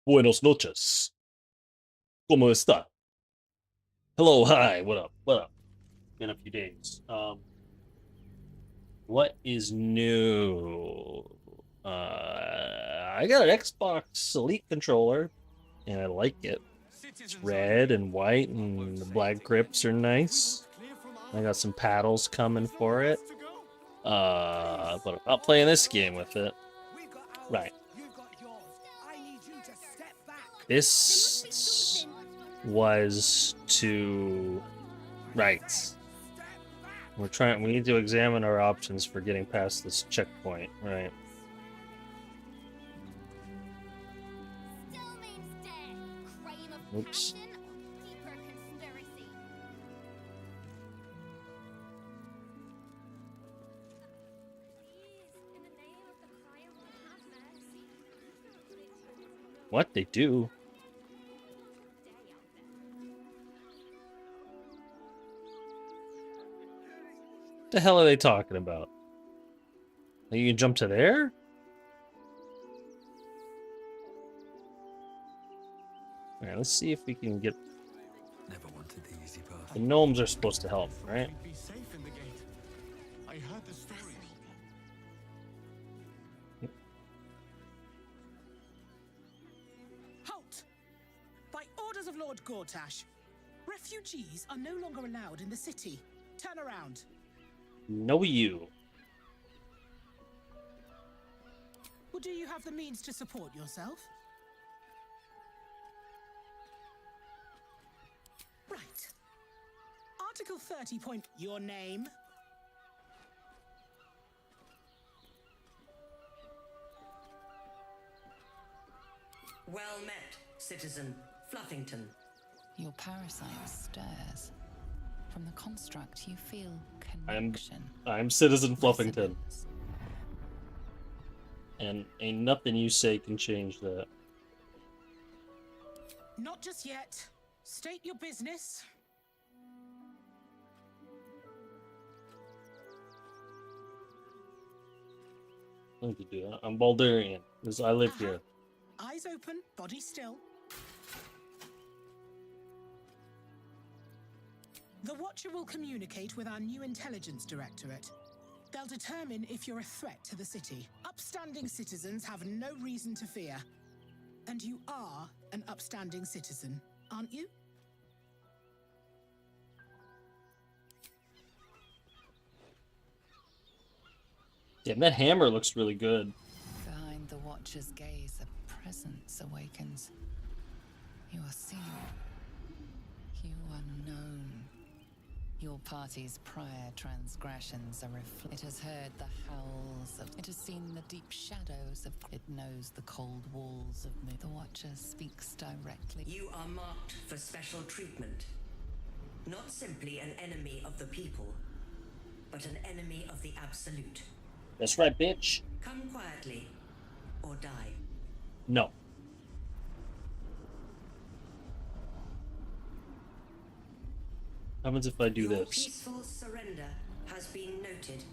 Buenos noches. ¿Cómo está? Hello, hi, what up? What up? Been a few days. What is new? I got an Xbox Elite controller, and I like it. It's red and white, and the black grips are nice. I got some paddles coming for it. But I'm not playing this game with it. Right. This was to... Right. We need to examine our options for getting past this checkpoint, right? Oops. What they do? What the hell are they talking about? You can jump to there? Alright, let's see if we can get... Never wanted the easy path. The gnomes are supposed to help, right? Be safe in the gate. I heard the stories. Halt! By orders of Lord Gortash, refugees are no longer allowed in the city. Turn around. No, you. Well, do you have the means to support yourself? Right. Article 30 point... Your name? Well met, Citizen Fluffington. Your parasite stares. From the construct, you feel connection. I'm Citizen Fluffington. And ain't nothing you say can change that. Not just yet. State your business. I need to do that. I'm Baldurian, because I live here. Eyes open, body still. The Watcher will communicate with our new intelligence directorate. They'll determine if you're a threat to the city. Upstanding citizens have no reason to fear. And you are an upstanding citizen, aren't you? Damn, that hammer looks really good. Behind the Watcher's gaze, a presence awakens. You are seen. You are known. Your party's prior transgressions are reflected. It has heard the howls of... It has seen the deep shadows of... It knows the cold walls of... The Watcher speaks directly. You are marked for special treatment. Not simply an enemy of the people, but an enemy of the Absolute. That's right, bitch. Come quietly, or die. No. What happens if I do Your this? peaceful surrender has been noted.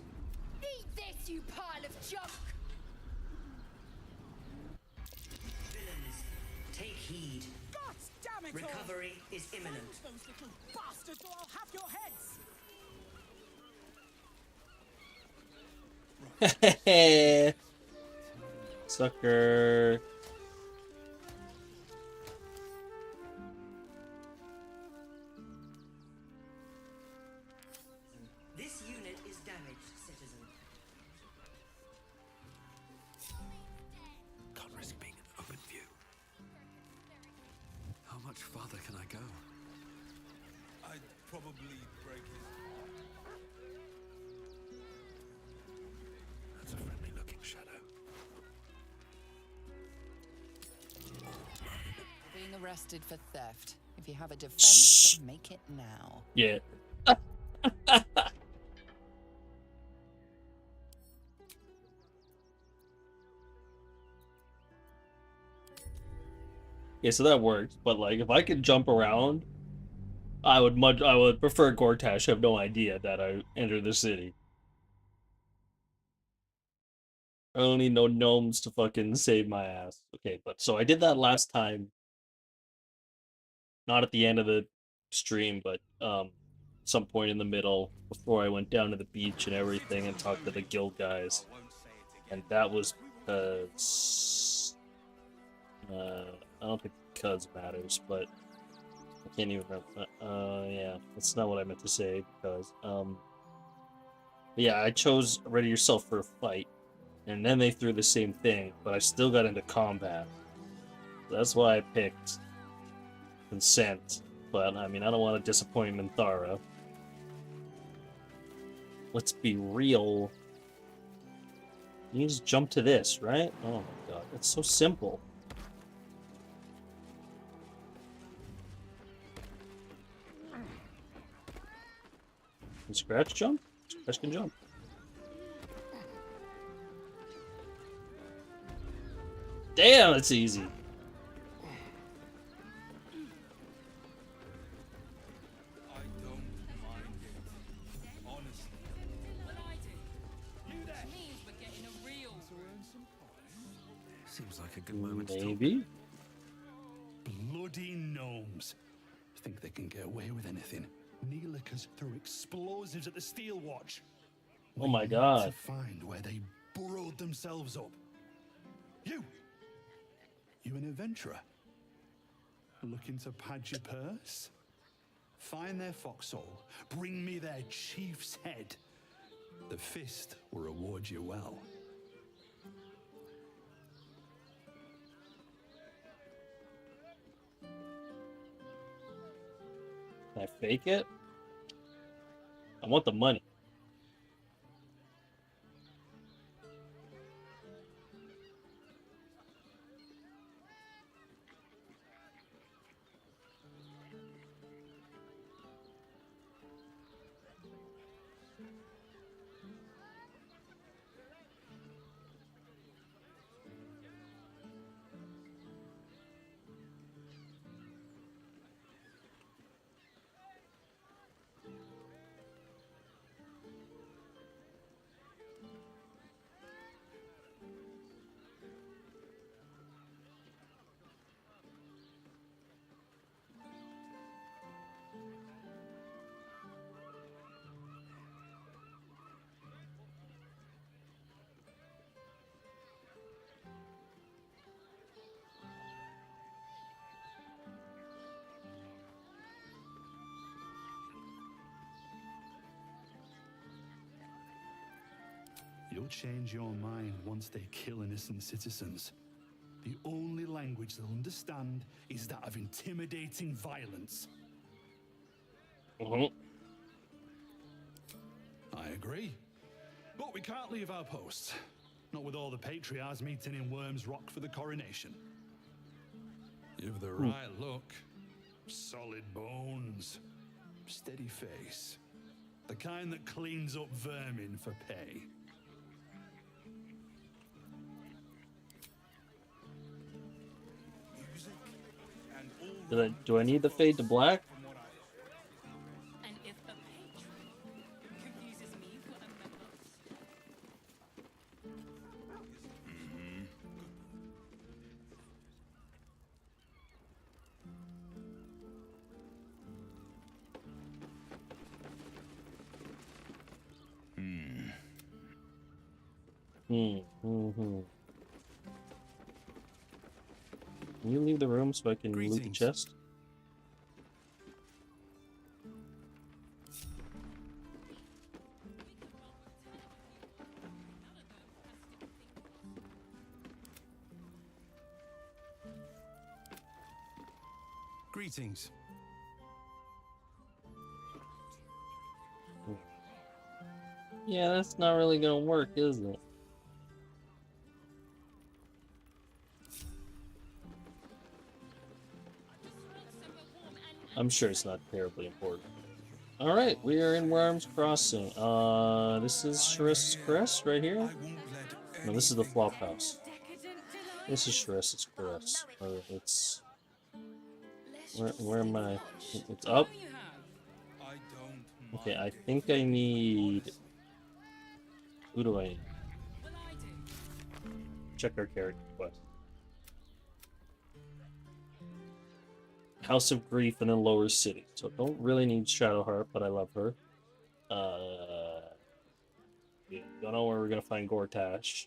Eat this, you pile of junk! Villains, take heed. God damn it all! Recovery is imminent. Those little bastards or I'll have your heads! Sucker. This unit is damaged, citizen. Can't risk being in open view. How much farther can I go? I'd probably break it. That's a friendly looking shadow. Being arrested for theft. If you have a defense, make it now. Yeah. Yeah, so that works, but like if I could jump around, I would prefer Gortash have no idea that I entered the city. I don't need no gnomes to fucking save my ass. Okay, but so I did that last time. Not at the end of the stream, but some point in the middle before I went down to the beach and everything and talked to the guild guys. And that was because I don't think because matters, but I can't even remember. Yeah, that's not what I meant to say because yeah, I chose ready yourself for a fight, and then they threw the same thing, but I still got into combat. That's why I picked consent. But I mean, I don't want to disappoint Minthara. Let's be real. You just jump to this, right? Oh my god, it's so simple. Can Scratch jump? Scratch can jump. Damn, it's easy. I don't mind it. Honestly. Well, I do. Which means we're getting a real. Seems like a good moment to talk. Maybe. Bloody gnomes. Think they can get away with anything. Neelikers threw explosives at the Steel Watch. Oh my We need god. to find where they burrowed themselves up. You an adventurer? Looking to pad your purse? Find their foxhole. Bring me their chief's head. The fist will reward you well. Can I fake it? I want the money. You'll change your mind once they kill innocent citizens. The only language they'll understand is that of intimidating violence. Mhm. I agree. But we can't leave our posts. Not with all the patriarchs meeting in Worm's Rock for the coronation. You've the right look. Solid bones. Steady face. The kind that cleans up vermin for pay. Music and all Do I need the fade to black? from what I And if the patron confuses me for a member. Mm-hmm. Can you leave the room so I can loot the Greetings. chest? Greetings. Yeah, that's not really gonna work, is it? I'm sure it's not terribly important. Alright, we are in Worms Crossing. This is Sharice's Crest right here? I won't let No, this is the anything flop happen. house. This is Sharice's Crest. Or it's... Where am I? It's up? I don't Okay, I mind it. think I need... Who do I need? Well, I do. check our character quest. House of Grief and then Lower City. So don't really need Shadowheart, but I love her. Yeah, don't know where we're gonna find Gortash.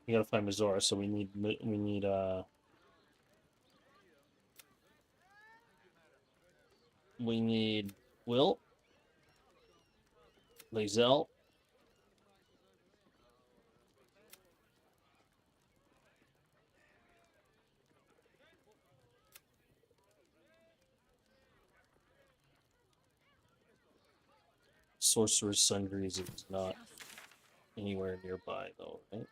We gotta find Mizora, so we need Will, Lae'zel, Sorcerer's Sundries is not anywhere nearby though, right?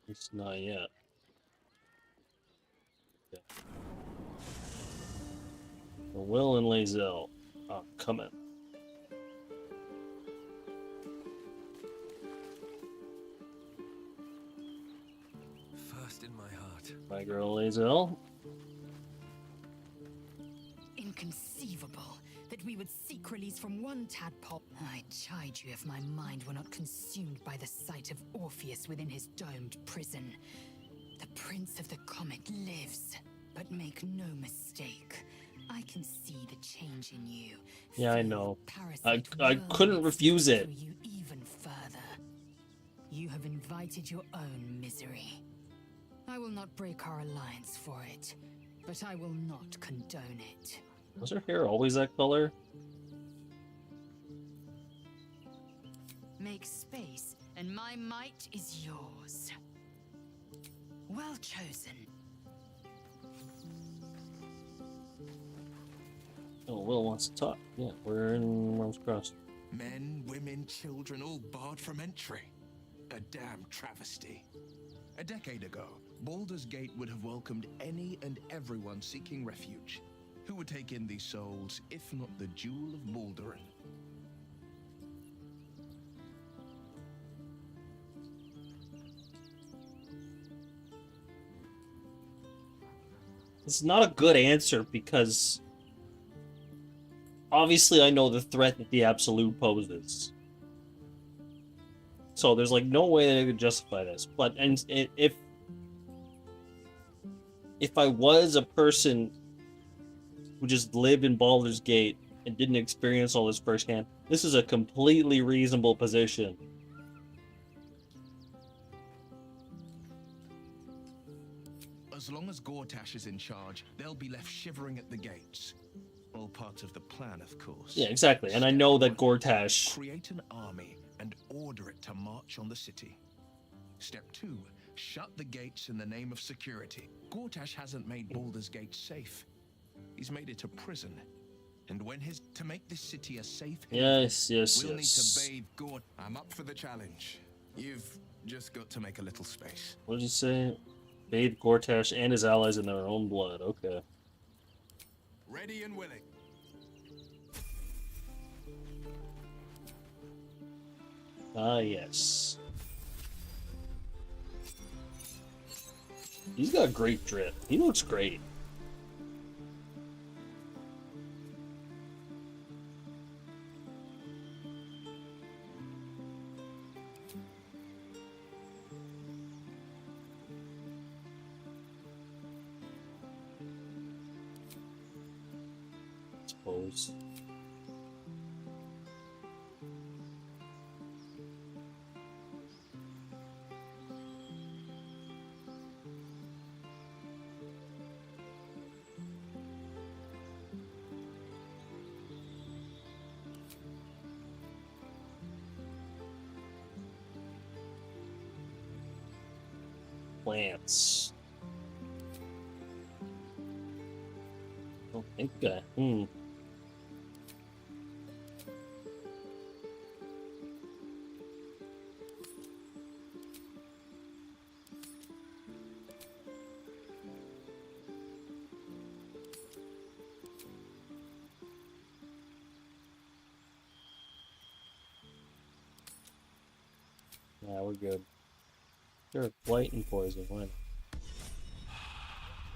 It's not yet. Yeah. So Will and Lae'zel are coming. First in my heart. My girl Lae'zel. Inconceivable that we would seek release from one tadpole. I'd chide you if my mind were not consumed by the sight of Orpheus within his domed prison. The Prince of the Comet lives, but make no mistake. I can see the change in you. Yeah, I Feel know. the parasite I couldn't worm refuse it. through you even further. You have invited your own misery. I will not break our alliance for it, but I will not condone it. Was her hair always that color? Make space, and my might is yours. Well chosen. Oh, Will wants to talk. Yeah, we're in Worm's Cross. Men, women, children, all barred from entry. A damn travesty. A decade ago, Baldur's Gate would have welcomed any and everyone seeking refuge. Who would take in these souls, if not the Jewel of Baldurin? It's not a good answer because obviously I know the threat that the Absolute poses. So there's like no way that I could justify this. But and if I was a person who just lived in Baldur's Gate and didn't experience all this firsthand, this is a completely reasonable position. As long as Gortash is in charge, they'll be left shivering at the gates. All part of the plan, of course. Yeah, exactly. And I know that Gortash... Create an army and order it to march on the city. Step 2, shut the gates in the name of security. Gortash hasn't made Baldur's Gate safe. He's made it a prison. And when to make this city a safe haven, Yes. we'll need to bathe Gort. I'm up for the challenge. You've just got to make a little space. What did you say? Bathe Gortash and his allies in their own blood. Okay. Ready and willing. Ah, yes. He's got great drip. He looks great. Suppose. Plants. Don't think Yeah, we're good. Sure, blight and poison. Why not?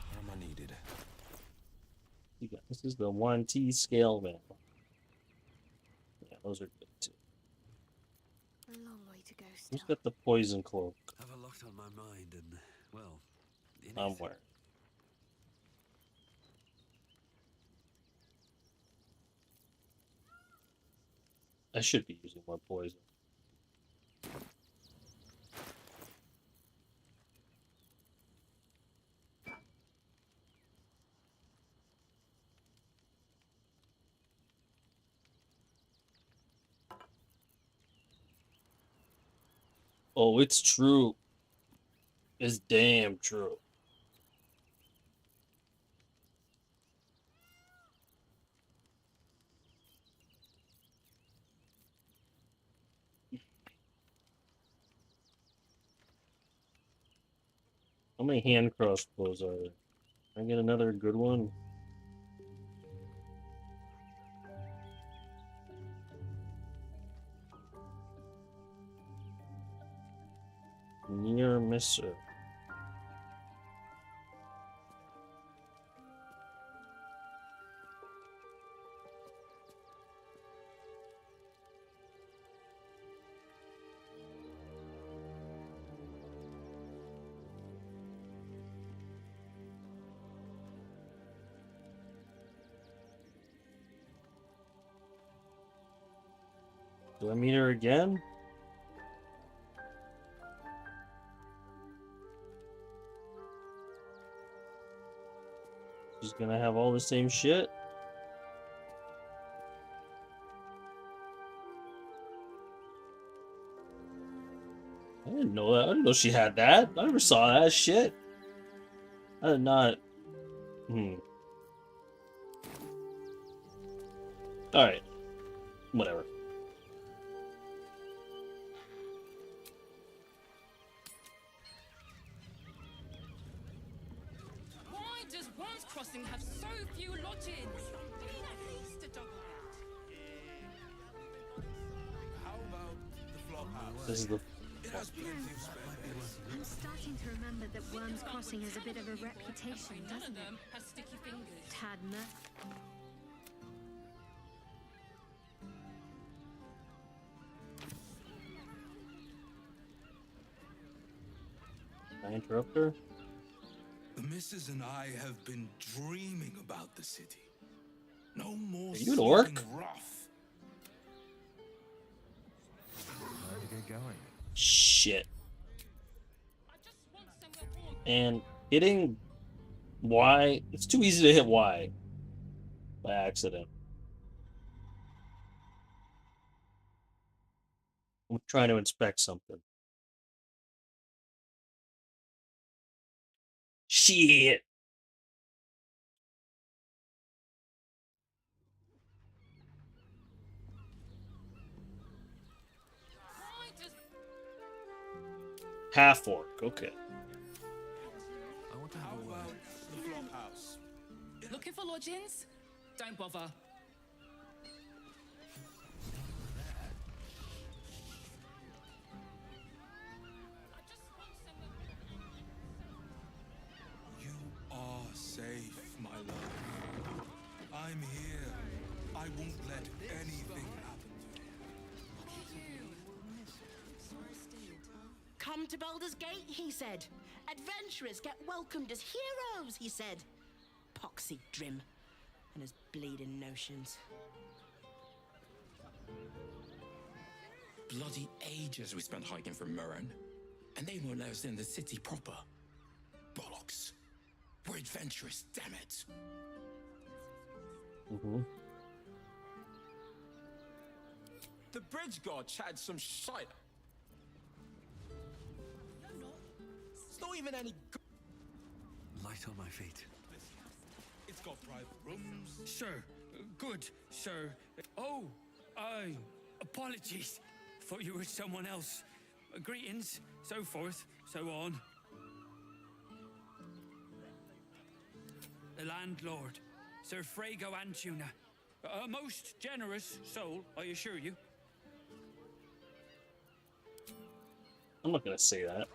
Where am I needed? You got, this is the 1T scale, man. Yeah, those are good too. A long way to go still. Who's got the poison cloak? Have a lot on my mind and, well, in I'm it. wearing. I should be using more poison. Oh, it's true. It's damn true. How many hand crossbows are there? Can I get another good one? Near misser. Do I meet her again? She's gonna have all the same shit? I didn't know that. I didn't know she had that. I never saw that shit. I did not. Alright. Whatever. Why does Worms Crossing have so few lodgings? Been at least a double How about the flop house? This is the. It has plenty of spare beds. I'm starting to remember that Worms Crossing has a bit of a reputation, None doesn't of it? them has sticky fingers. Tad Murphy. Can I interrupt her? The missus and I have been dreaming about the city. No more Are you an orc? sleeping rough. How to get going? Shit. I just want somewhere warm. And hitting Y, it's too easy to hit Y by accident. I'm trying to inspect something. Shit. Why does Half orc, okay. I want to have How a word. about the flop house? looking for lodgings? Don't bother. I just want somewhere. You are safe, my love. I'm here. I won't let anything happen to you. Come to Baldur's Gate, he said. Adventurers get welcomed as heroes, he said. Poxy Drim and his bleeding notions. Bloody ages we spent hiking from Murren, and they won't let us in the city proper. Bollocks. We're adventurous, damn it. The bridge guard had some shite. It's not even any. Light on my feet. It's got private rooms. Sir, good, sir. Oh, apologies. Thought you were someone else. Greetings, so forth, so on. The landlord, Sir Frago Antuna. A most generous soul, I assure you. I'm not gonna say that.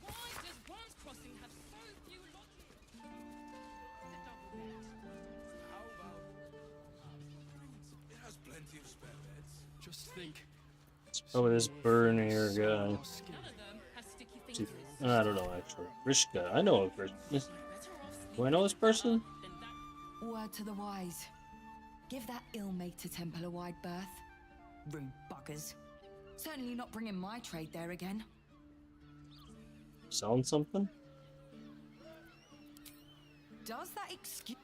Why does Worms Crossing have so few lodgings? How about it has plenty plenty of spare beds. Just think. Oh, this burn air guy. None of them has sticky fingers. I don't know actually. Rishka, I know a person. Do I know this person? Word to the wise. Give that ill-mated temple a wide berth. Rude buggers. Certainly not bringing my trade there again. Selling something? Does that excuse...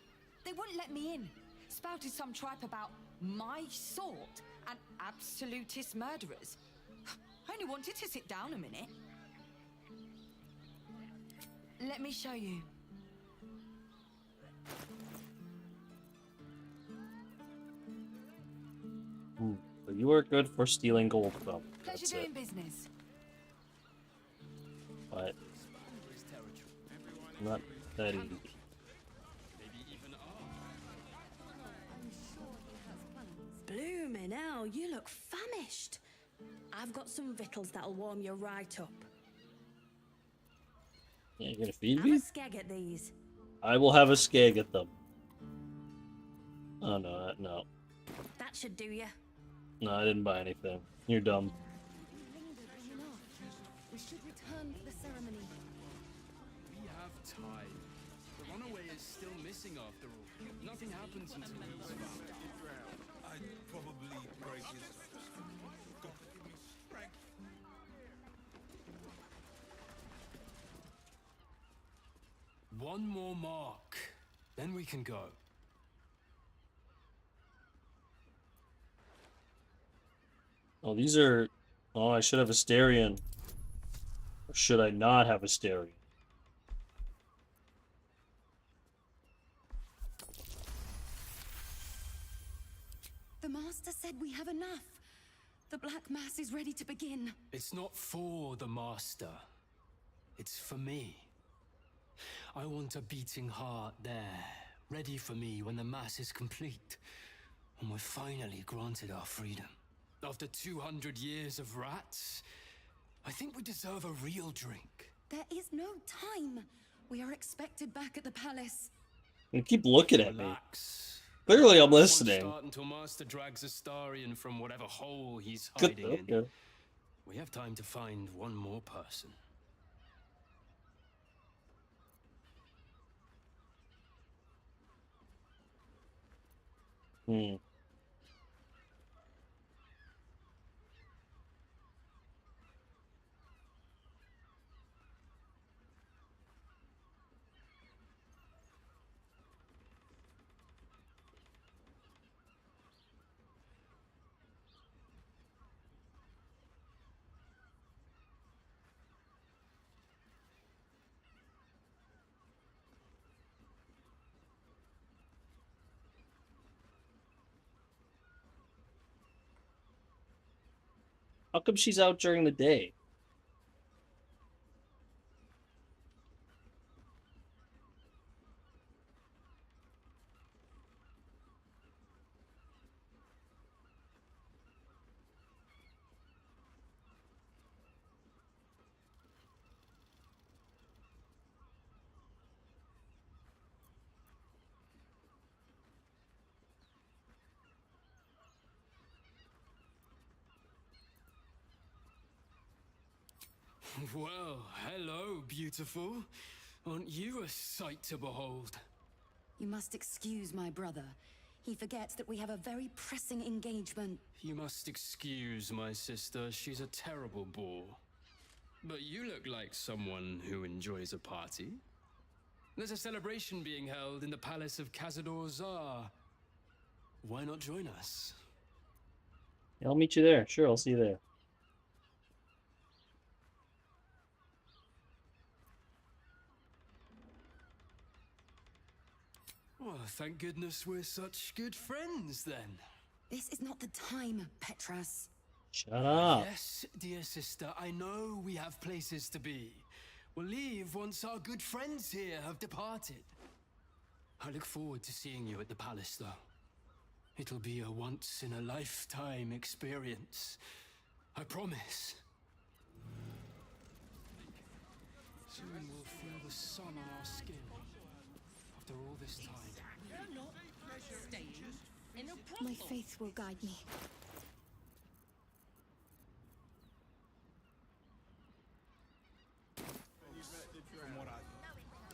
They wouldn't let me in. Spouted some tripe about my sort and absolutist murderers. I only wanted to sit down a minute. Let me show you. But you are good for stealing gold from. Pleasure That's doing it. business. But not that easy. Bloomin' hell, you look famished. I've got some victuals that'll warm you right up. Yeah, you're gonna feed Have me? a skeg at these. I will have a skeg at them. Oh no, no. That should do you. No, I didn't buy anything. You're dumb. We should return for the ceremony. We have time. The runaway is still missing after all. Nothing happens until he's found. I'd probably break his God, give me strength. One more mark, then we can go. Oh, these are... Oh, I should have a Asterion. Or should I not have a Asterion? The Master said we have enough. The Black Mass is ready to begin. It's not for the Master. It's for me. I want a beating heart there, ready for me when the Mass is complete. And we're finally granted our freedom. After 200 years of rats, I think we deserve a real drink. There is no time. We are expected back at the palace. You keep looking at me. Relax. Clearly I'm Won't listening. start until Master drags Astarion from whatever hole he's Good, hiding in. okay. We have time to find one more person. Hmm. How come she's out during the day? Well, hello, beautiful. Aren't you a sight to behold? You must excuse my brother. He forgets that we have a very pressing engagement. You must excuse my sister. She's a terrible bore. But you look like someone who enjoys a party. There's a celebration being held in the palace of Cazador Zar. Why not join us? Yeah, I'll meet you there. Sure, I'll see you there. Well, thank goodness we're such good friends, then. This is not the time, Petras. Shut up. Yes, dear sister, I know we have places to be. We'll leave once our good friends here have departed. I look forward to seeing you at the palace, though. It'll be a once-in-a-lifetime experience. I promise. Soon we'll feel the sun on our skin. After all this time. They're not stages. in a My brothel. faith will guide me.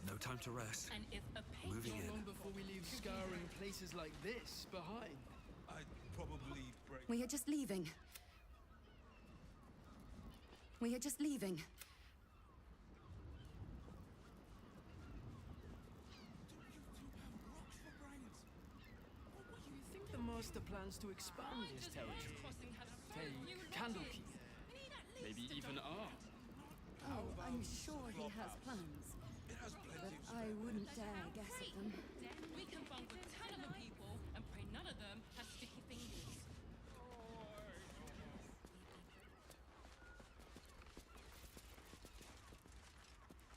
No time to rest. And if a Moving patron in. Before we leave scouring places like this behind. I'd probably break. We are just leaving. We are just leaving. You think the master plans to expand his territory? crossing has so Take few Candlekeep. lodges. Maybe even R. Oh, I'm sure he has plans. But I wouldn't dare guess at them. Then we can bunk with 10 other people and pray none of them has sticky fingers.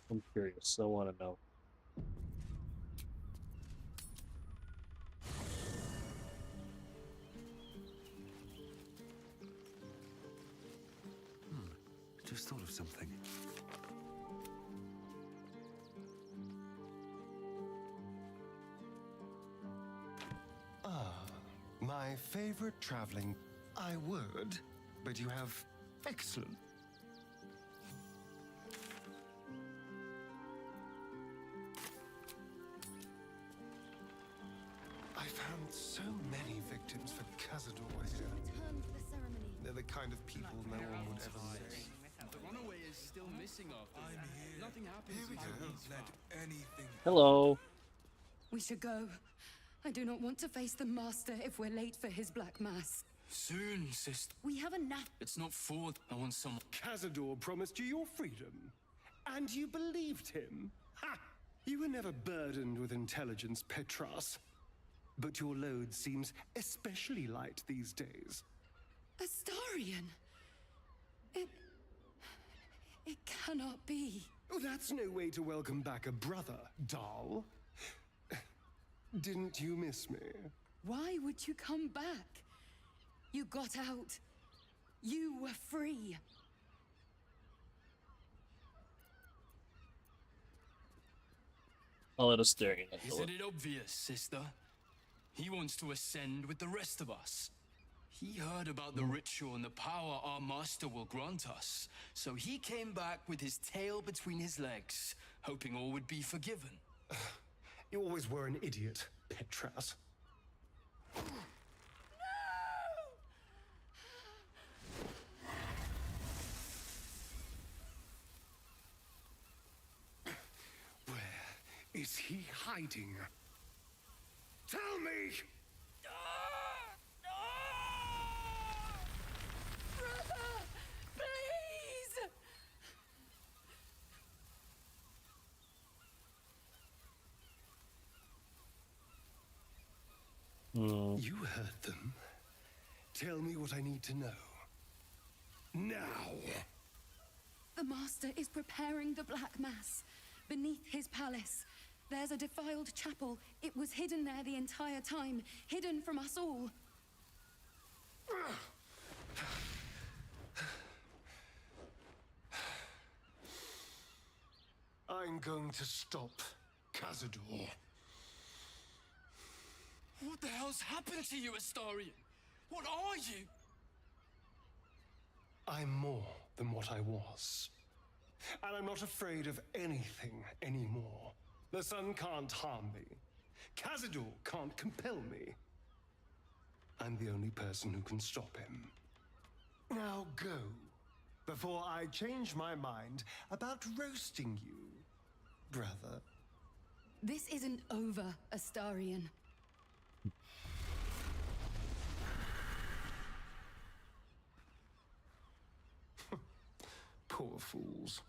I'm curious. I want to know. Just thought of something. Ah, my favorite traveling. I would, but you have excellent. I found so many victims for Cazador here. Return for the ceremony. They're the kind of people no one would ever miss. The runaway is still missing after I'm here. Nothing happens Here we until go. he's Let found. anything. Hello. We should go. I do not want to face the master if we're late for his black mass. Soon, sister. We have enough. It's not for. I want someone. Cazador promised you your freedom. And you believed him? Ha! You were never burdened with intelligence, Petras. But your load seems especially light these days. Astarion! It cannot be. Oh, that's no way to welcome back a brother, doll. Didn't you miss me? Why would you come back? You got out. You were free. I'll let Astarion. Isn't it obvious, sister? He wants to ascend with the rest of us. He heard about the ritual and the power our master will grant us. So he came back with his tail between his legs, hoping all would be forgiven. You always were an idiot, Petras. Where is he hiding? Tell me! Brother! Please! You heard them. Tell me what I need to know. Now! The master is preparing the Black Mass. Beneath his palace, there's a defiled chapel. It was hidden there the entire time, hidden from us all. I'm going to stop Cazador. What the hell's happened to you, Astarion? What are you? I'm more than what I was. And I'm not afraid of anything anymore. The sun can't harm me. Cazador can't compel me. I'm the only person who can stop him. Now go, before I change my mind about roasting you, brother. This isn't over, Astarion. Poor fools.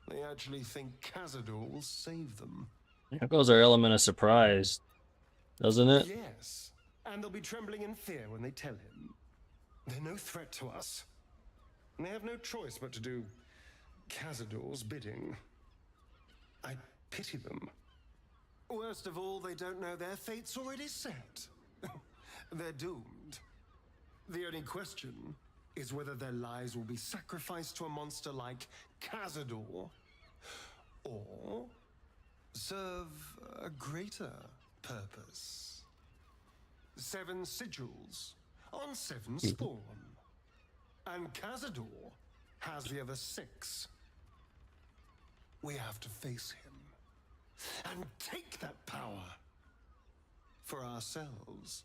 They actually think Cazador will save them. There goes our element of surprise, doesn't it? Yes, and they'll be trembling in fear when they tell him. They're no threat to us. And they have no choice but to do Cazador's bidding. I pity them. Worst of all, they don't know their fate's already set. They're doomed. The only question is whether their lives will be sacrificed to a monster like Cazador, or serve a greater purpose. 7 sigils on 7 spawn. And Cazador has the other 6. We have to face him and take that power for ourselves.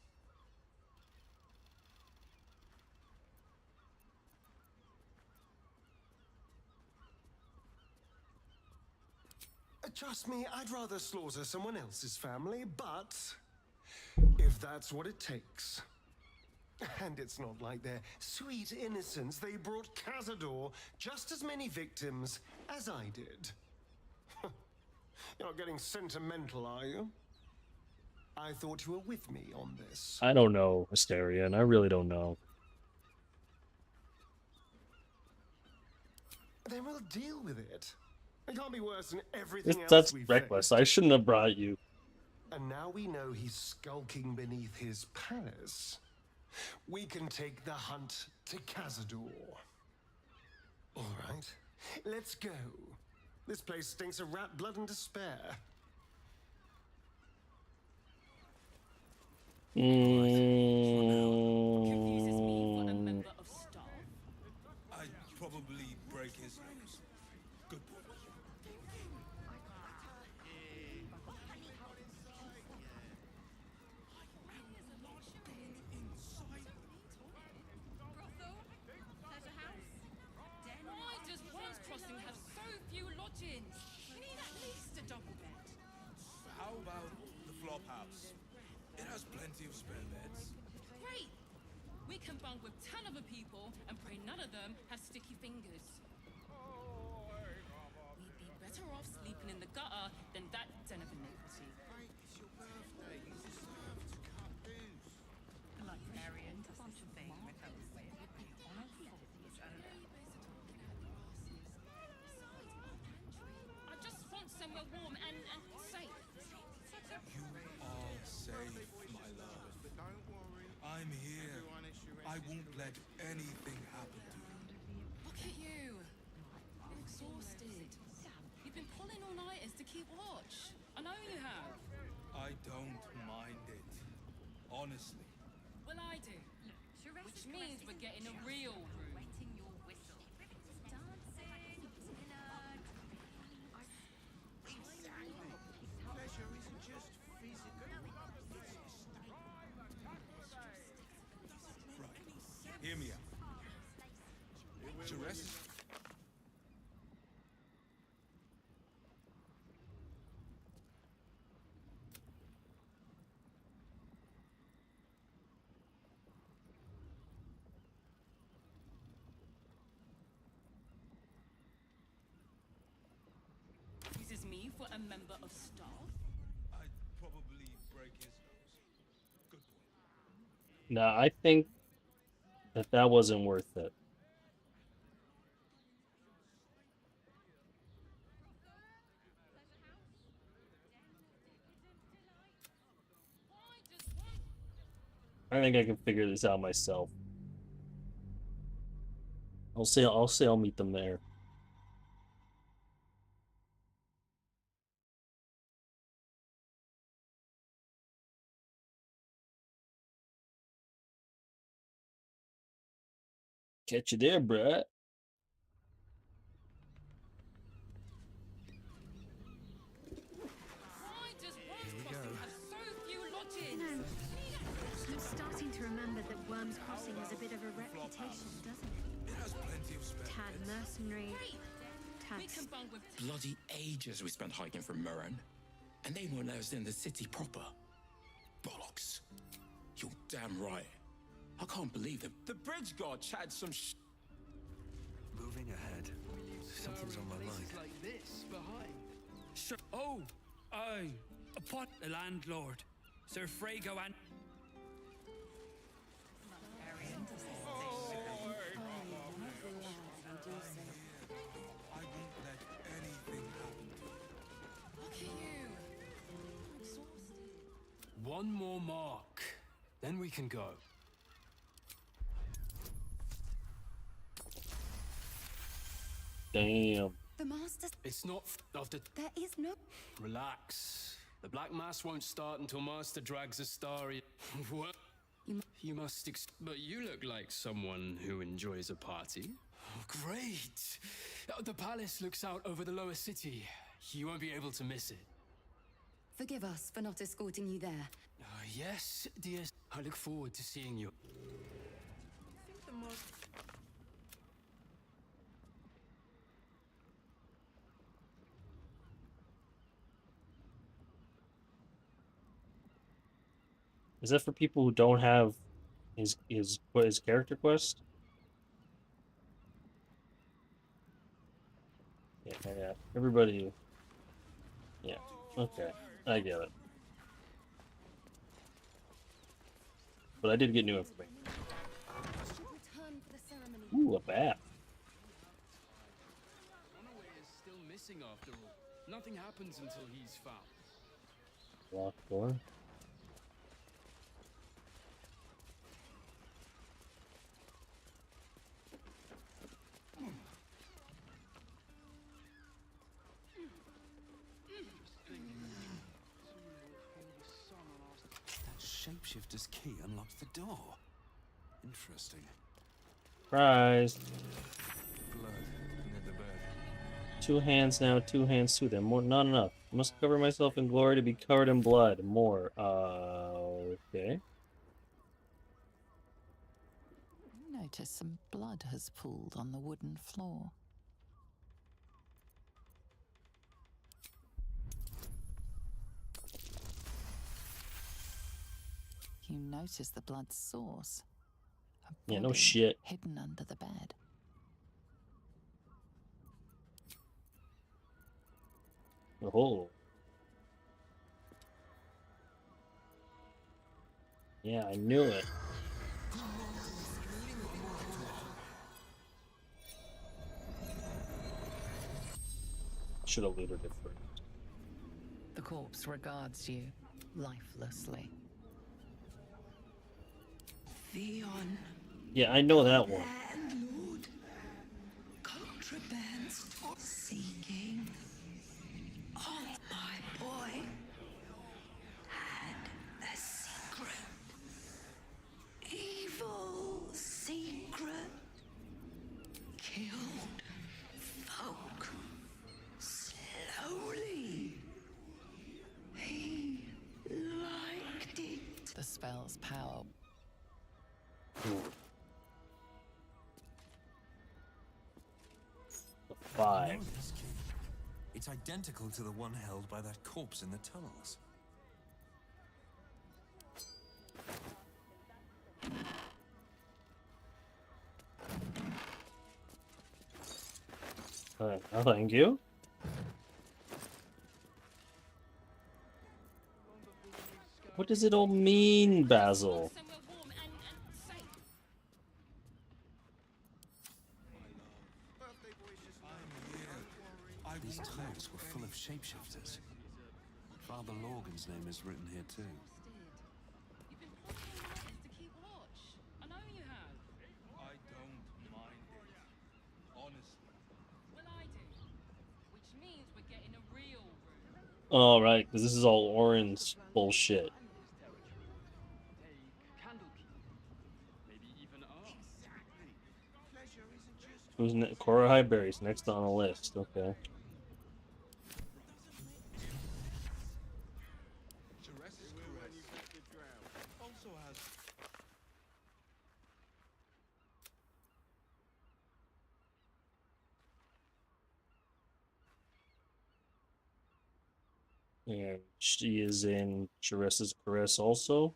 Trust me, I'd rather slaughter someone else's family, but if that's what it takes. And it's not like their sweet innocence. They brought Cazador just as many victims as I did. You're not getting sentimental, are you? I thought you were with me on this. I don't know, Asterion. I really don't know. Then we'll deal with it. It can't be worse than everything else That's we've reckless. faced. I shouldn't have brought you. And now we know he's skulking beneath his palace. We can take the hunt to Cazador. All right, let's go. This place stinks of rat blood and despair. I'd probably break his nose. Good boy. Why does Worms Crossing have so few lodgings? We need at least a double bed. How about the flop house? It has plenty of spare beds. Great! We can bunk with 10 other people and pray none of them have sticky fingers. We'd be better off sleeping in the gutter than that den of iniquity. It's your birthday. You deserve to cut loose. Librarian to want to thing with her way of it being on a I just want somewhere warm and safe. You are safe, my love. I'm here. I won't let anything happen to you. Look at you. You're exhausted. You've been pulling all-nighters to keep watch. I know you have. I don't mind it. Honestly. Well, I do. Which means we're getting a real room. Pleasure isn't just physical. Right. Hear me out. Jerez. This is me for a member of staff. I'd probably break his nose. Good boy. Nah, I think that wasn't worth it. I think I can figure this out myself. I'll say I'll meet them there. Catch you there, bruh. Why does Worms Crossing have so few lodgings? I'm starting to remember that Worms Crossing has a bit of a reputation, doesn't it? It has plenty of spare Tad mercenary, tad... We can bunk with Bloody ages we spent hiking from Murren, and they won't let us in the city proper. Bollocks. You're damn right. I can't believe them. The bridge guard chatted some Moving ahead. Something's on my mind. Like this behind. Sure. Oh, aye. Upon the landlord, Sir Frago and. I won't let anything happen to you. Look at you. I'm exhausted. One more mark, then we can go. Damn. The master. It's not of the. There is no. Relax. The Black Mass won't start until Master drags Astari. What? You must but you look like someone who enjoys a party. Oh, great! The palace looks out over the lower city. You won't be able to miss it. Forgive us for not escorting you there. Yes, dear. I look forward to seeing you. I think the most... Is that for people who don't have his character quest? Yeah, yeah. Everybody. Yeah. Okay, I get it. But I did get new information. Ooh, a bat. Runaway is still missing after all. Nothing happens until he's found. Locked door. That shapeshifter's key unlocks the door. Interesting. Surprise. Blood near the bed. 2 hands now, 2 hands to them. More, not enough. Must cover myself in glory to be covered in blood. More. Okay. Notice some blood has pooled on the wooden floor. You notice the blood's source. Yeah, no body shit. Hidden under the bed. Oh. Yeah, I knew it. Should have looted it first. The corpse regards you lifelessly. Theon. Yeah, I know that one. Landlord. Contrabands seeking. Oh, my boy had a secret. Evil secret. Killed folk. Slowly. He liked it. The spell's power. Five. I know this key. It's identical to the one held by that corpse in the tunnels. Oh, thank you. What does it all mean, Basil? These tunnels were full of shapeshifters. Father Lorgan's name is written here too. You've been pulling all nighters to keep watch. I know you have. I don't mind it. Honestly. Well, I do. Which means we're getting a real room. All right, because this is all orange bullshit. Who's Cora Highberry's next on the list? Okay. Also has And she is in Jeressa's Caress also.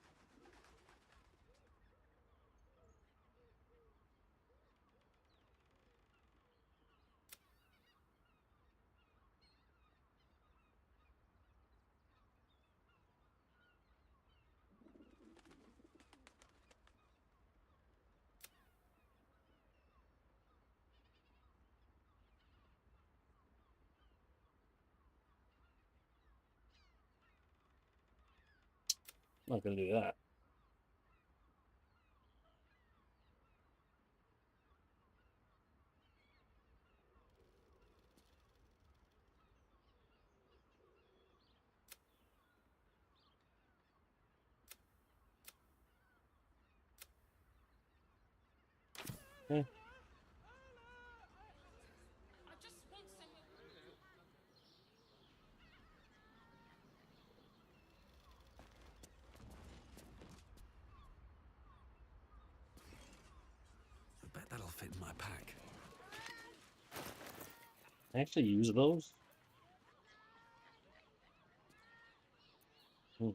Not gonna do that. Eh. I bet that'll fit in my pack. I actually use those. Hmm.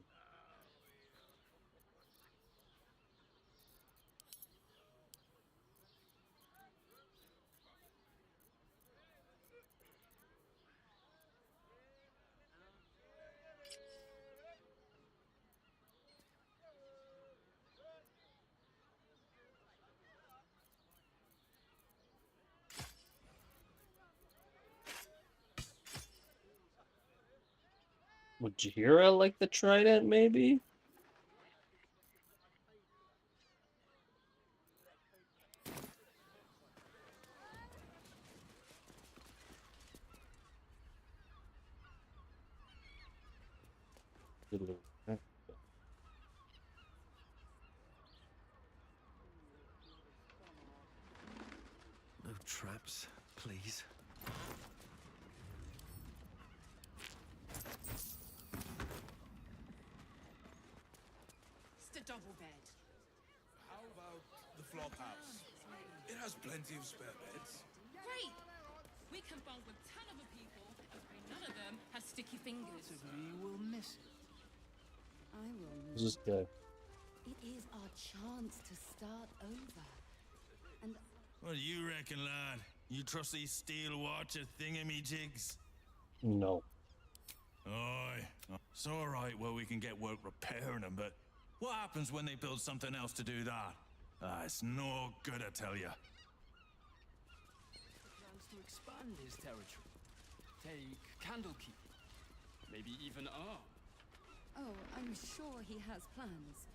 Would Jahira like the trident, maybe? Good little- eh. No traps, please. It's a double bed. How about the flop house? It has plenty of spare beds. Great! We can bunk with 10 other people, and none of them have sticky fingers. We will miss it. I will. This is good. It is our chance to start over. And What do you reckon, lad? You trust these steel watcher thingamajigs? No. Aye. It's alright where we can get work repairing them, but what happens when they build something else to do that? It's no good, I tell ya. Plans to expand his territory. Take Candlekeep. Maybe even Arm. oh, I'm sure he has plans,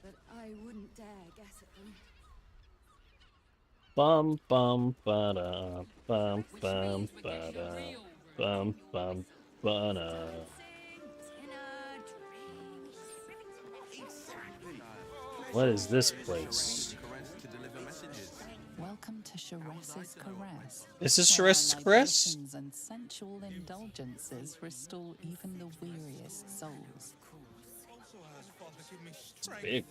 but I wouldn't dare guess at them. Bum bum ba da bum bum ba da bum bum ba da. What is this place? Welcome to Sharess's Caress. Is this where Sharess's Caress? libations and sensual indulgences restore even the weariest souls. Also has father give me strength. Big.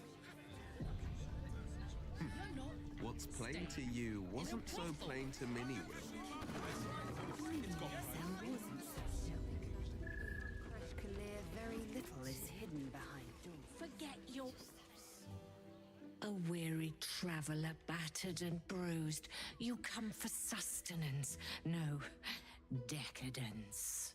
What's plain to you wasn't so plain to Minnie, Will. Clear, very little is hidden behind doors. Forget your... A weary traveler, battered and bruised. You come for sustenance, no decadence.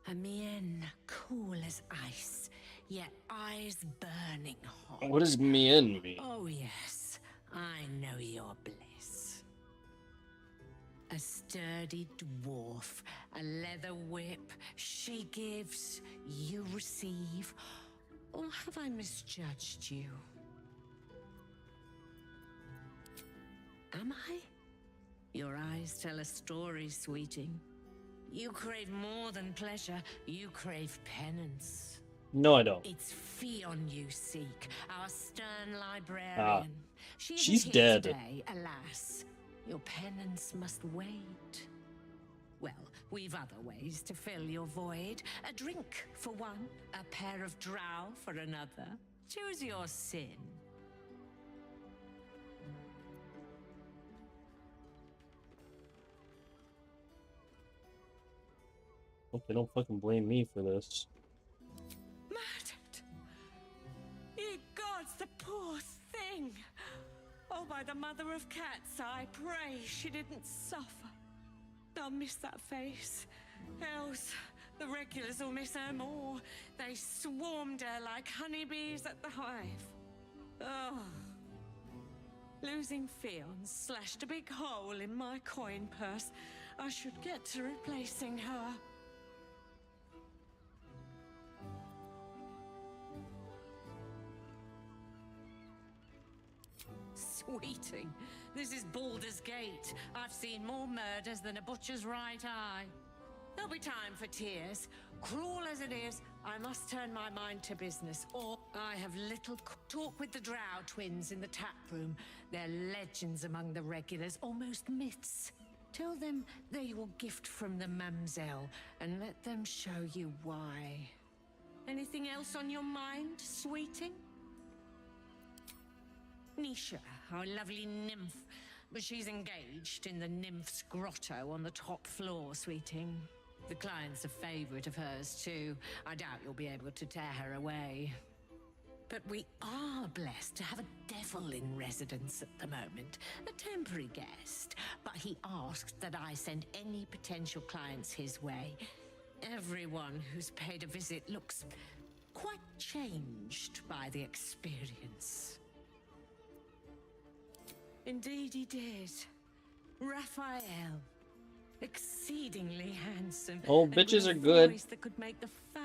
A mien cool as ice, yet eyes burning hot. What does Mien mean? Oh yes, I know your bliss. A sturdy dwarf, a leather whip, she gives, you receive. Or have I misjudged you? Am I? Your eyes tell a story, sweeting. You crave more than pleasure, you crave penance. No, I don't. It's Fion you seek, our stern librarian. She isn't she's here dead. today, alas. Your penance must wait. Well, we've other ways to fill your void. A drink for one, a pair of drow for another. Choose your sin. Hope they don't fucking blame me for this. Murdered! Ye gods, the poor thing! Oh, by the mother of cats, I pray she didn't suffer. I'll miss that face. Else, the regulars will miss her more. They swarmed her like honeybees at the hive. Oh. Losing Fion slashed a big hole in my coin purse. I should get to replacing her. Sweeting, this is Baldur's Gate. I've seen more murders than a butcher's right eye. There'll be time for tears. Cruel as it is, I must turn my mind to business, or I have little talk with the Drow twins in the tap room. They're legends among the regulars, almost myths. Tell them they're your gift from the Mamselle, and let them show you why. Anything else on your mind, sweeting? Nisha, our lovely nymph. But she's engaged in the nymph's grotto on the top floor, sweeting. The client's a favorite of hers, too. I doubt you'll be able to tear her away. But we are blessed to have a devil in residence at the moment. A temporary guest. But he asked that I send any potential clients his way. Everyone who's paid a visit looks quite changed by the experience. Indeed he did. Raphael. Exceedingly handsome. Oh, bitches are good.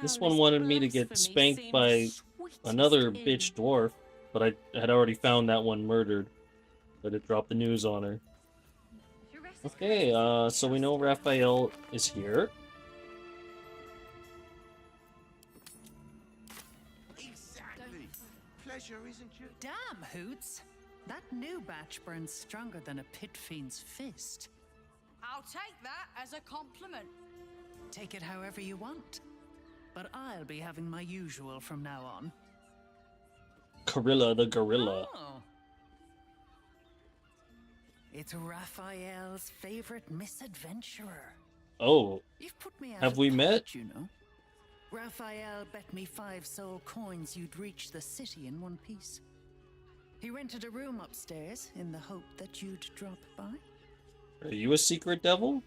This one wanted me to get spanked by another bitch dwarf, but I had already found that one murdered. But it dropped the news on her. Okay, so we know Raphael is here. Exactly. Pleasure, isn't you? Damn, Hoots. That new batch burns stronger than a pit fiend's fist. I'll take that as a compliment. Take it however you want. But I'll be having my usual from now on. Gorilla the gorilla. Oh. It's Raphael's favorite misadventurer. Oh. You've put me out have of we pocket, met? You know. Raphael bet me 5 soul coins you'd reach the city in one piece. He rented a room upstairs in the hope that you'd drop by. Are you a secret devil?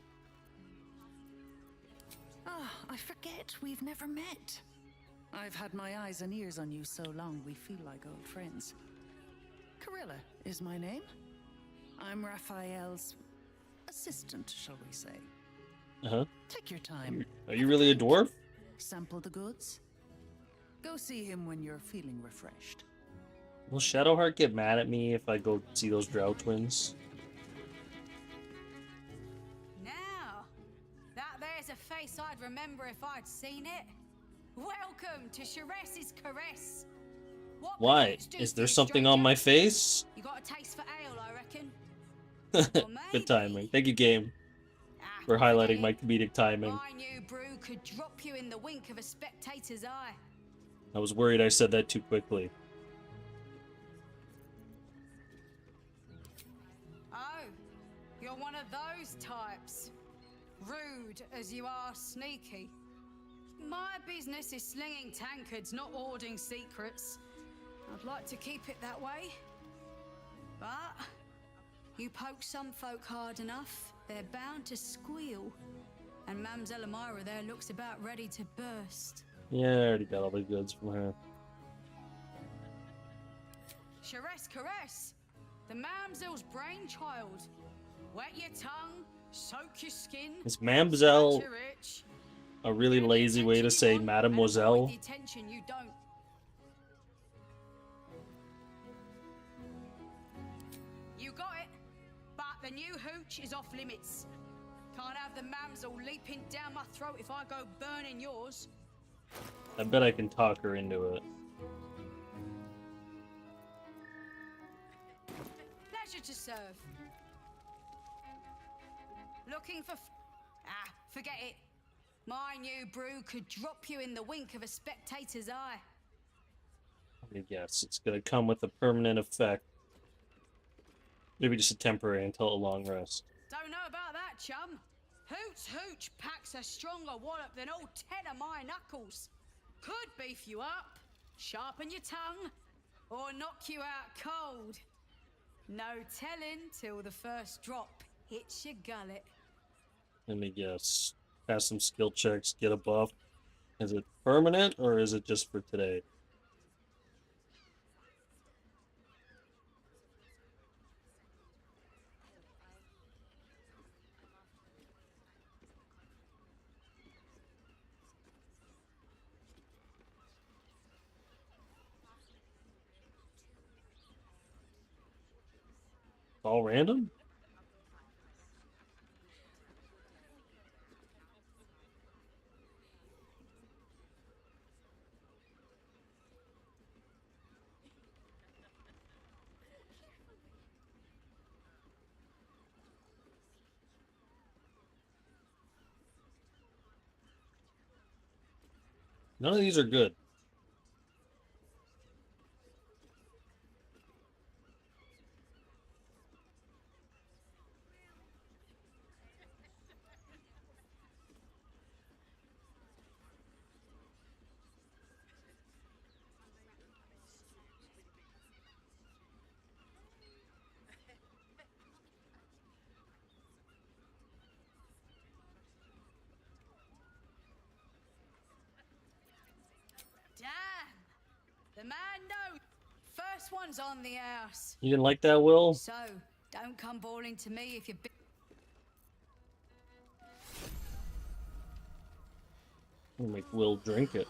Ah, I forget we've never met. I've had my eyes and ears on you so long we feel like old friends. Carilla is my name. I'm Raphael's assistant, shall we say. Uh-huh. Take your time. Are you really a dwarf? Sample the goods. Go see him when you're feeling refreshed. Will Shadowheart get mad at me if I go see those Drow twins? Now, that there's a face I'd remember if I'd seen it. Welcome to Sharess's Caress. What Why? Is there something on my face? You got a taste for ale, I reckon. Good timing. Thank you, game, for highlighting my comedic timing. My new brew could drop you in the wink of a spectator's eye. I was worried I said that too quickly. Oh, you're one of those types. Rude as you are sneaky. My business is slinging tankards, not hoarding secrets. I'd like to keep it that way. But you poke some folk hard enough, they're bound to squeal. And Mamselle Elmira there looks about ready to burst. Yeah, I already got all the goods from her. Sharess Caress, the Mamselle's brainchild. Wet your tongue, soak your skin. Is Mamselle scratch your itch, a really lazy way to say Mademoiselle? the attention you don't. You got it, but the new hooch is off limits. Can't have the Mamselle leaping down my throat if I go burning yours. I bet I can talk her into it. Pleasure to serve. Looking for... forget it. My new brew could drop you in the wink of a spectator's eye. Yes, it's gonna come with a permanent effect. Maybe just a temporary until a long rest. Don't know about that, chum. Hoots Hooch packs a stronger wallop than all 10 of my knuckles. Could beef you up, sharpen your tongue, or knock you out cold. No telling till the first drop hits your gullet. Let me guess. Pass some skill checks, get a buff. Is it permanent or is it just for today? All random? None of these are good. Damn! The man knows. First one's on the house. You didn't like that, Will? So, don't come bawling to me if you're. I'll make Will drink it.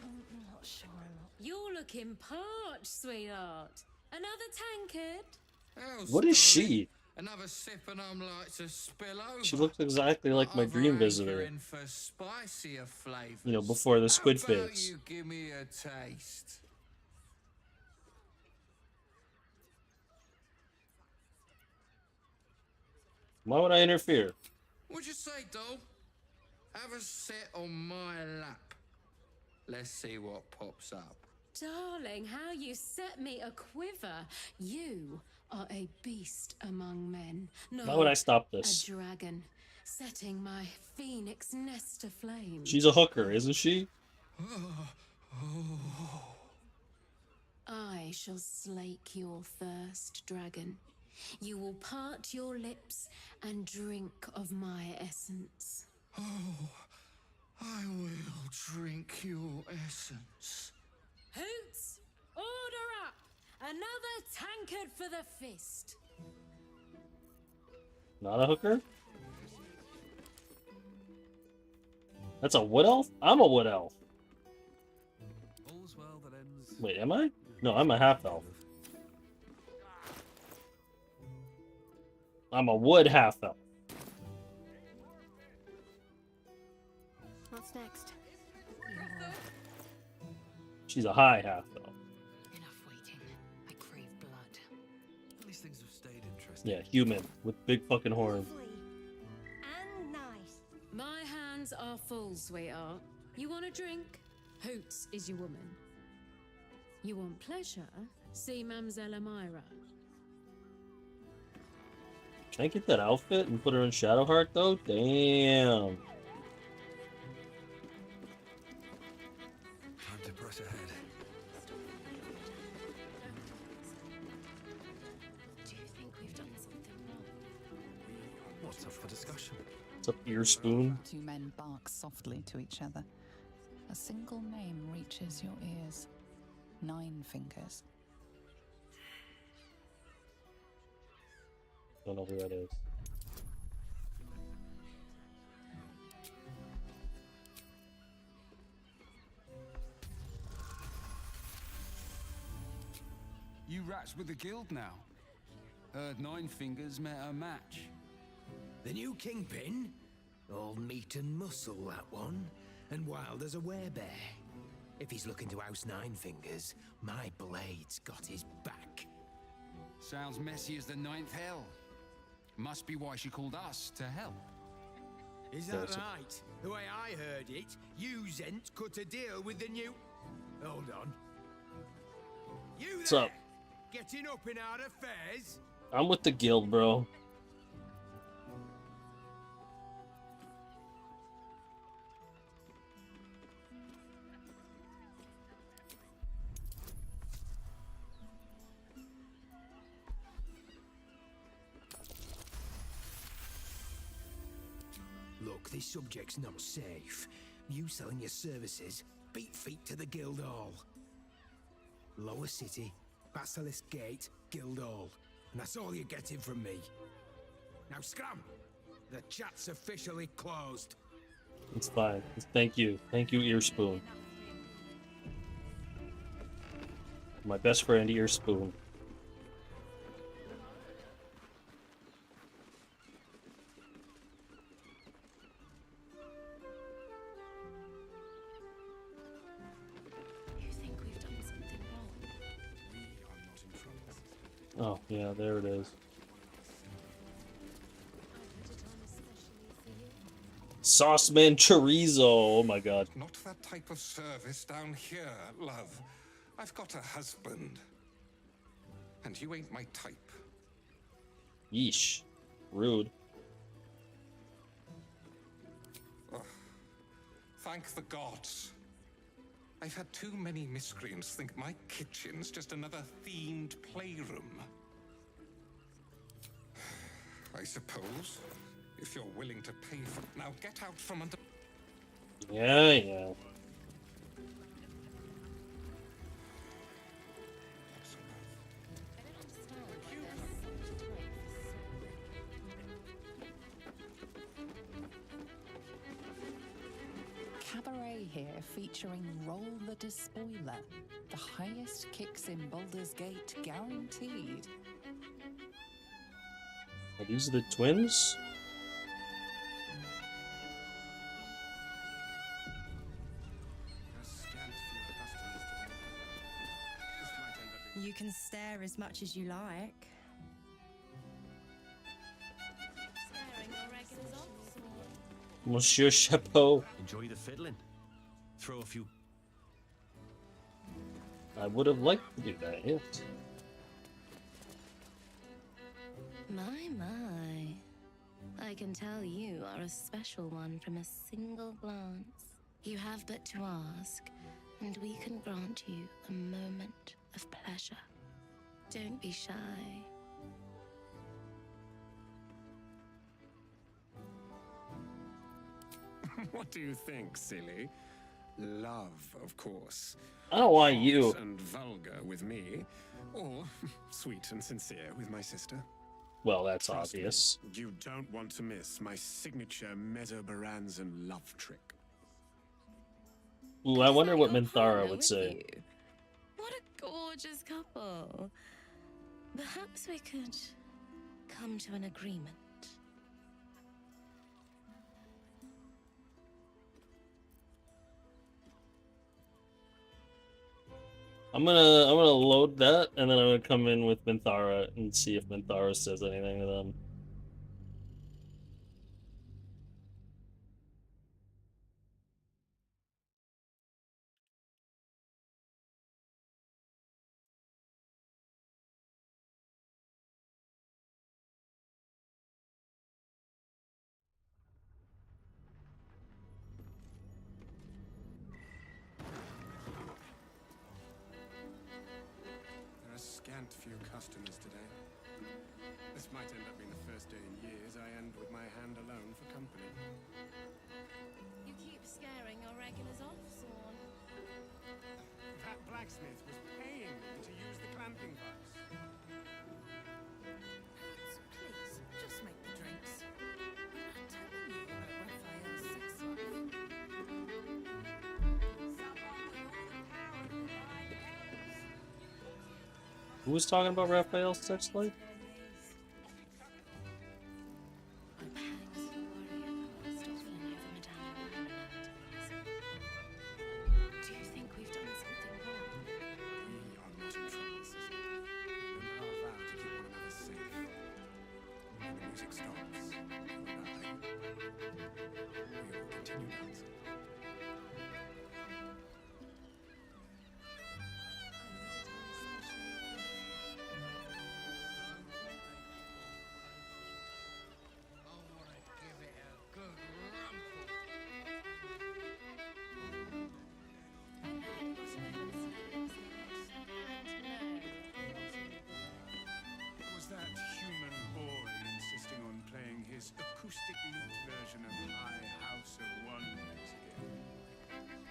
I'm not sure. You're looking parched, sweetheart. Another tankard? What is she? Another sip and I'm like to spill over. She looks exactly like my dream visitor. In for spicier flavors. You know, before the squid How about face. you give me a taste? Why would I interfere? What'd you say, doll? Have a sit on my lap. Let's see what pops up. Darling, how you set me a quiver. You are a beast among men. No, Why would I stop this? A dragon, setting my phoenix nest aflame. She's a hooker, isn't she? I shall slake your thirst, dragon. You will part your lips and drink of my essence. Oh, I will drink your essence. Hoots, order up! Another tankard for the fist. Not a hooker? That's a wood elf? I'm a wood elf. All's well that ends. Wait, am I? No, I'm a half elf. I'm a wood half elf. What's next? She's a high half elf. Enough waiting. I crave blood. These things have stayed interesting. Yeah, human with big fucking horns. And nice. My hands are full, sweetheart. You want a drink? Hoots is your woman. You want pleasure? See Mamselle Amira. Can I get that outfit and put her in Shadowheart though? Damn. Time to press ahead. Do you think we've done something wrong? What's up for discussion? What's up, ear spoon? Two men bark softly to each other. A single name reaches your ears. 9 fingers. Don't know who that is. You rats with the guild now. Heard 9 fingers met a match. The new kingpin? All meat and muscle, that one. And wild as a werebear. If he's looking to oust 9 fingers, my blade's got his back. Sounds messy as the 9th hell. Must be why she called us to help. Is that right? The way I heard it, you Zent cut a deal with the new... Hold on. You What's there? up? Getting up in our affairs? I'm with the guild, bro. Look, this subject's not safe. You selling your services, beat feet to the Guildhall. Lower City, Basilisk Gate, Guildhall. And that's all you're getting from me. Now scram! The chat's officially closed. It's fine. Thank you. Thank you, ear spoon. My best friend, ear spoon. You think we've done something wrong? Oh, yeah, there it is. I put it on especially for you. Sauceman chorizo. Oh my god. Not that type of service down here, love. I've got a husband. And you ain't my type. Yeesh. Rude. Ugh. Thank the gods. I've had too many miscreants think my kitchen's just another themed playroom. I suppose, if you're willing to pay for it. Now get out from under... Yeah. Cabaret here featuring Roll the Despoiler. The highest kicks in Baldur's Gate guaranteed. Are these the twins? You can stare as much as you like. Monsieur Chapeau. Enjoy the fiddling. Throw a few. I would have liked to do that, yes. My. I can tell you are a special one from a single glance. You have but to ask, and we can grant you a moment of pleasure. Don't be shy. What do you think, silly? Love, of course. I don't want you. Hot and vulgar with me, or sweet and sincere with my sister. Well, that's Trust me, obvious. you don't want to miss my signature Mesobaranzan love trick. Ooh, I wonder what Minthara would say. What a gorgeous couple. Perhaps we could come to an agreement. I'm gonna load that, and then I'm gonna come in with Minthara and see if Minthara says anything to them. There are scant few customers today. This might end up being the first day in years I end with my hand alone for company. You keep scaring your regulars off, Sworn. That blacksmith was paying me to use the clamping vice. Please, just make the drinks. I'm not telling you about Raphael's sex life. Who was talking about Raphael's sex life? Do you think we've done something wrong? We are not in trouble, sister. Remember our vow to keep one another safe. When the music stops, you and I, we will continue dancing. Was that human boy insisting on playing his acoustic lute version of My House of Wonders again?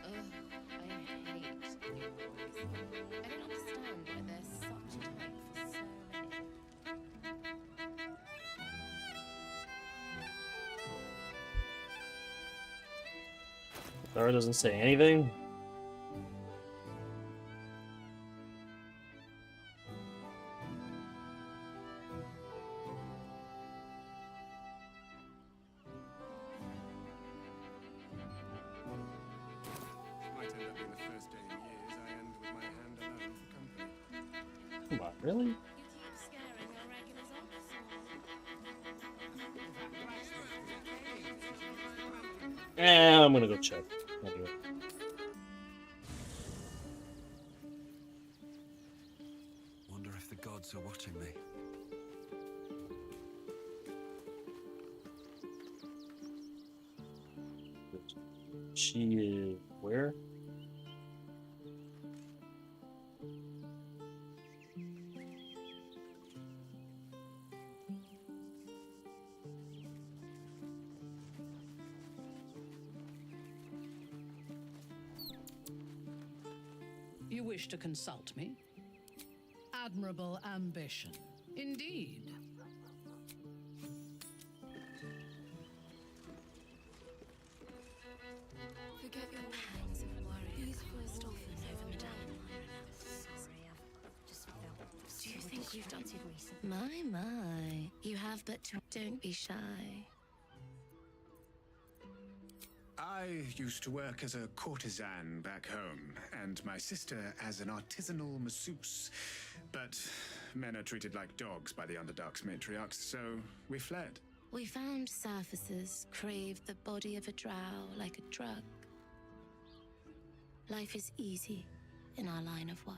Ugh, I hate new books. I don't understand why there's such a type for so many. Minthara doesn't say anything. Might end up being the first day in years I end with my hand alone for company. Come on, really? You keep scaring your regulars off, Sworn. That blacksmith was paying me to use the clamping I'm gonna go check. Anyway. Wonder if the gods are watching me. She is where? You wish to consult me? Admirable ambition, indeed. Forget your pangs of worry. These first often over Madame. Do you think we've done it recently? My. You have but to. Don't be shy. I used to work as a courtesan back home, and my sister as an artisanal masseuse. But men are treated like dogs by the Underdark's matriarchs, so we fled. We found surfacers craved the body of a drow like a drug. Life is easy in our line of work.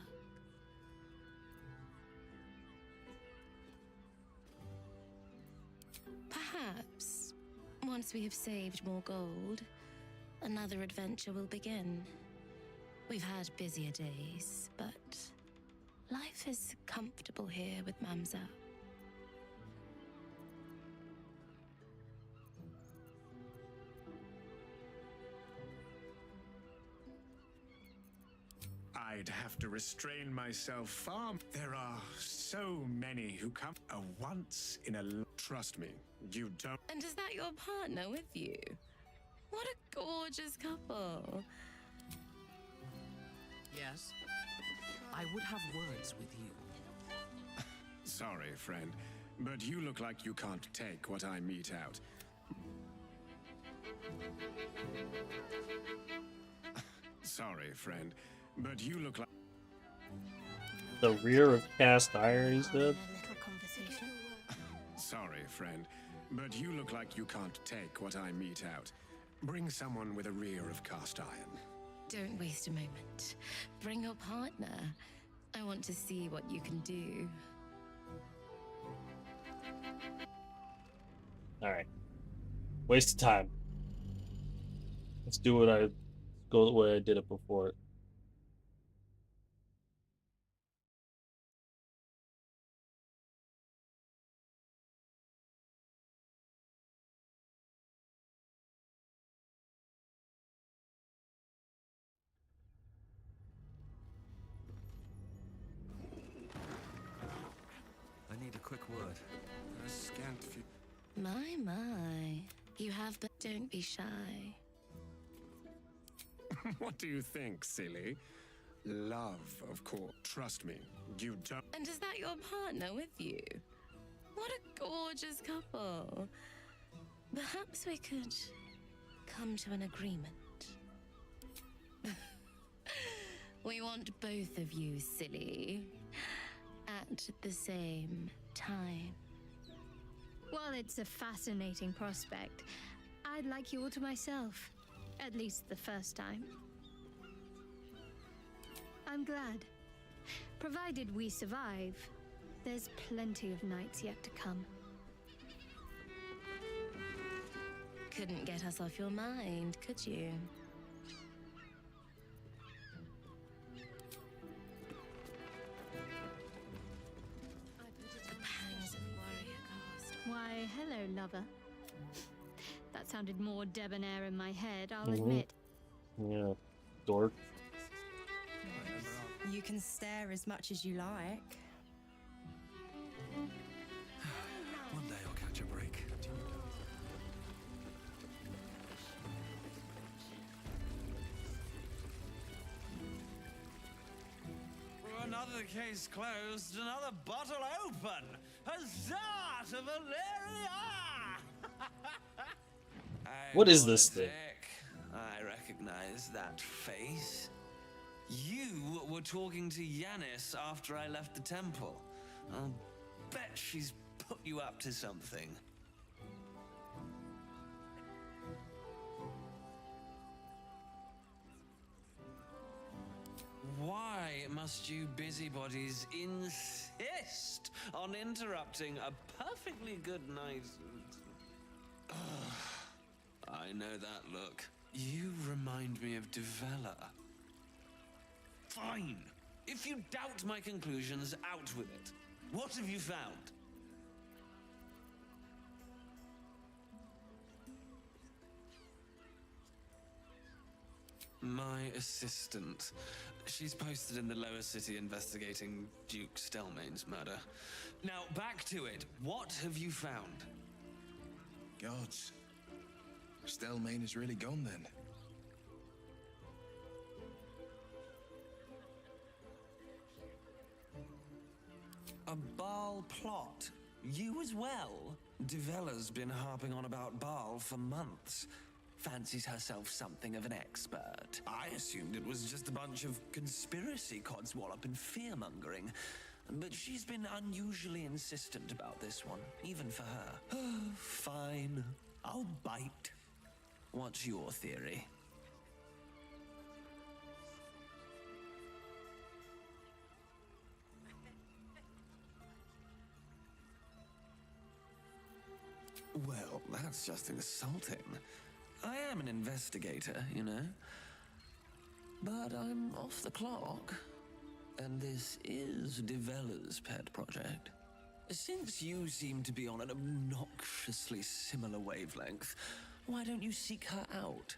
Perhaps, once we have saved more gold, another adventure will begin. We've had busier days, but life is comfortable here with Mamza. I'd have to restrain myself far. There are so many who come a once in a trust me, you don't. And is that your partner with you? What a gorgeous couple. Yes. I would have words with you. Sorry, friend, but you look like you can't take what I mete out. Sorry, friend, but you look like The rear of cast iron, he said. Sorry, friend, but you look like you can't take what I mete out. Bring someone with a rear of cast iron. Don't waste a moment. Bring your partner. I want to see what you can do. Alright. Waste of time. Let's do what I go the way I did it before. I need a quick word. A scant few. My. You have but don't be shy. What do you think, silly? Love, of course. Trust me, you don't. And is that your partner with you? What a gorgeous couple. Perhaps we could come to an agreement. We want both of you, silly, at the same time. While it's a fascinating prospect, I'd like you all to myself. At least the first time. I'm glad. Provided we survive, there's plenty of nights yet to come. Couldn't get us off your mind, could you? The pangs of warrior cast. Why, hello, lover. That sounded more debonair in my head, I'll admit. Yeah, dork. You can stare as much as you like. One day I'll catch a break. Another case closed, another bottle open. Huzzah to Valeria! What is this thing? I recognize that face. You were talking to Yanis after I left the temple. I'll bet she's put you up to something. why must you busybodies insist on interrupting a perfectly good night? I know that look. You remind me of Devella. Fine. If you doubt my conclusions, out with it. What have you found? My assistant. She's posted in the lower city investigating Duke Stelmane's murder. Now, back to it. What have you found? Gods. Stelmane is really gone then. A Baal plot? You as well? Devella's been harping on about Baal for months. Fancies herself something of an expert. I assumed it was just a bunch of conspiracy codswallop and fear-mongering. But she's been unusually insistent about this one, even for her. Fine, I'll bite. What's your theory? Well, that's just insulting. I am an investigator, you know. But I'm off the clock. And this is Devella's pet project. Since you seem to be on an obnoxiously similar wavelength, why don't you seek her out?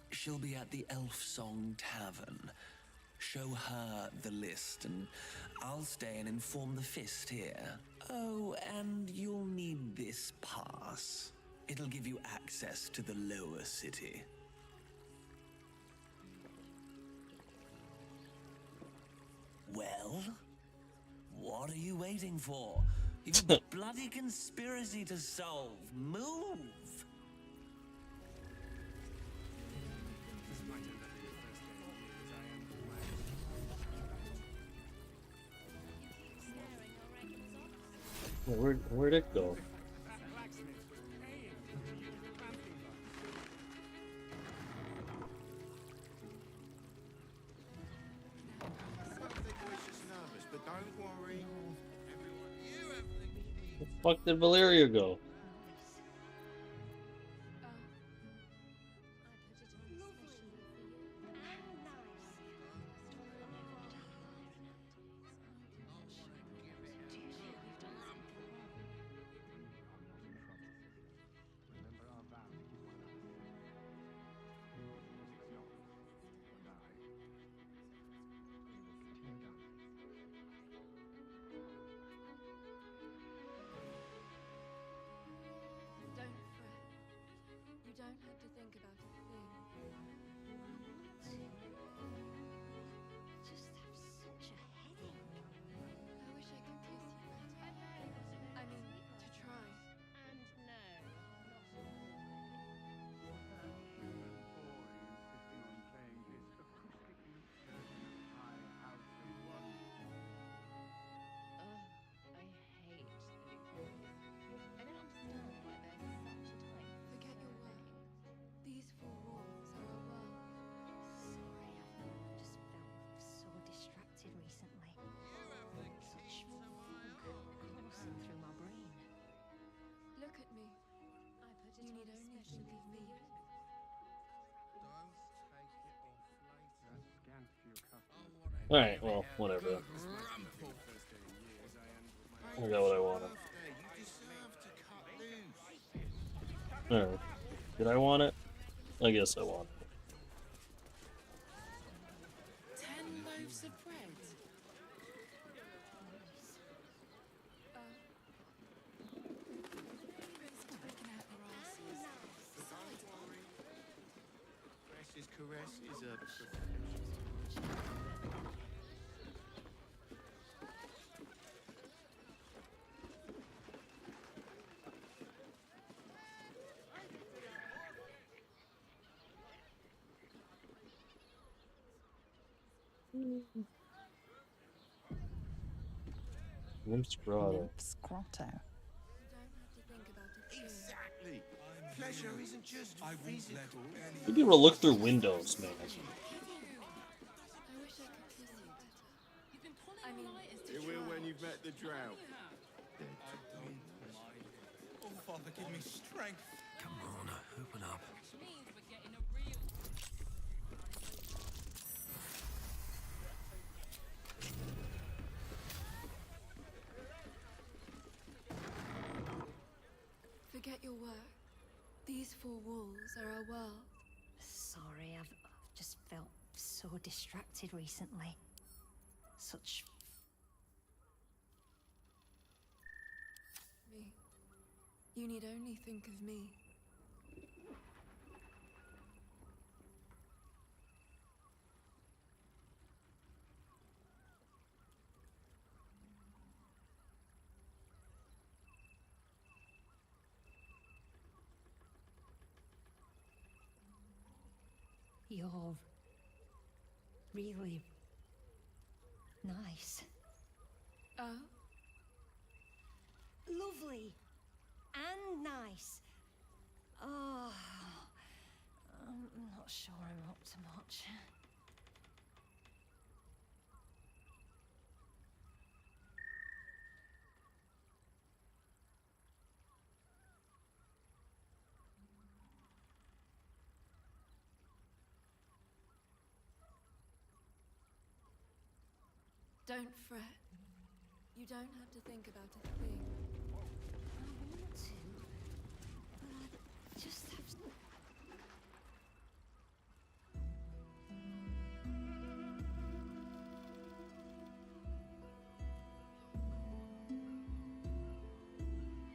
She'll be at the Elf Song Tavern. Show her the list, and I'll stay and inform the Fist here. Oh, and you'll need this pass. It'll give you access to the lower city. Well, what are you waiting for? You've a bloody conspiracy to solve. Move! Where'd it go? Where the fuck did Valeria go? Alright, well, whatever. I got what I wanted. Alright. Did I want it? I guess I want it. 10 loaves of bread. Caress is a Nymph's Grotto. Nymph's Grotto. exactly. Pleasure isn't just physical. You'd be able to look through windows, man. I mean, It will when you've met the drought. Oh, Father, give me strength. Come on, open up. forget your work. These four walls are our world. Sorry, I've just felt so distracted recently. Such... Me. You need only think of me. You're really nice. Oh? Lovely and nice. Oh, I'm not sure I'm up to much. Don't fret. You don't have to think about a thing. I want to, but I just have to...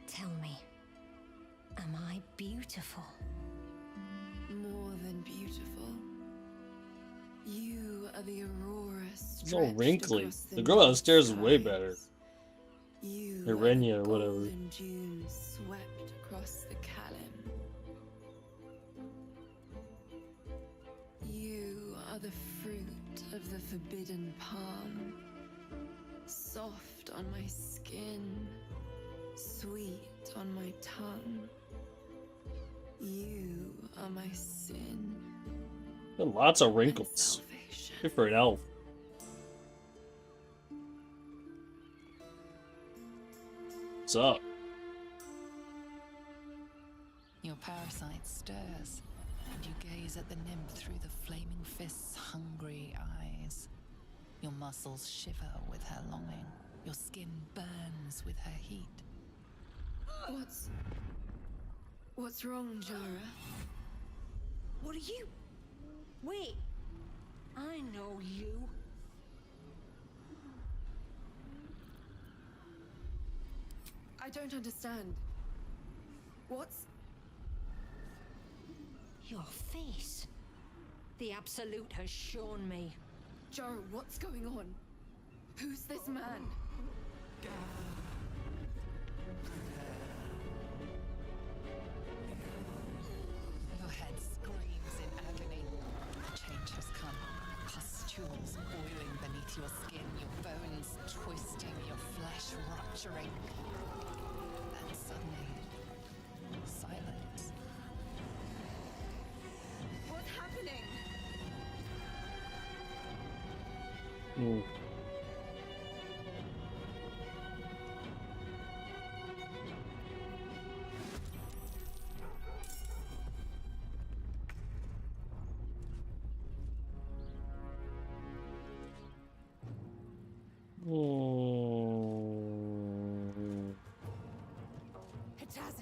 Tell me, am I beautiful? More than beautiful. You are the aurora. It's all wrinkly. The girl downstairs is way better. Irenia or whatever. June swept across the Calim. You are the fruit of the forbidden palm. Soft on my skin, sweet on my tongue. You are my sin. Got lots of wrinkles. Good for an elf. What's up? Your parasite stirs, and you gaze at the nymph through the flaming fist's hungry eyes. Your muscles shiver with her longing. Your skin burns with her heat. What's wrong, Jara? What are you? Wait, I know you. I don't understand. What's... Your face. The Absolute has shown me. Jara, what's going on? Who's this man? Your head screams in agony. Change has come. Pustules boiling beneath your skin, your bones twisting, your flesh rupturing. Then suddenly, silence. What's happening?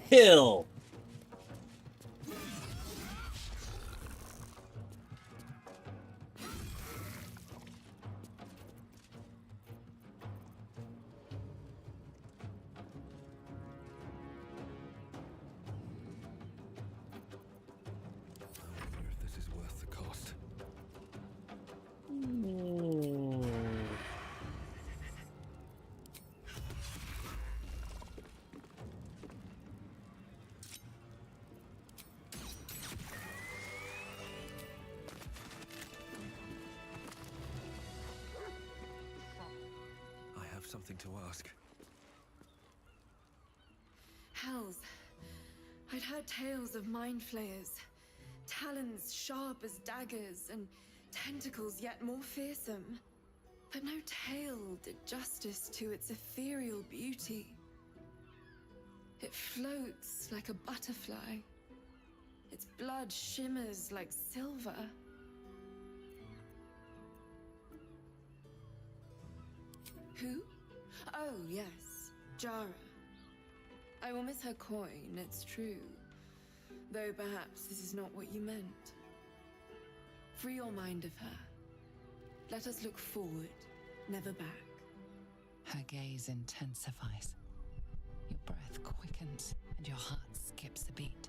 Hill. If this is worth the cost. I have something to ask. Hells. I'd heard tales of mind flayers. Talons sharp as daggers and tentacles yet more fearsome. but no tale did justice to its ethereal beauty. It floats like a butterfly. Its blood shimmers like silver. Who? Oh, yes, Jara. I will miss her coin, it's true. Though perhaps this is not what you meant. Free your mind of her. Let us look forward, never back. Her gaze intensifies. Your breath quickens and your heart skips a beat.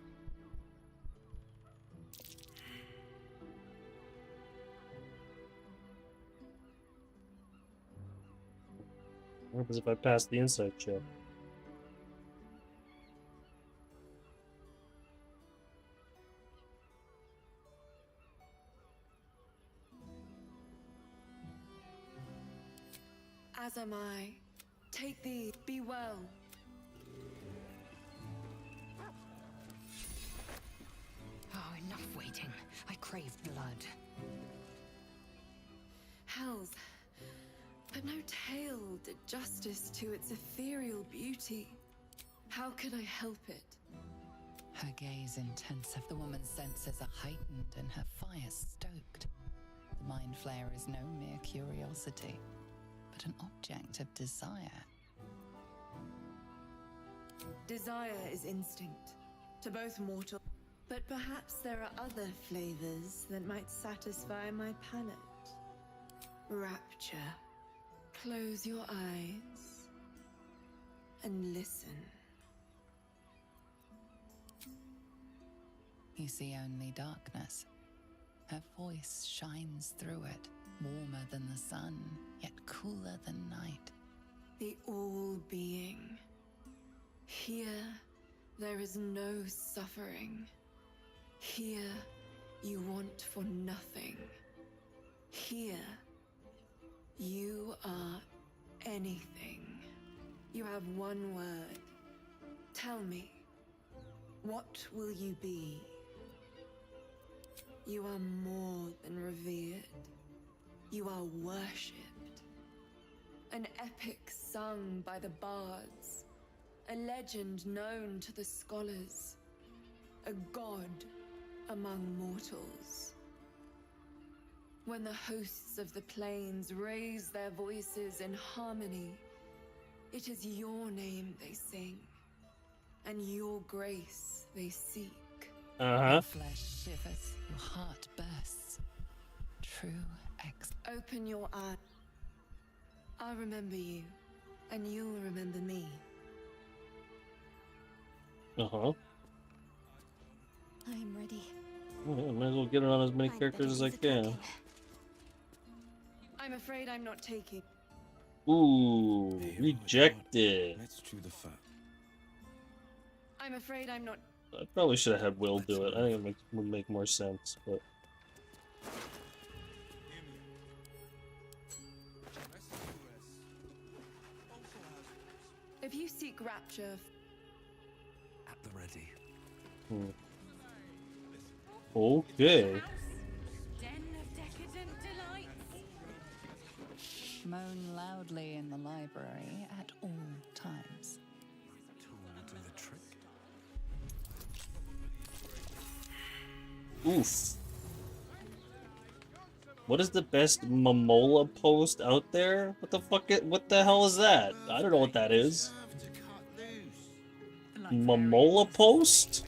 What happens if I pass the insight check? As am I. Take thee, be well. Oh, enough waiting. I crave blood. Hells, but no tale did justice to its ethereal beauty. How could I help it? Her gaze intensive. The woman's senses are heightened and her fire stoked. The mind flayer is no mere curiosity, but an object of desire. Desire is instinct, to both mortal, but perhaps there are other flavors that might satisfy my palate. Rapture. Close your eyes and listen. You see only darkness. Her voice shines through it, warmer than the sun, yet cooler than night. The all-being. Here, there is no suffering. Here, you want for nothing. Here, you are anything. You have one word. Tell me, what will you be? You are more than revered. You are worshipped. An epic sung by the bards. A legend known to the scholars. A god among mortals. When the hosts of the plains raise their voices in harmony, it is your name they sing, and your grace they seek. Your flesh shivers, your heart bursts. True Open your eyes. I'll remember you, and you'll remember me. Uh-huh. I'm ready. Well, might as well get it on as many characters as I can. I'm afraid I'm not taking. Ooh, rejected. Let's chew the fat. I'm afraid I'm not. I probably should have had Will do it. I think it would make more sense, but... If you seek rapture, At the ready. Okay. Den of decadent delights. Moan loudly in the library at all times. Tool will do the trick. Oof. What is the best Momola post out there? What the fuck? What the hell is that? I don't know what that is. Momola post?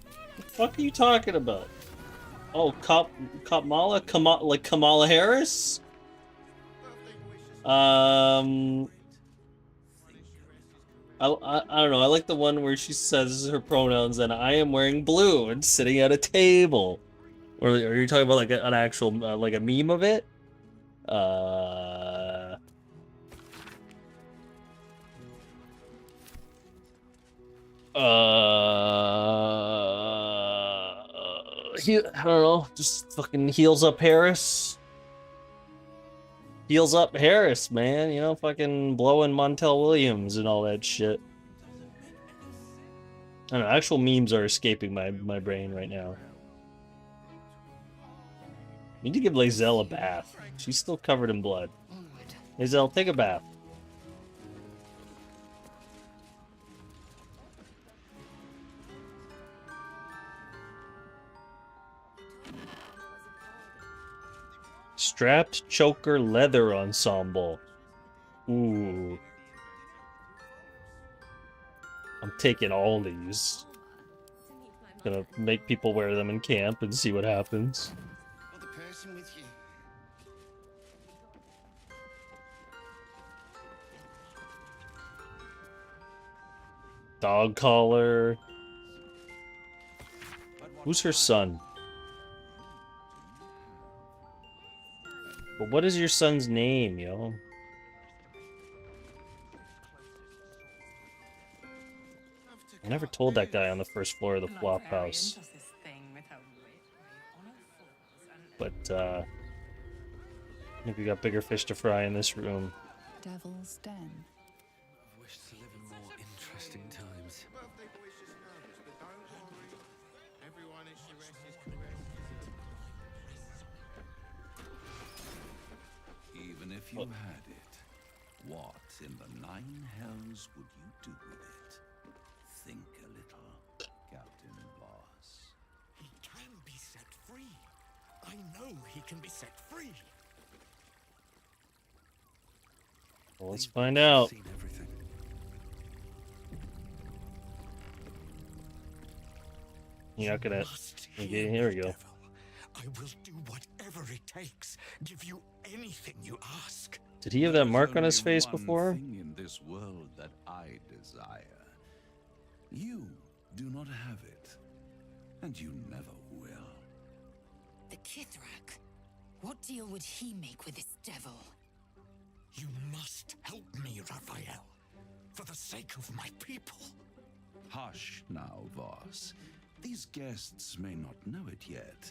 What the fuck are you talking about? Oh, Kamala Harris? I don't know. I like the one where she says her pronouns and I am wearing blue and sitting at a table. Or are you talking about like an actual like a meme of it? I don't know. Just fucking heels up Harris. Heels up Harris, man. You know, fucking blowing Montel Williams and all that shit. I don't know. Actual memes are escaping my brain right now. Need to give Lazelle a bath. She's still covered in blood. Lazelle, take a bath. Strapped choker leather ensemble. Ooh. I'm taking all these. Gonna make people wear them in camp and see what happens. Other person with you. Dog collar. Who's her son? But what is your son's name, yo? I never told that guy on the first floor of the flop house. But, I think we got bigger fish to fry in this room. Devil's Den. I wish to live in more interesting times. Even if you had it, what in the nine hells would you do with it? Think a little, Captain Voss. He can be set free. I know he can be set free. Well, let's find out. You're not gonna. Okay, here we go. I will do whatever it takes. Give you anything you ask. Did he have that mark on his face One before? thing in this world that I desire. You do not have it, and you never will. The Kithrak. What deal would he make with this devil? You must help me, Raphael. For the sake of my people. Hush now, Voss. These guests may not know it yet,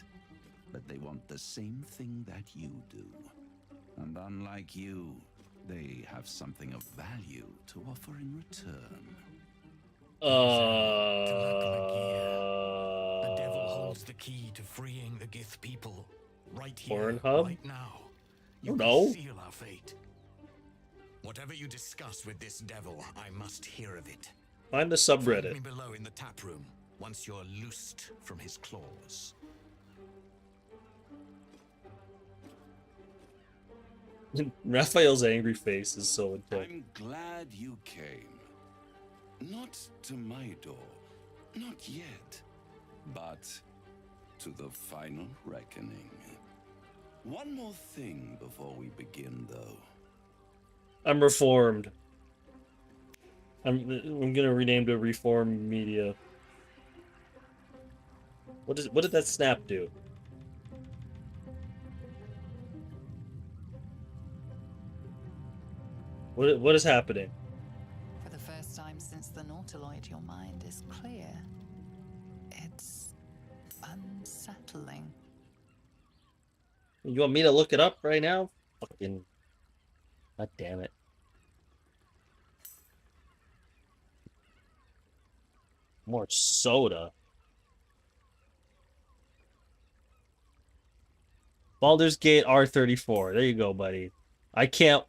but they want the same thing that you do. And unlike you, they have something of value to offer in return. The devil holds the key to freeing the Gith people. Right here, Pornhub? right now. Oh, You no. can seal our fate. Whatever you discuss with this devil, I must hear of it. Find the Find subreddit. me below in the tap room once you're loosed from his claws. Raphael's angry face is so intense. I'm glad you came. Not to my door, not yet, but to the final reckoning. One more thing before we begin, though. I'm reformed. I'm gonna rename to Reform Media. What did that snap do? What is happening? For the first time since the Nautiloid, your mind is clear. It's unsettling. You want me to look it up right now? Fucking. God damn it. More soda. Baldur's Gate R34. There you go, buddy. I can't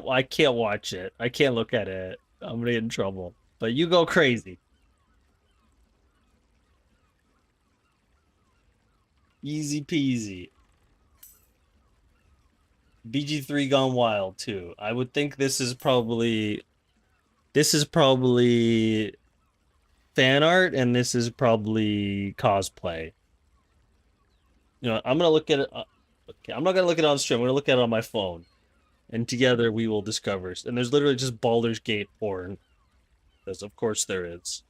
watch it. I can't look at it. I'm gonna get in trouble. But you go crazy. Easy peasy. BG3 Gone Wild too. I would think this is probably fan art, and this is probably cosplay. You know, I'm gonna look at it. Okay, I'm not gonna look at it on stream. I'm gonna look at it on my phone, and together we will discover. And there's literally just Baldur's Gate porn, because of course there is.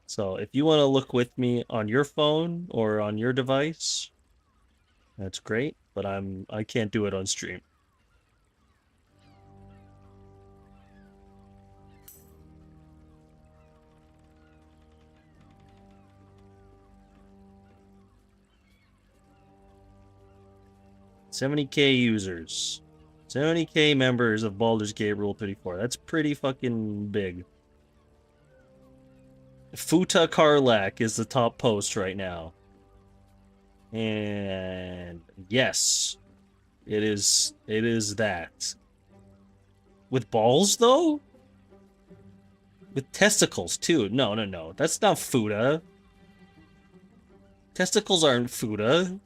So if you want to look with me on your phone or on your device, that's great. But I can't do it on stream. $70K users. 70K members of Baldur's Gate Rule 34. That's pretty fucking big. Futa Karlak is the top post right now. And yes, it is that. With balls though? With testicles too. No, no, no. That's not Fuda. Testicles aren't Fuda.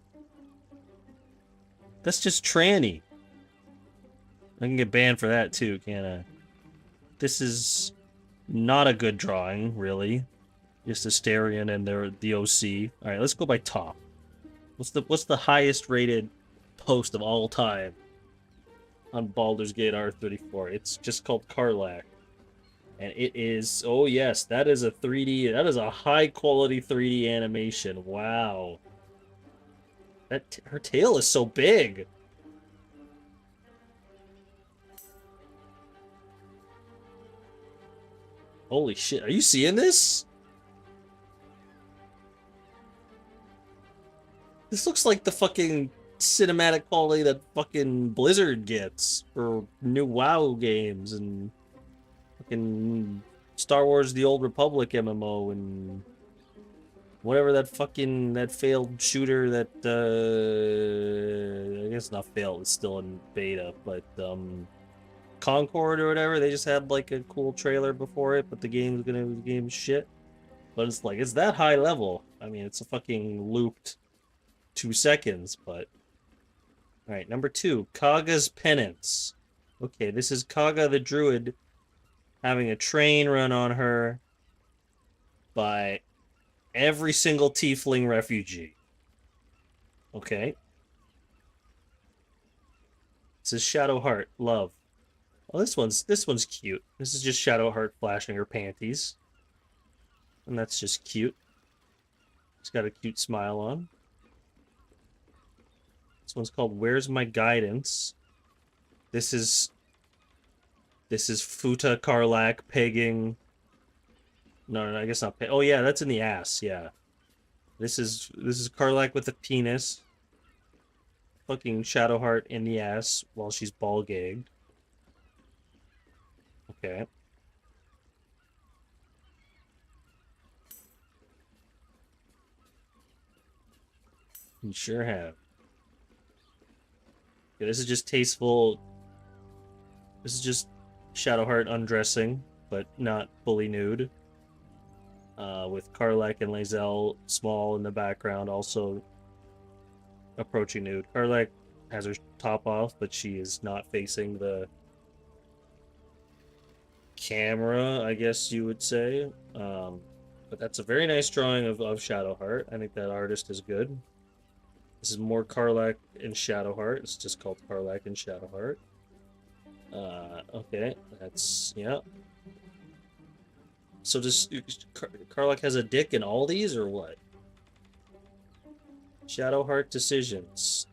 That's just tranny. I can get banned for that too, can't I? This is not a good drawing, really. Just Asterion and the OC. Alright, let's go by top. What's the highest rated post of all time on Baldur's Gate R34? It's just called Karlach. And it is, oh yes, that is a 3D, that is a high quality 3D animation. Wow. Her tail is so big. Holy shit, are you seeing this? This looks like the fucking cinematic quality that fucking Blizzard gets for new WoW games and fucking Star Wars The Old Republic MMO and whatever that failed shooter that I guess not failed, it's still in beta, but Concord or whatever, they just had like a cool trailer before it, but the game's shit. But it's like, it's that high level. I mean, it's a fucking looped 2 seconds, but alright, number 2, Kaga's Penance. Okay, this is Kaga the Druid having a train run on her by every single tiefling refugee. Okay. This is Shadowheart, love. Oh, this one's cute. This is just Shadowheart flashing her panties. And that's just cute. She's got a cute smile on. This one's called Where's My Guidance? This is Futa Karlach pegging. No, I guess not. Oh yeah, that's in the ass. Yeah, this is Karlach with a penis. Fucking Shadowheart in the ass while she's ball gagged. Okay. You sure have. Okay, this is just tasteful. This is just Shadowheart undressing, but not fully nude. With Karlach and Lae'zel small in the background, also approaching nude. Karlach has her top off, but she is not facing the camera, I guess you would say. But that's a very nice drawing of Shadowheart. I think that artist is good. This is more Karlach and Shadowheart. It's just called Karlach and Shadowheart. Okay, that's, yeah. So does Karlach has a dick in all these, or what? Shadowheart decisions.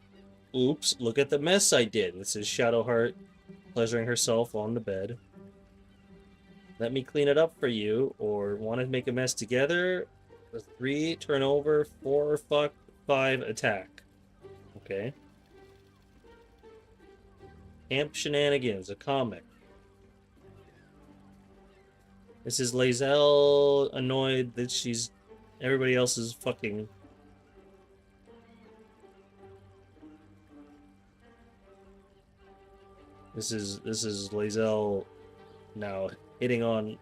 Oops, look at the mess I did. This is Shadowheart pleasuring herself on the bed. Let me clean it up for you, or want to make a mess together? 3, turnover, 4, fuck, 5, attack. Okay. Camp Shenanigans, a comic. This is Lae'zel annoyed that everybody else is fucking. This is Lae'zel now hitting on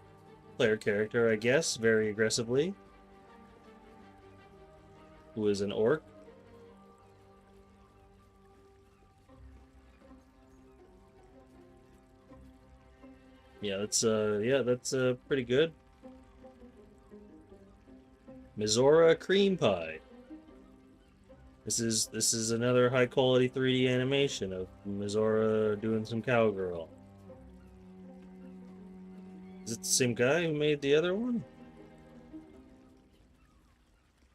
player character, I guess, very aggressively. Who is an orc. Yeah, that's pretty good. Mizora Cream Pie. This is another high quality 3D animation of Mizora doing some cowgirl. Is it the same guy who made the other one?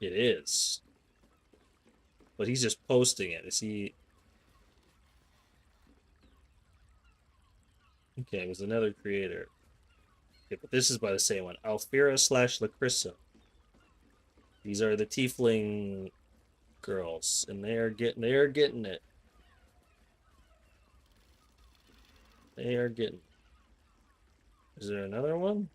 It is. But he's just posting it. Is he? Okay, it was another creator. Okay, but this is by the same one. Alfira / Lacrissa. These are the tiefling girls, and they are getting it. They are getting. Is there another one?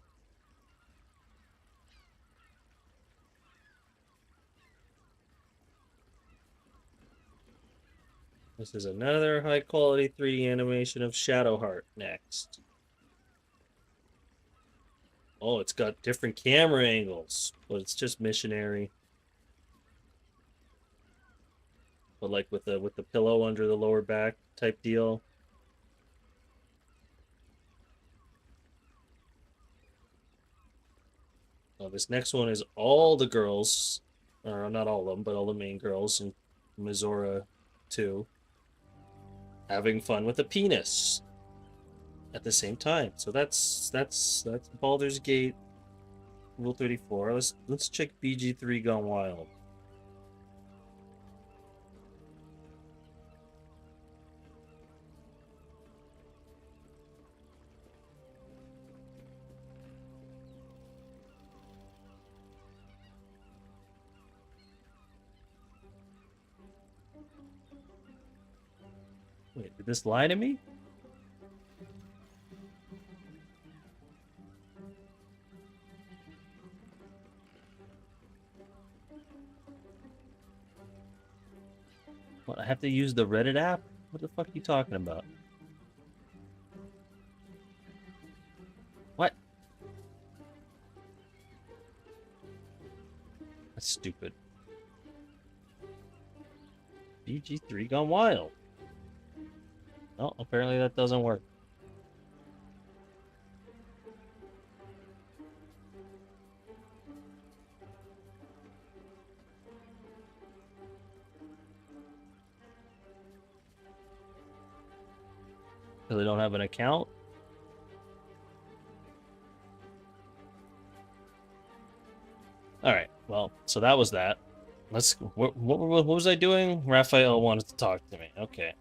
This is another high quality 3D animation of Shadowheart next. Oh, it's got different camera angles, but it's just missionary. But like with the pillow under the lower back type deal. This next one is all the girls, or not all of them, but all the main girls in Mizora 2 having fun with a penis at the same time. So that's Baldur's Gate Rule 34. Let's check BG3 Gone Wild. Wait, did this lie to me? What, I have to use the Reddit app? What the fuck are you talking about? What? That's stupid. BG3 Gone Wild. Oh, apparently that doesn't work. Because I don't have an account? Alright, well, so that was that. What was I doing? Raphael wanted to talk to me. Okay.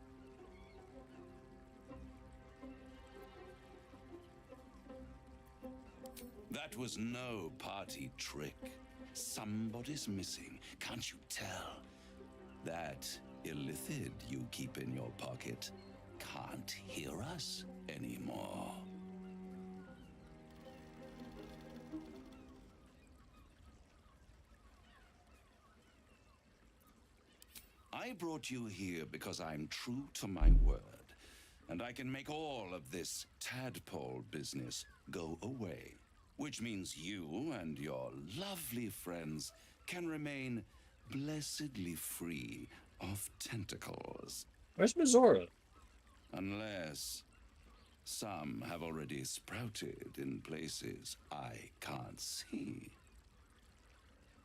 That was no party trick. Somebody's missing, can't you tell? That illithid you keep in your pocket can't hear us anymore. I brought you here because I'm true to my word, and I can make all of this tadpole business go away. Which means you and your lovely friends can remain blessedly free of tentacles. Where's Mizora? Unless some have already sprouted in places I can't see.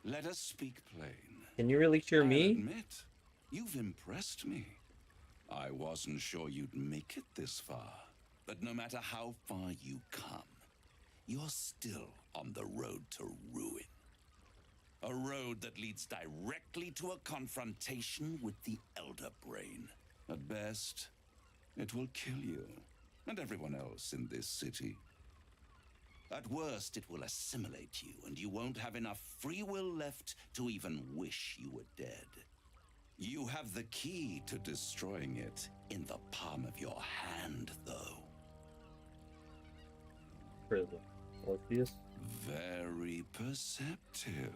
Let us speak plain. Can you really cure me? I'll admit, you've impressed me. I wasn't sure you'd make it this far, but no matter how far you come, you're still on the road to ruin. A road that leads directly to a confrontation with the Elder Brain. At best, it will kill you and everyone else in this city. At worst, it will assimilate you, and you won't have enough free will left to even wish you were dead. You have the key to destroying it in the palm of your hand, though. Prison. Orpheus? Very perceptive.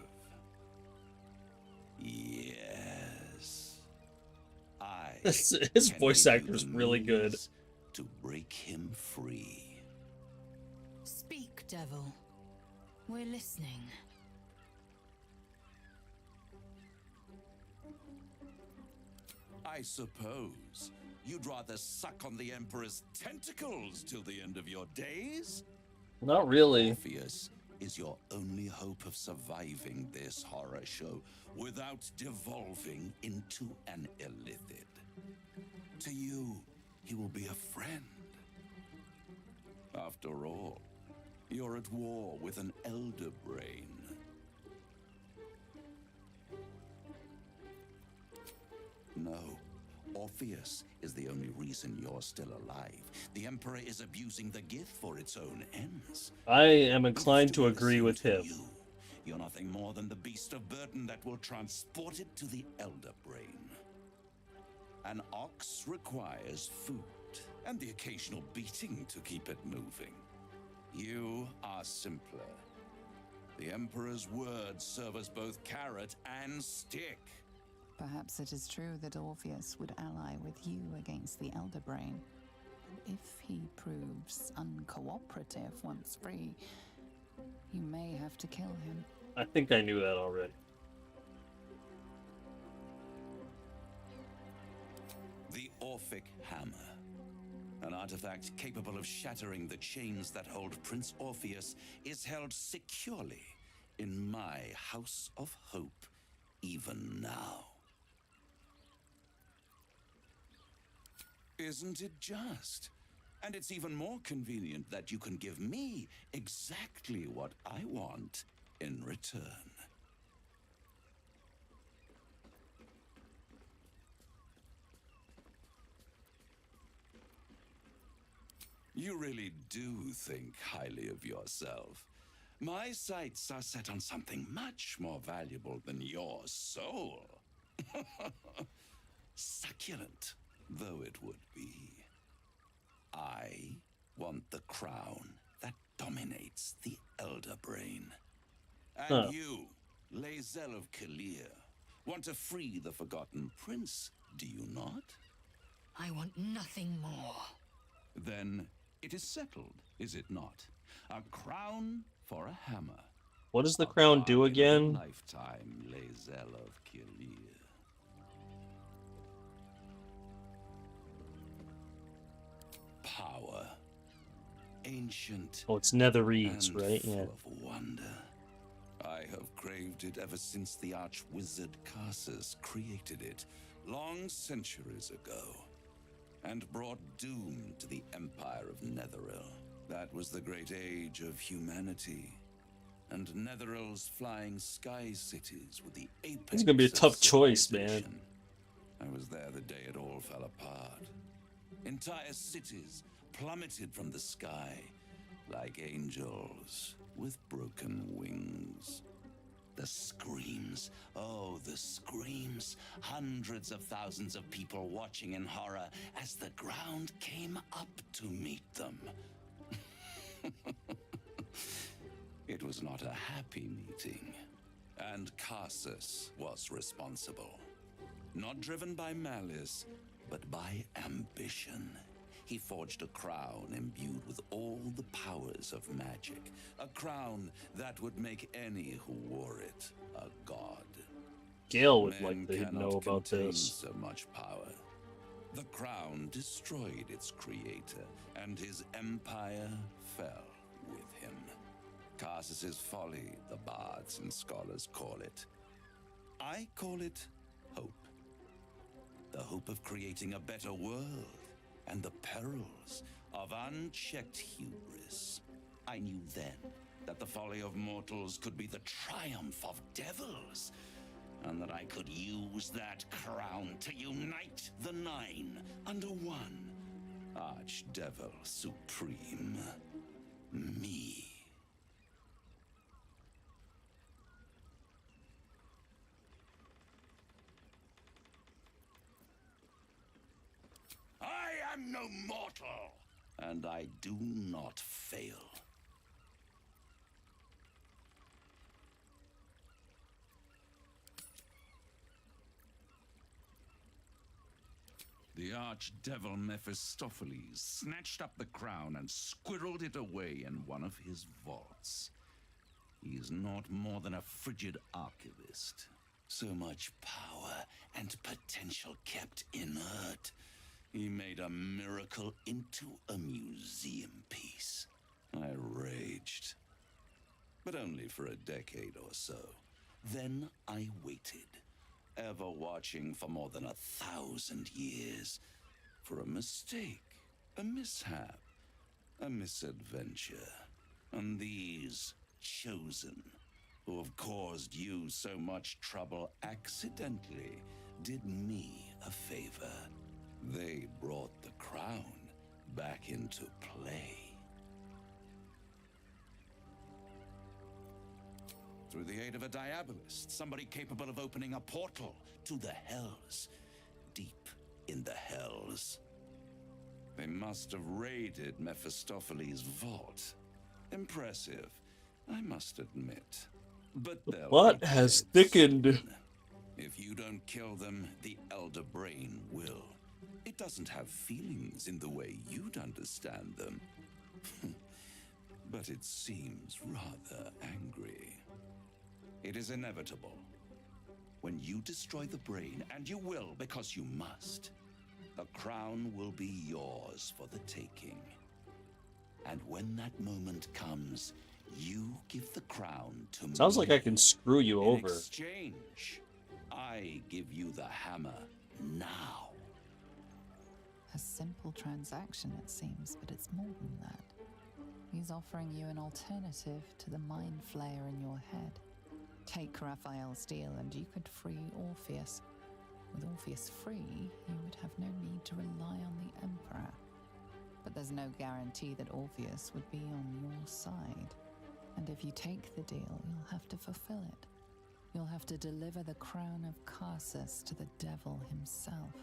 Yes. His voice actor is really good. To break him free. Speak, devil. We're listening. I suppose you'd rather suck on the Emperor's tentacles till the end of your days? Not really. Orpheus is your only hope of surviving this horror show without devolving into an illithid. To you, he will be a friend. After all, you're at war with an Elder Brain. No. Orpheus is the only reason you're still alive. The Emperor is abusing the gift for its own ends. I am inclined to agree with him. You're nothing more than the beast of burden that will transport it to the Elder Brain. An ox requires food and the occasional beating to keep it moving. You are simpler. The Emperor's words serve as both carrot and stick. Perhaps it is true that Orpheus would ally with you against the Elder Brain. But if he proves uncooperative once free, you may have to kill him. I think I knew that already. The Orphic Hammer. An artifact capable of shattering the chains that hold Prince Orpheus is held securely in my House of Hope, even now. Isn't it just? And it's even more convenient that you can give me exactly what I want in return. You really do think highly of yourself. My sights are set on something much more valuable than your soul. Succulent though it would be. I want the crown that dominates the Elder Brain. And you, Lae'zel of Kalir, want to free the Forgotten Prince, do you not? I want nothing more. Then it is settled, is it not? A crown for a hammer. What does the crown do again? Lifetime, Lae'zel of Kalir. Power. Ancient. Oh, it's Netherese, right? Full Yeah. of wonder. I have craved it ever since the arch-wizard Karsus created it, long centuries ago, and brought doom to the Empire of Netheril. That was the great age of humanity, and Netheril's flying sky cities were the apex. It's gonna be a tough of choice, man. civilization. I was there the day it all fell apart. Entire cities plummeted from the sky like angels with broken wings. The screams, oh, the screams. Hundreds of thousands of people watching in horror as the ground came up to meet them. It was not a happy meeting, and Karsus was responsible. Not driven by malice, but by ambition. He forged a crown imbued with all the powers of magic. A crown that would make any who wore it a god. Gale would Men like to cannot know about contain this. so much power. The crown destroyed its creator, and his empire fell with him. Karsus's folly, the bards and scholars call it. I call it hope. The hope of creating a better world, and the perils of unchecked hubris. I knew then that the folly of mortals could be the triumph of devils, and that I could use that crown to unite the Nine under one Archdevil Supreme, me. I am no mortal, and I do not fail. The archdevil Mephistopheles snatched up the crown and squirreled it away in one of his vaults. He is not more than a frigid archivist. So much power and potential kept inert. He made a miracle into a museum piece. I raged. But only for a decade or so. Then I waited, ever watching for more than 1,000 years, for a mistake, a mishap, a misadventure. And these chosen, who have caused you so much trouble accidentally, did me a favor. They brought the crown back into play. Through the aid of a diabolist, somebody capable of opening a portal to the Hells, deep in the Hells. They must have raided Mephistopheles' vault. Impressive, I must admit. But The plot has thickened. If you don't kill them, the Elder Brain will. It doesn't have feelings in the way you'd understand them. But it seems rather angry. It is inevitable. When you destroy the brain, and you will because you must, the crown will be yours for the taking. And when that moment comes, you give the crown to me. Sounds like I can screw you In over. exchange, I give you the hammer now. A simple transaction, it seems, but it's more than that. He's offering you an alternative to the mind flayer in your head. Take Raphael's deal and you could free Orpheus. With Orpheus free, you would have no need to rely on the Emperor. But there's no guarantee that Orpheus would be on your side. And if you take the deal, you'll have to fulfill it. You'll have to deliver the crown of Carsus to the devil himself.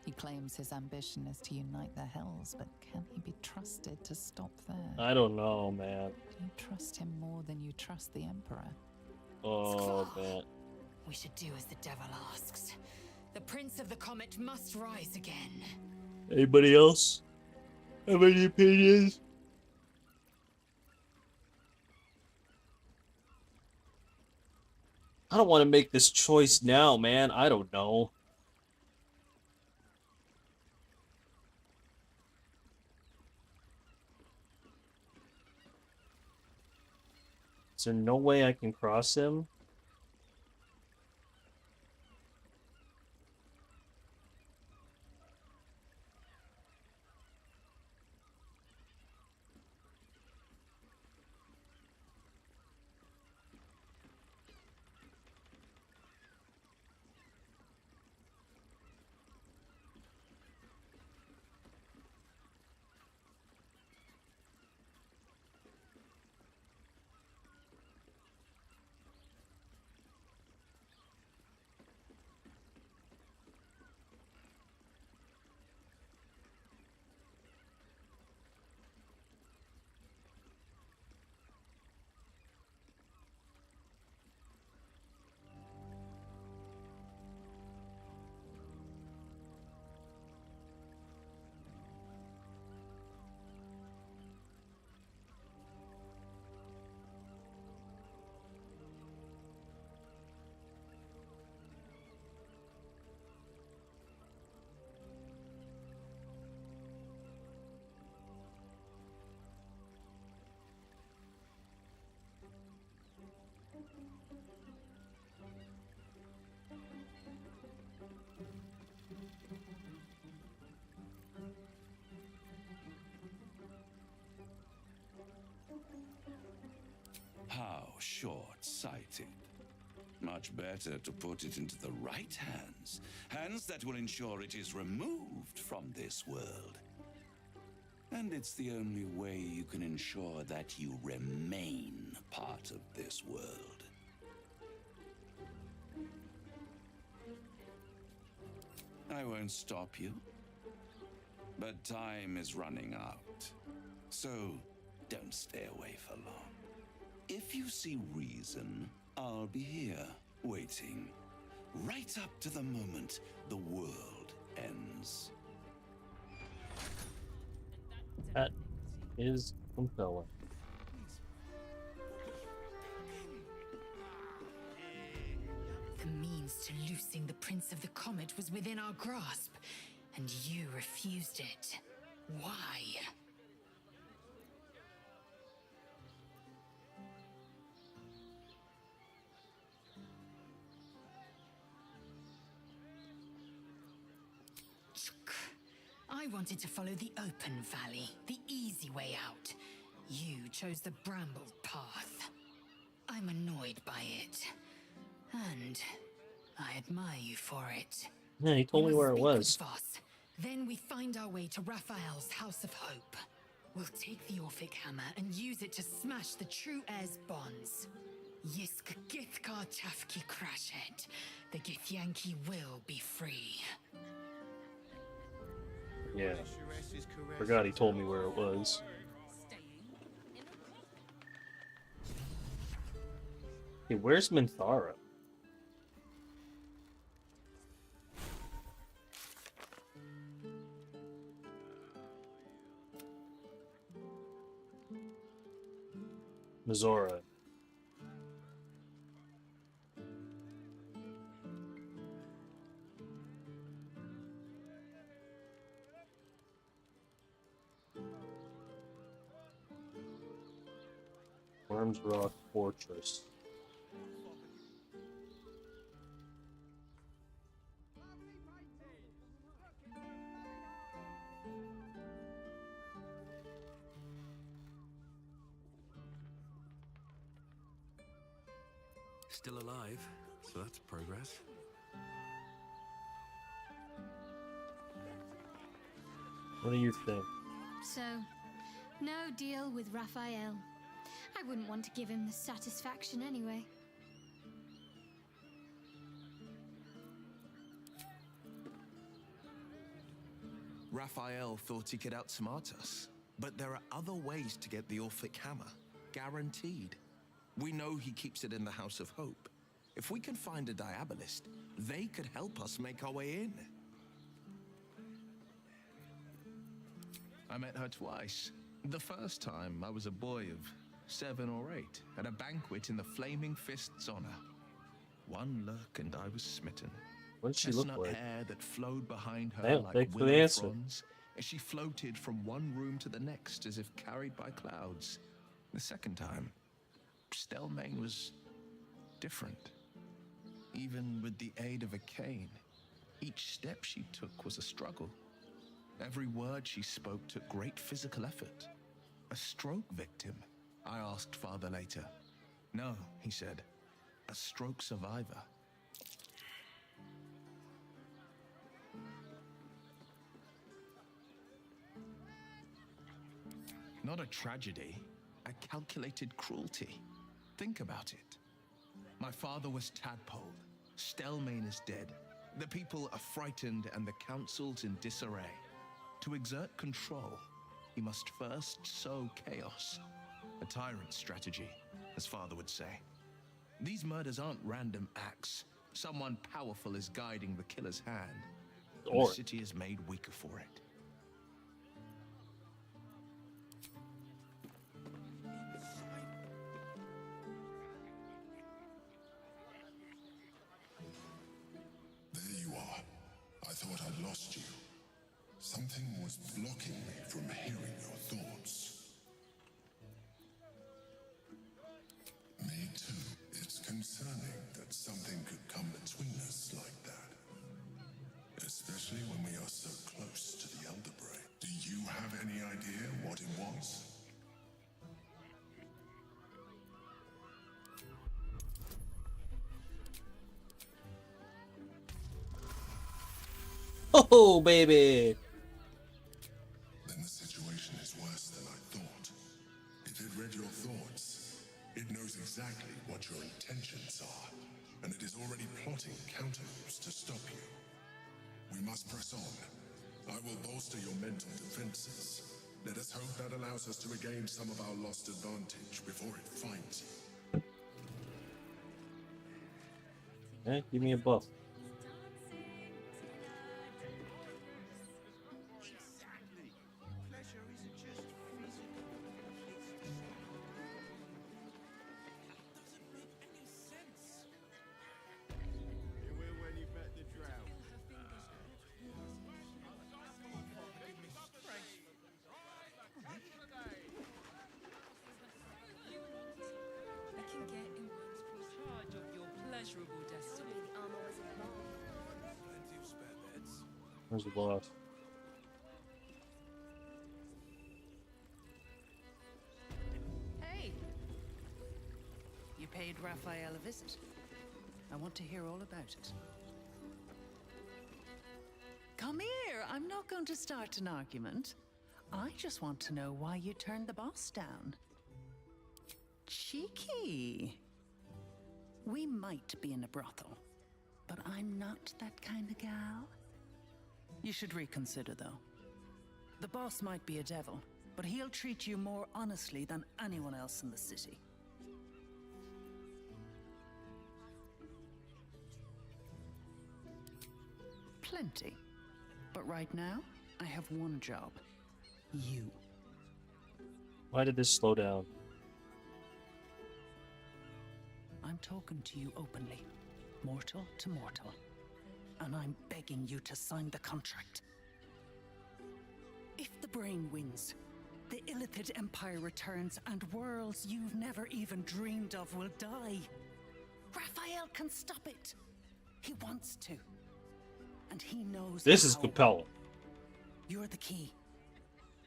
He claims his ambition is to unite the Hells, but can he be trusted to stop there? I don't know, man. Do you trust him more than you trust the Emperor? Oh, man. We should do as the devil asks. The Prince of the Comet must rise again. Anybody else have any opinions? I don't want to make this choice now, man. I don't know. Is there no way I can cross him? How short-sighted. Much better to put it into the right hands. Hands that will ensure it is removed from this world. And it's the only way you can ensure that you remain part of this world. I won't stop you. But time is running out. So don't stay away for long. If you see reason, I'll be here, waiting, right up to the moment the world ends. That is compelling. The means to loosing the Prince of the Comet was within our grasp, and you refused it. Why? I wanted to follow the open valley, the easy way out. You chose the brambled path. I'm annoyed by it. And I admire you for it. Yeah, he told me where it was. Voss. Then we find our way to Raphael's House of Hope. We'll take the Orphic Hammer and use it to smash the True Heir's bonds. Yisk Githkar Tafki Crashet. The Githyanki will be free. Yeah. Forgot he told me where it was. Hey, where's Minthara? Mizora. Worms Rock Fortress. Still alive, so that's progress. What do you think? So, no deal with Raphael. I wouldn't want to give him the satisfaction anyway. Raphael thought he could outsmart us, but there are other ways to get the Orphic Hammer, guaranteed. We know he keeps it in the House of Hope. If we can find a Diabolist, they could help us make our way in. I met her twice. The first time, I was a boy of 7 or 8, at a banquet in the Flaming Fist's honor. One look and I was smitten. What did she look Chestnut like? hair that flowed behind her Damn, like thanks for the willow answer. fronds as she floated from one room to the next as if carried by clouds. The second time, Stelmane was different. Even with the aid of a cane, each step she took was a struggle. Every word she spoke took great physical effort. A stroke victim? I asked Father later. No, he said. A stroke survivor. Not a tragedy, a calculated cruelty. Think about it. My father was tadpoled. Stelmane is dead. The people are frightened and the council's in disarray. To exert control, he must first sow chaos. A tyrant strategy, as father would say. These murders aren't random acts. Someone powerful is guiding the killer's hand. And the city is made weaker for it. There you are. I thought I'd lost you. Something was blocking me from hearing your thoughts. Me too. It's concerning that something could come between us like that. Especially when we are so close to the Elderbrain. Do you have any idea what it was? Oh, baby! Then the situation is worse than I thought. If it read your thoughts, it knows exactly what your intentions are, and it is already plotting countermoves to stop you. We must press on. I will bolster your mental defenses. Let us hope that allows us to regain some of our lost advantage before it finds you. Eh, give me a buff. Where's the boss? Hey! You paid Raphael a visit. I want to hear all about it. Come here! I'm not going to start an argument. I just want to know why you turned the boss down. Cheeky! We might be in a brothel, but I'm not that kind of gal. You should reconsider, though. The boss might be a devil, but he'll treat you more honestly than anyone else in the city. Plenty. But right now, I have one job. You. Why did this slow down? I'm talking to you openly, mortal to mortal, and I'm begging you to sign the contract. If the brain wins, the Illithid Empire returns and worlds you've never even dreamed of will die. Raphael can stop it. He wants to. And he knows This is how. compelling. You're the key.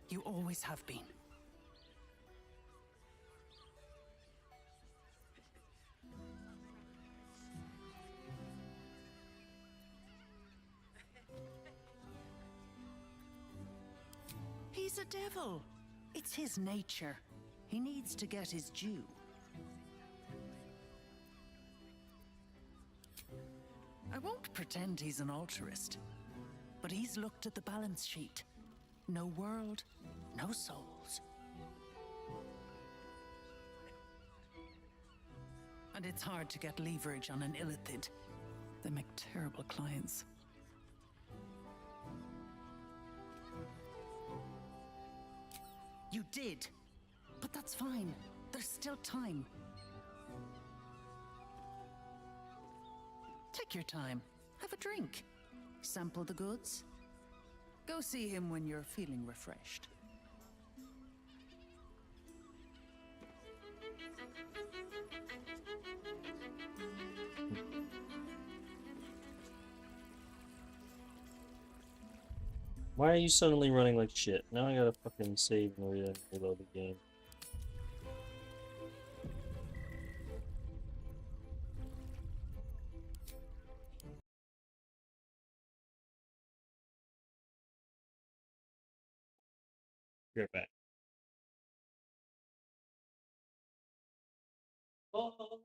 You always have been. He's a devil. It's his nature. He needs to get his due. I won't pretend he's an altruist, but he's looked at the balance sheet. No world, no souls. And it's hard to get leverage on an Illithid. They make terrible clients. You did, but that's fine. There's still time. Take your time. Have a drink. Sample the goods. Go see him when you're feeling refreshed. Why are you suddenly running like shit? Now I gotta fucking save and reload the game. Be right back. Oh.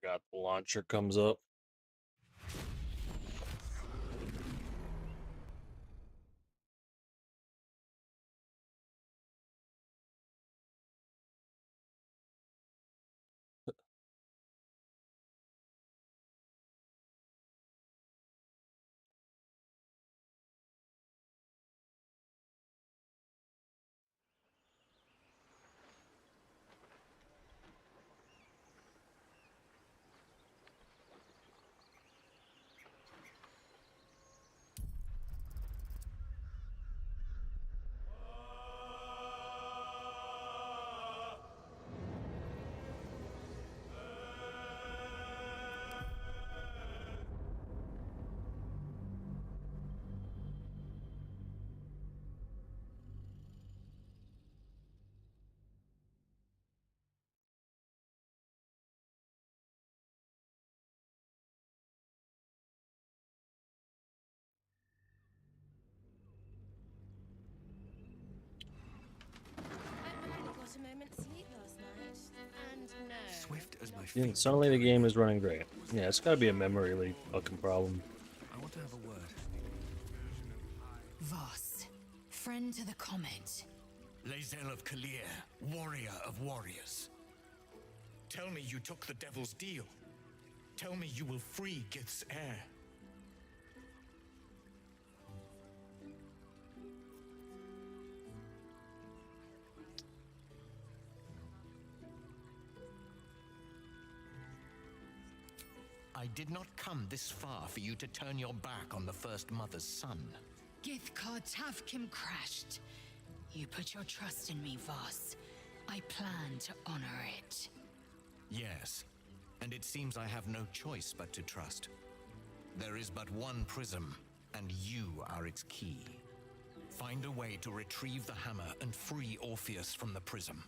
Forgot the launcher comes up. Got a moment's sleep last night, and no. Swift as my Yeah, feet. suddenly the game is running great. Yeah, it's gotta be a memory leak fucking problem. I want to have a word. Voss, friend to the comet. Lae'zel of Kalir, warrior of warriors. Tell me you took the devil's deal. Tell me you will free Gith's heir. I did not come this far for you to turn your back on the First Mother's son. Githkar Tavkim crashed. You put your trust in me, Voss. I plan to honor it. Yes, and it seems I have no choice but to trust. There is but one prism, and you are its key. Find a way to retrieve the hammer and free Orpheus from the prism.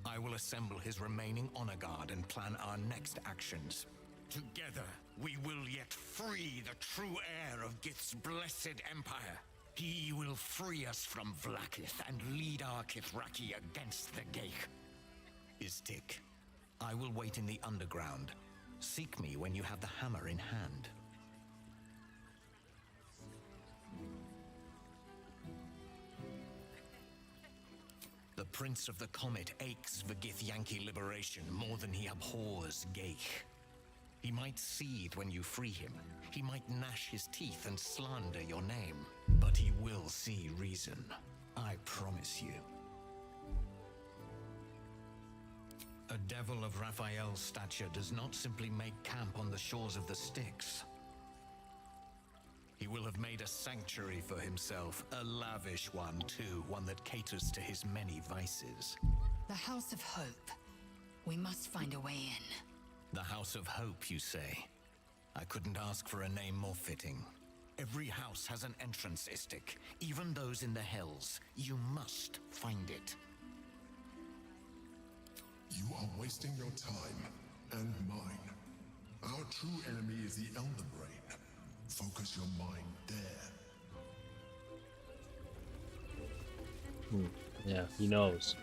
I will assemble his remaining honor guard and plan our next actions. Together, we will yet free the true heir of Gith's blessed empire. He will free us from Vlaakith and lead our Kithraki against the Geich. Istik, I will wait in the underground. Seek me when you have the hammer in hand. The Prince of the Comet aches for Githyanki liberation more than he abhors Geich. He might seethe when you free him. He might gnash his teeth and slander your name. But he will see reason. I promise you. A devil of Raphael's stature does not simply make camp on the shores of the Styx. He will have made a sanctuary for himself, a lavish one too, one that caters to his many vices. The House of Hope. We must find a way in. The House of Hope, you say? I couldn't ask for a name more fitting. Every house has an entrance, Istik. Even those in the Hells. You must find it. You are wasting your time and mine. Our true enemy is the Elder Brain. Focus your mind there. Yeah, he knows.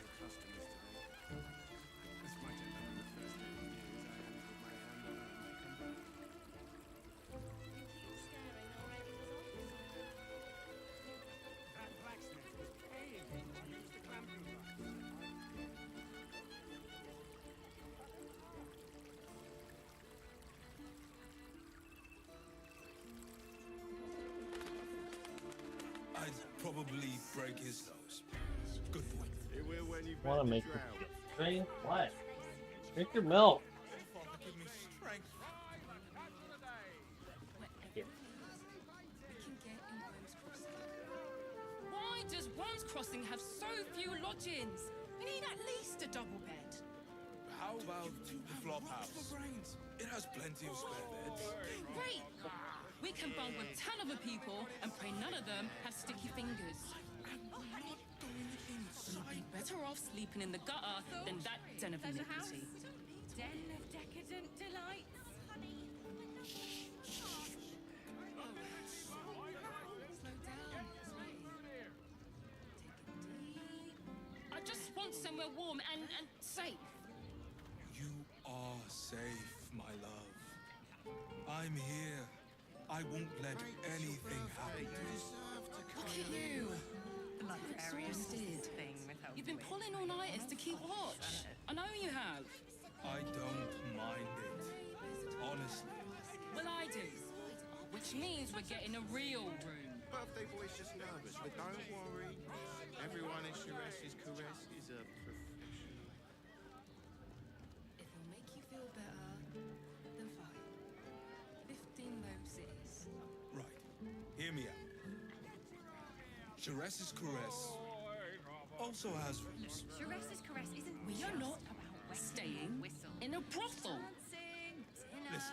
I'd probably break his nose. Good boy. It will when you've Want to met make the me drought. Hey, what? Drink your milk. Give me strength. Why does Worms Crossing have so few lodgings? We need at least a double bed. How about the flop house? It has plenty of spare beds. Great! We can bunk with 10 other people and pray none of them have sticky fingers. You'd be better off sleeping in the gutter than that den of iniquity. Den of decadent delights. I just want somewhere warm and safe. You are safe, my love. I'm here. I won't let anything happen to you. Look at you. You've been pulling all-nighters to keep watch. I know you have. I don't mind it. Honestly. Well, I do. Which means we're getting a real room. Birthday boy's just nervous, but don't worry. Everyone in Shiraz's caress is a professional. If it'll make you feel better, then fine. 15 roses. Right. Hear me out. Shiraz's caress also has rules. Shiraz's caress isn't. We are not staying in a brothel. Listen,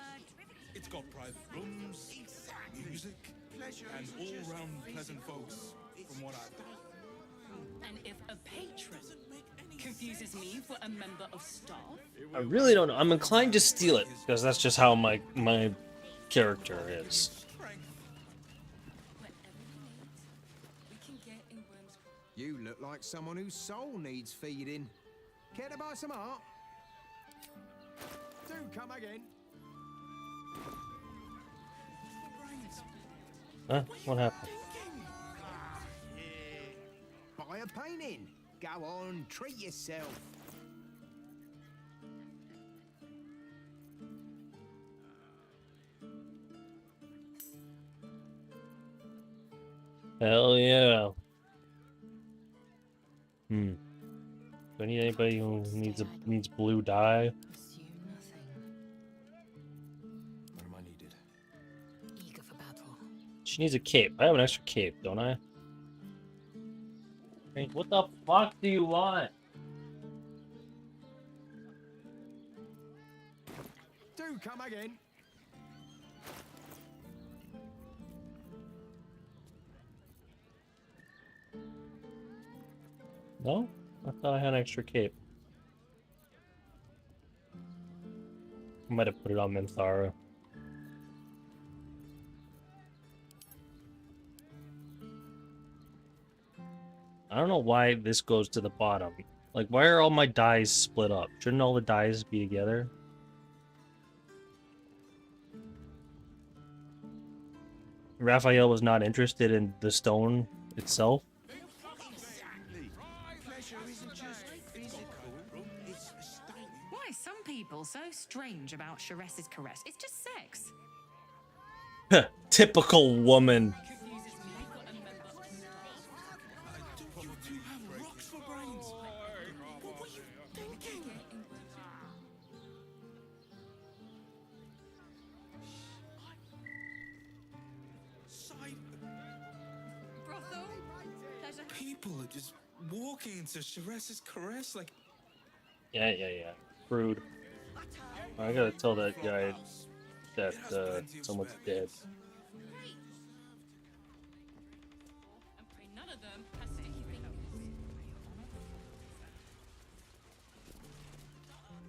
it's got private rooms, music, and all-round pleasant folks, from what I've done. And if a patron confuses me for a member of staff, I really don't know. I'm inclined to steal it because that's just how my character is. You look like someone whose soul needs feeding. Care to buy some art? Do come again. Huh? What happened? Buy a painting. Go on, treat yourself. Hell yeah. Do I need anybody who needs blue dye? Where am I needed? Eager for battle. She needs a cape. I have an extra cape, don't I? Hey, what the fuck do you want? Do come again. No? I thought I had an extra cape. I might have put it on Minthara. I don't know why this goes to the bottom. Like, why are all my dies split up? Shouldn't all the dies be together? Raphael was not interested in the stone itself. Why are some people so strange about Shiraz's caress? It's just sex. Typical woman. People are just walking into Shiraz's caress like... Yeah. Rude. I gotta tell that guy that someone's dead.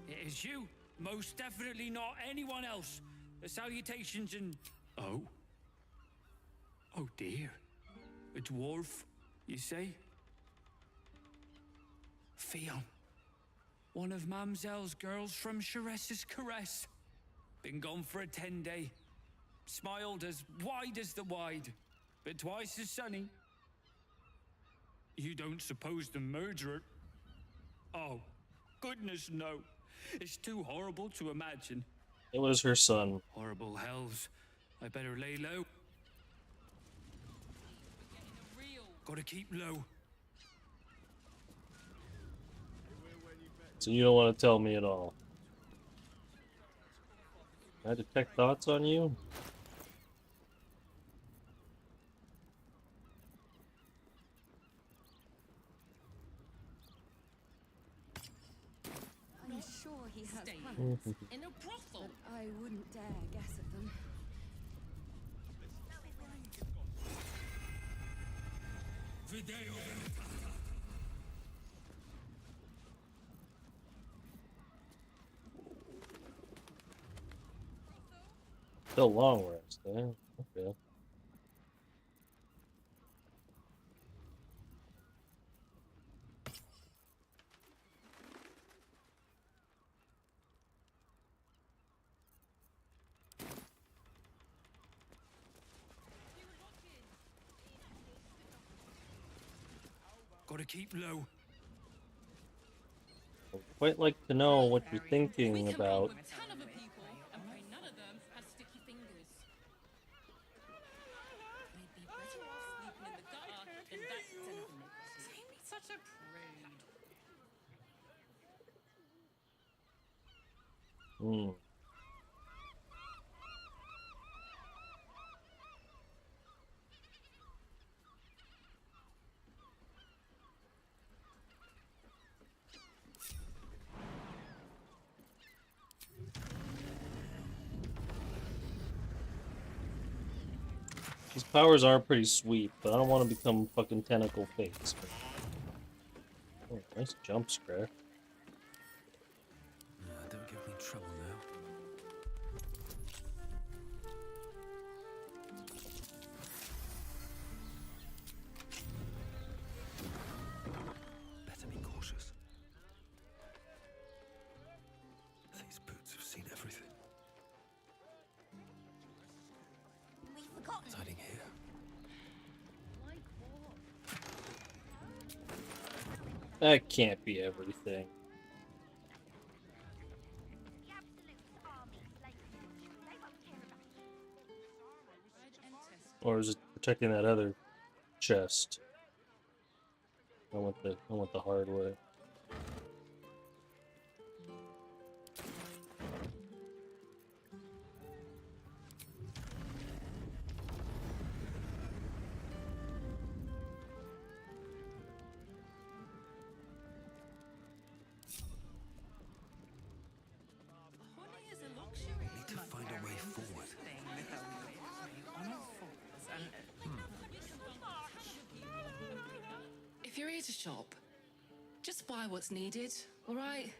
It is you. Most definitely not anyone else. The salutations and... Oh? Oh dear. A dwarf, you say? Fion. One of Mamselle's girls from Shiraz's caress. Been gone for a 10-day. Smiled as wide as the wide, but twice as sunny. You don't suppose the murderer... Oh, goodness no. It's too horrible to imagine. It was her son. Horrible hells. I better lay low. Gotta keep low. So you don't want to tell me at all. Can I detect thoughts on you? I'm sure he has plans. in a brothel. But I wouldn't dare guess at them. Still long rest, eh? Okay. gotta keep low. I'd quite like to know what you're thinking about. With 10 other people and pray none of them have sticky fingers. We'd be better off sleeping in the gutter than that den of nicks. Don't be such a prude. Hmm. His powers are pretty sweet, but I don't want to become fucking tentacle face. Oh, nice jump scare. Don't give me trouble now. Better be cautious. These boots have seen everything. We've forgotten. It's hiding here. That can't be everything. Or is it protecting that other chest? I want the hardware. Honey is a luxury. Need to find a way forward. If you're here to shop, just buy what's needed, all right?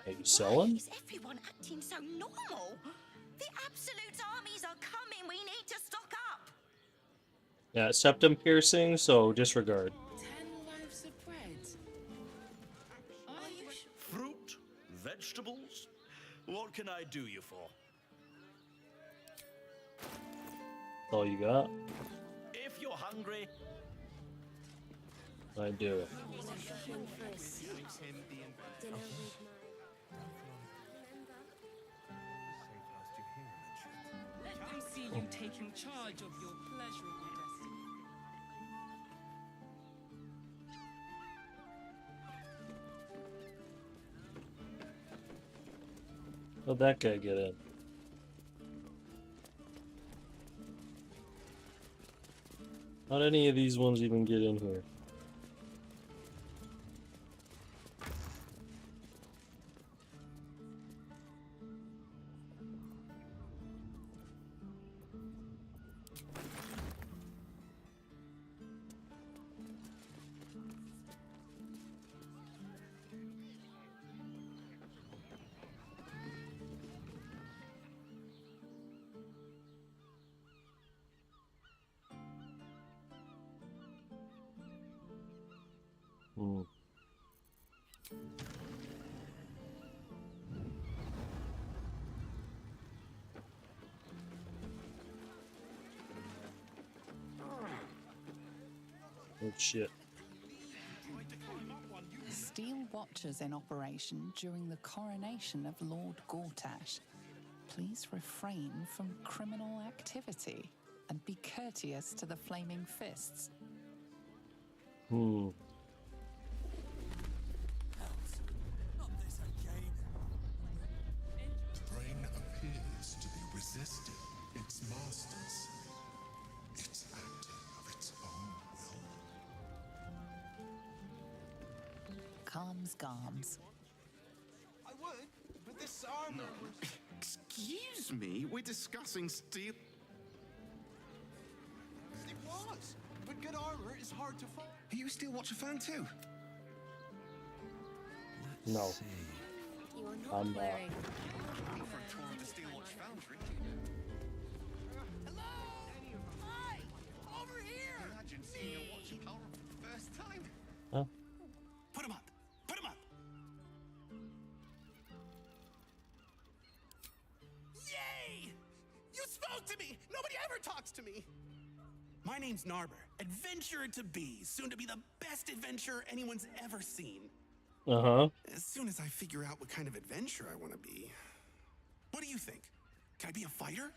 Are you selling? Is everyone acting so normal? The Absolute armies are coming. We need to stock up. Yeah, septum piercing, so disregard. 10 loaves of bread. Are you Fruit, vegetables. What can I do you for? That's all you got? If you're hungry. I do. Let them see you taking charge of your pleasurable destiny. How'd that guy get in? How'd any of these ones even get in here? Hmm. Oh shit. Steel watchers in operation during the coronation of Lord Gortash. Please refrain from criminal activity and be courteous to the Flaming Fists. Hmm. The brain appears to be resisting its masters. It's acting of its own will. Calms Garms. I would, but this armor was... Excuse me, we're discussing steel. It was, but good armor is hard to find. Are you a Steel Watcher fan too? No. You are not I'm wearing. Looking for a tour of the Steel Watch Foundry. Hello! Hi! Over here! Imagine seeing your watch power for the first time. Huh? Put him up! Put him up! Yay! You spoke to me! Nobody ever talks to me! My name's Narber, adventurer to be, soon to be the best adventurer anyone's ever seen. Uh-huh. As soon as I figure out what kind of adventurer I want to be. What do you think? Can I be a fighter?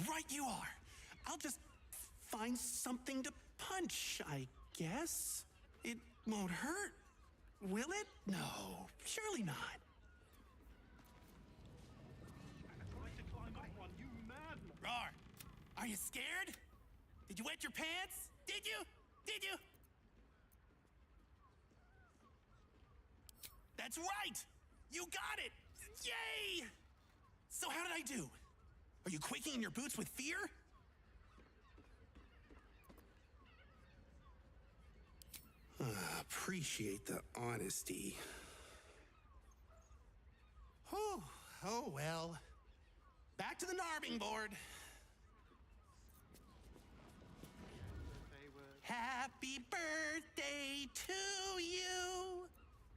Right you are. I'll just find something to punch, I guess. It won't hurt, will it? No, surely not. Roar, are you scared? Did you wet your pants? Did you? Did you? That's right! You got it! Yay! So how did I do? Are you quaking in your boots with fear? Appreciate the honesty. Oh well. Back to the Narbing board. Happy birthday to you.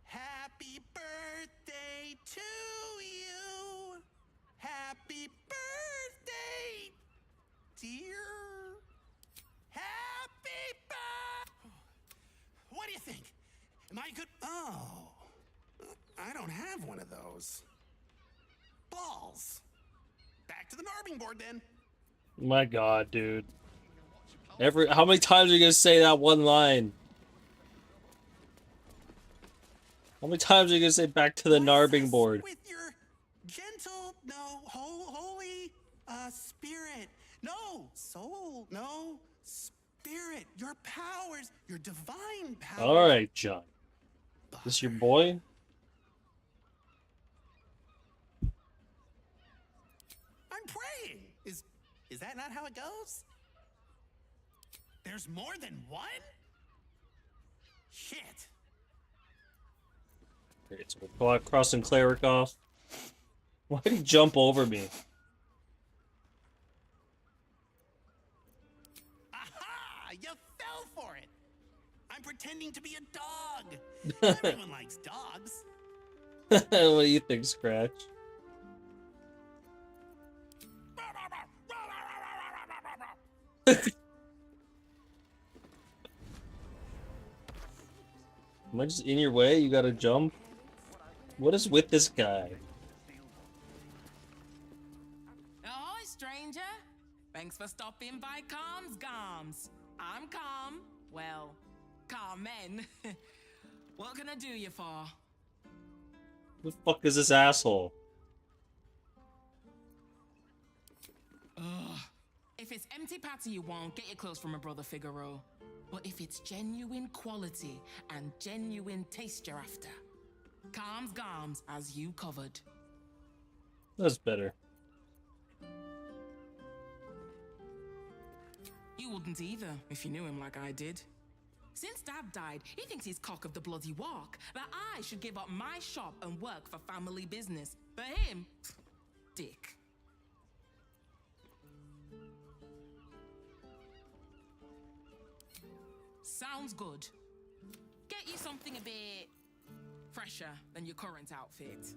Happy birthday to you. Happy birthday, dear. Happy birthday. What do you think? Am I good? Oh, I don't have one of those. Balls. Back to the Narbing board then. My God, dude. How many times are you gonna say that one line? How many times are you gonna say back to the Narbing board? With your gentle, no, holy, spirit. No, soul, no, spirit. Your powers, your divine powers. Alright, John. This your boy? I'm praying. Is that not how it goes? There's more than one? Shit. Okay, so we'll go out crossing Cleric off. Why did he jump over me? Aha! You fell for it. I'm pretending to be a dog. Everyone likes dogs. What do you think, Scratch? Am I just in your way? You gotta jump? What is with this guy? Ahoy, stranger. Thanks for stopping by Calm's Gums. I'm Calm. Well, Carmen. What can I do you for? Who the fuck is this asshole? Ugh. If it's empty patty you want, get your clothes from my brother Figaro. But if it's genuine quality and genuine taste you're after, Calm's Gums as you covered. That's better. You wouldn't either if you knew him like I did. Since Dad died, he thinks he's cock of the bloody walk, that I should give up my shop and work for family business. For him, dick. Sounds good. Get you something a bit fresher than your current outfit.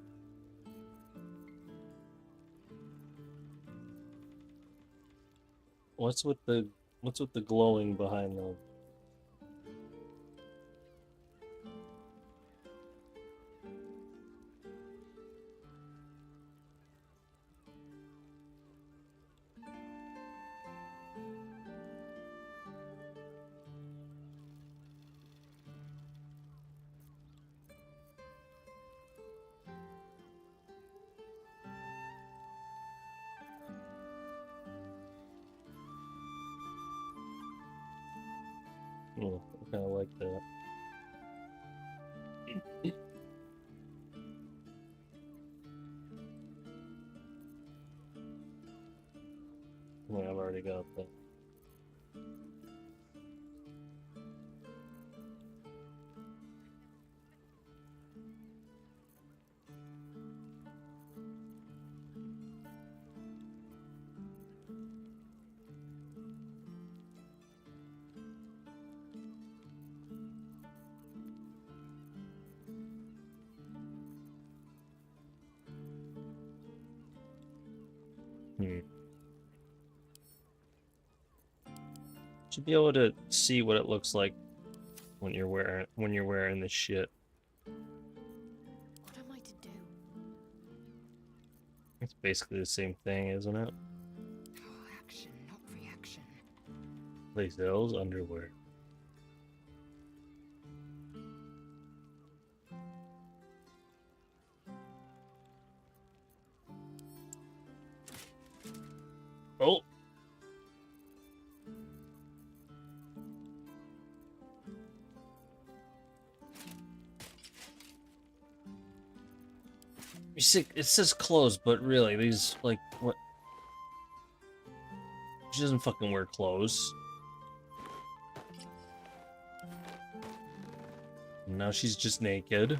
What's with the glowing behind them? Oh, I kind of like that. Yeah, I've already got that. Should be able to see what it looks like when you're wearing this shit. What am I to do? It's basically the same thing, isn't it? Action, not reaction. Place those underwear. Oh. You see, it says clothes, but really, these, like, what? She doesn't fucking wear clothes. Now she's just naked.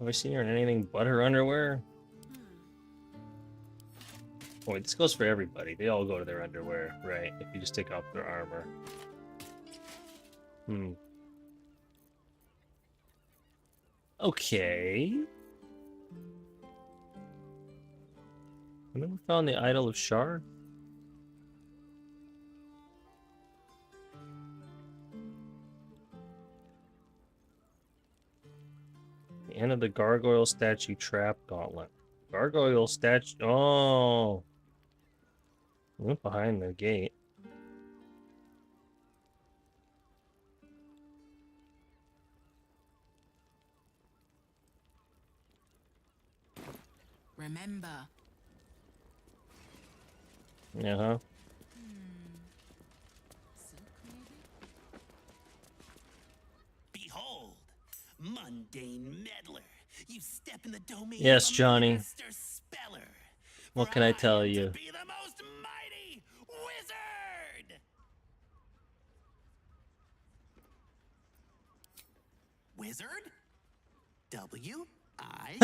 Have I seen her in anything but her underwear? Oh, wait, this goes for everybody. They all go to their underwear, right? If you just take off their armor. Okay. I never found the Idol of Shar. The end of the gargoyle statue trap gauntlet. Gargoyle statue. Oh. Went behind the gate. Remember. Yeah. Behold, mundane meddler. You step in the domain Yes, of a Johnny. master speller. What can I tell you? Be the most mighty wizard. Wizard? W-I-Z-A-R-D.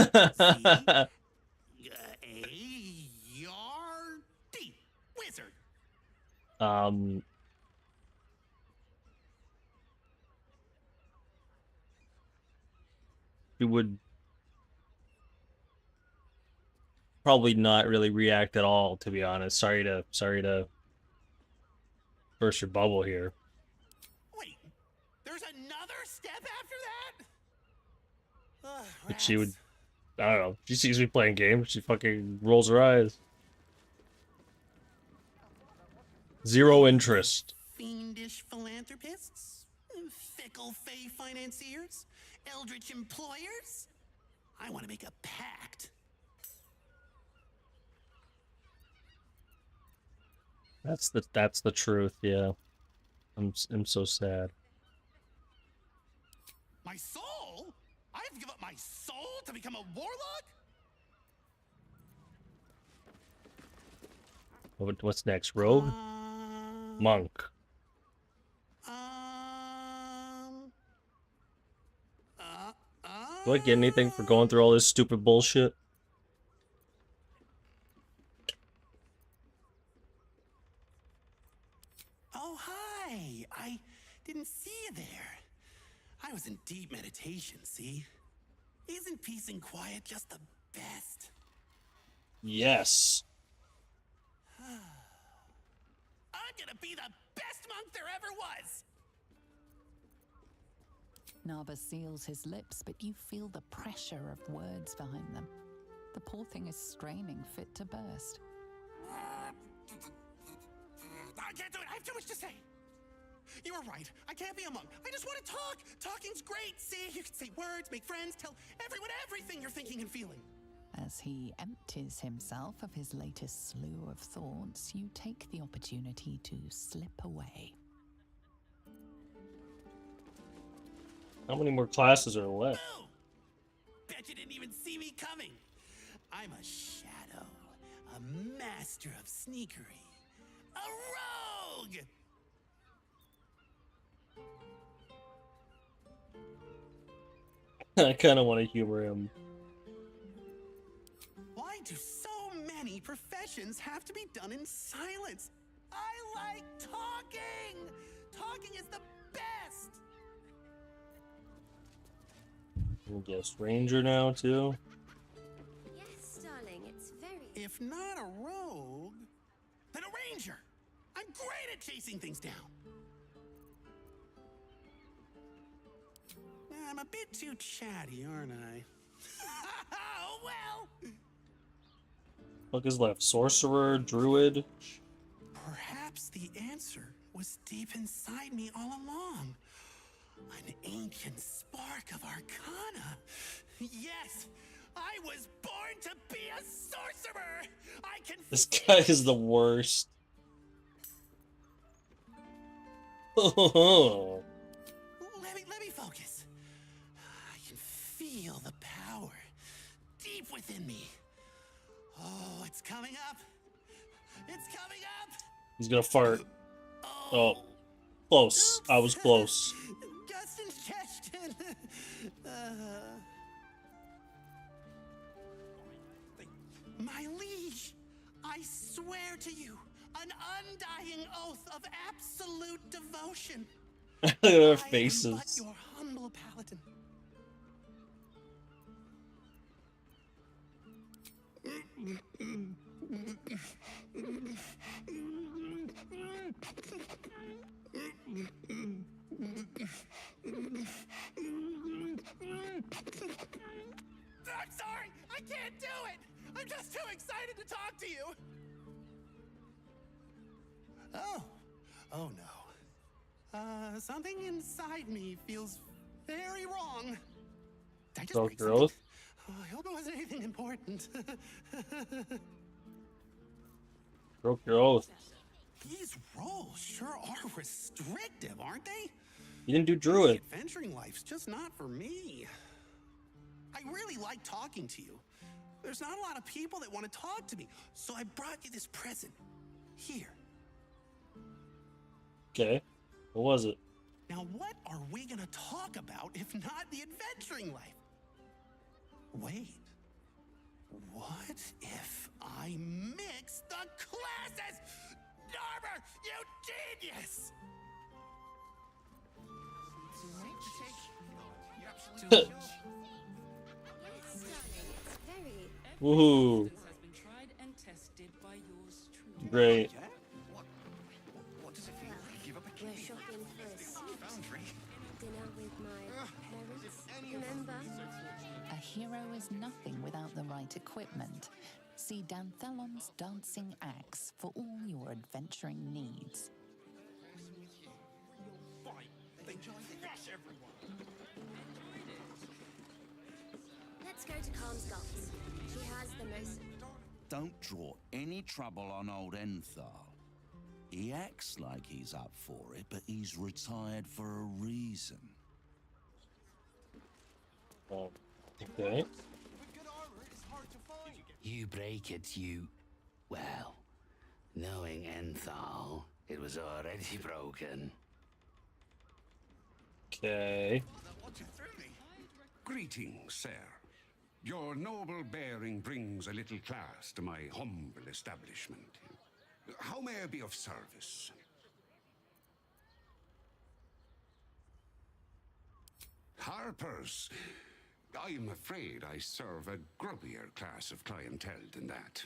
Wizard. You would probably not really react at all, to be honest. Sorry to burst your bubble here. Wait, there's another step after that? But she would, I don't know. She sees me playing games, she fucking rolls her eyes. Zero interest. Fiendish philanthropists? Fickle fey financiers? Eldritch employers? I want to make a pact. That's the truth, yeah. I'm so sad. My soul? I have to give up my soul to become a warlock? What's next? Rogue? Monk. Do I get anything for going through all this stupid bullshit? Oh, hi. I didn't see you there. I was in deep meditation, see? Isn't peace and quiet just the best? Yes. I'm gonna be the best monk there ever was! Naba seals his lips, but you feel the pressure of words behind them. The poor thing is straining, fit to burst. I can't do it. I have too much to say. You were right. I can't be a monk. I just want to talk. Talking's great. See, you can say words, make friends, tell everyone everything you're thinking and feeling. As he empties himself of his latest slew of thoughts, you take the opportunity to slip away. How many more classes are left? Oh, bet you didn't even see me coming. I'm a shadow, a master of sneakery, a rogue! I kind of want to humor him. Why do so many professions have to be done in silence? I like talking! Talking is the best! Guess Ranger now too. Yes, darling, it's very. If not a rogue, then a ranger. I'm great at chasing things down. I'm a bit too chatty, aren't I? Oh, well. Look is left. Sorcerer, druid. Perhaps the answer was deep inside me all along. An ancient spark of arcana. Yes, I was born to be a sorcerer. I can. This guy is the worst. Oh. Let me focus. I can feel the power deep within me. Oh, it's coming up. It's coming up. He's gonna fart. Oh, close. I was close. Just ingestion. My liege, I swear to you, an undying oath of absolute devotion. Look at their I am faces. but your humble paladin. I'm sorry, I can't do it. I'm just too excited to talk to you. Oh no. Something inside me feels very wrong. Did I just break something? Growth. Oh, I hope it wasn't anything important. Broke your oath. These roles sure are restrictive, aren't they? You didn't do druid. Adventuring life's just not for me. I really like talking to you. There's not a lot of people that want to talk to me, so I brought you this present. Here. Okay. What was it? Now, what are we gonna talk about if not the adventuring life? Wait. What if I mix the classes? Narmer, you genius! Woohoo. Has been tried and tested by yours truly. Great. What does it feel like? Give up a key. We're shopping for a suit. Dinner with my parents. Remember? A hero is nothing without the right equipment. See Danthelon's dancing axe for all your adventuring needs. Let's go to Calmsgulf's. She has the most. Don't draw any trouble on old Enthal. He acts like he's up for it, but he's retired for a reason. Okay. You break it, you... Well, knowing Enthal, it was already broken. Okay. Greetings, sir. Your noble bearing brings a little class to my humble establishment. How may I be of service? Harpers. I'm afraid I serve a grubbier class of clientele than that.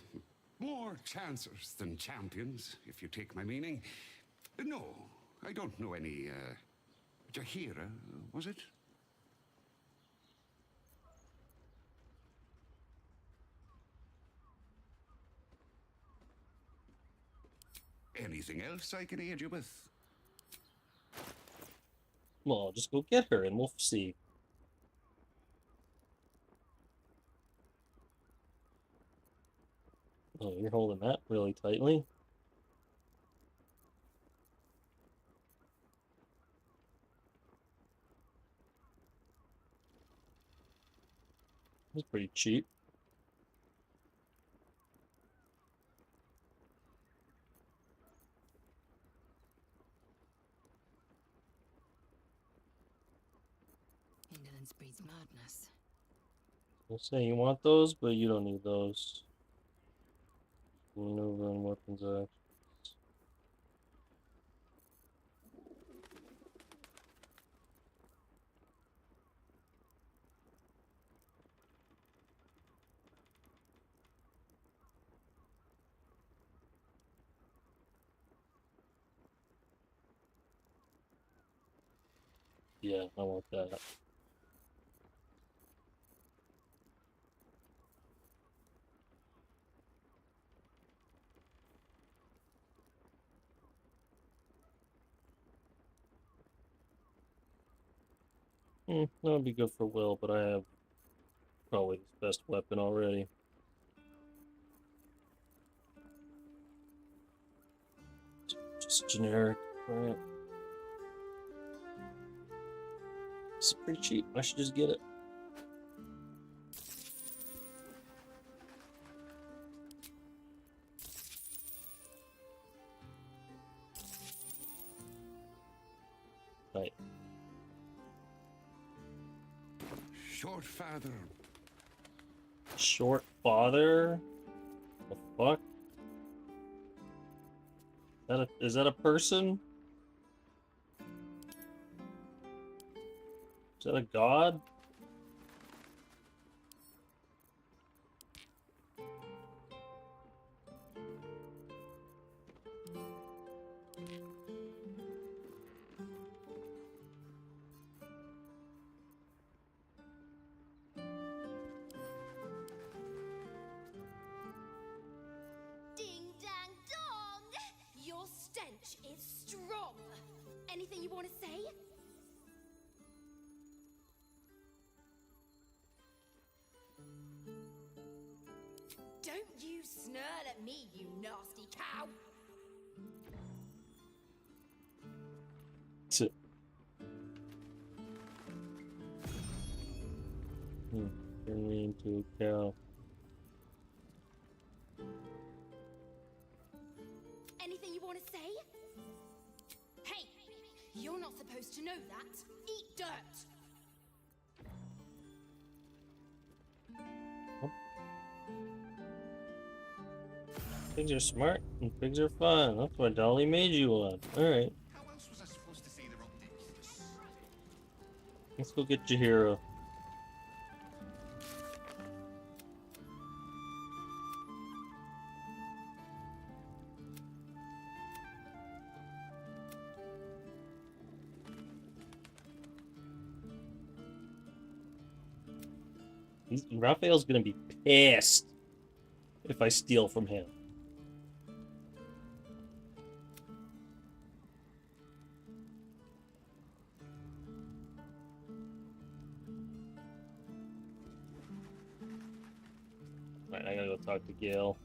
More chancers than champions, if you take my meaning. No, I don't know any, Jahira, was it? Anything else I can aid you with? Well, just go get her and we'll see. Oh, you're holding that really tightly. That's pretty cheap. Indolence breeds madness. We'll say you want those, but you don't need those. Maneuver and weapons actions. Yeah, I want that. That would be good for Will, but I have probably his best weapon already. Just generic, right? It's pretty cheap. I should just get it. Right. Short father. Short father? The fuck? Is that a person? Is that a god? Ding dang dong! Your stench is strong. Anything you want to say? Don't you snarl at me, you nasty cow! Turn me into a cow. Anything you want to say? Hey, you're not supposed to know that. Eat dirt. Pigs are smart and pigs are fun. That's why Dolly made you one. Alright. How else was I supposed to say they're updates? Let's go get your hero. Raphael's gonna be pissed if I steal from him. Alright, I gotta go talk to Gail.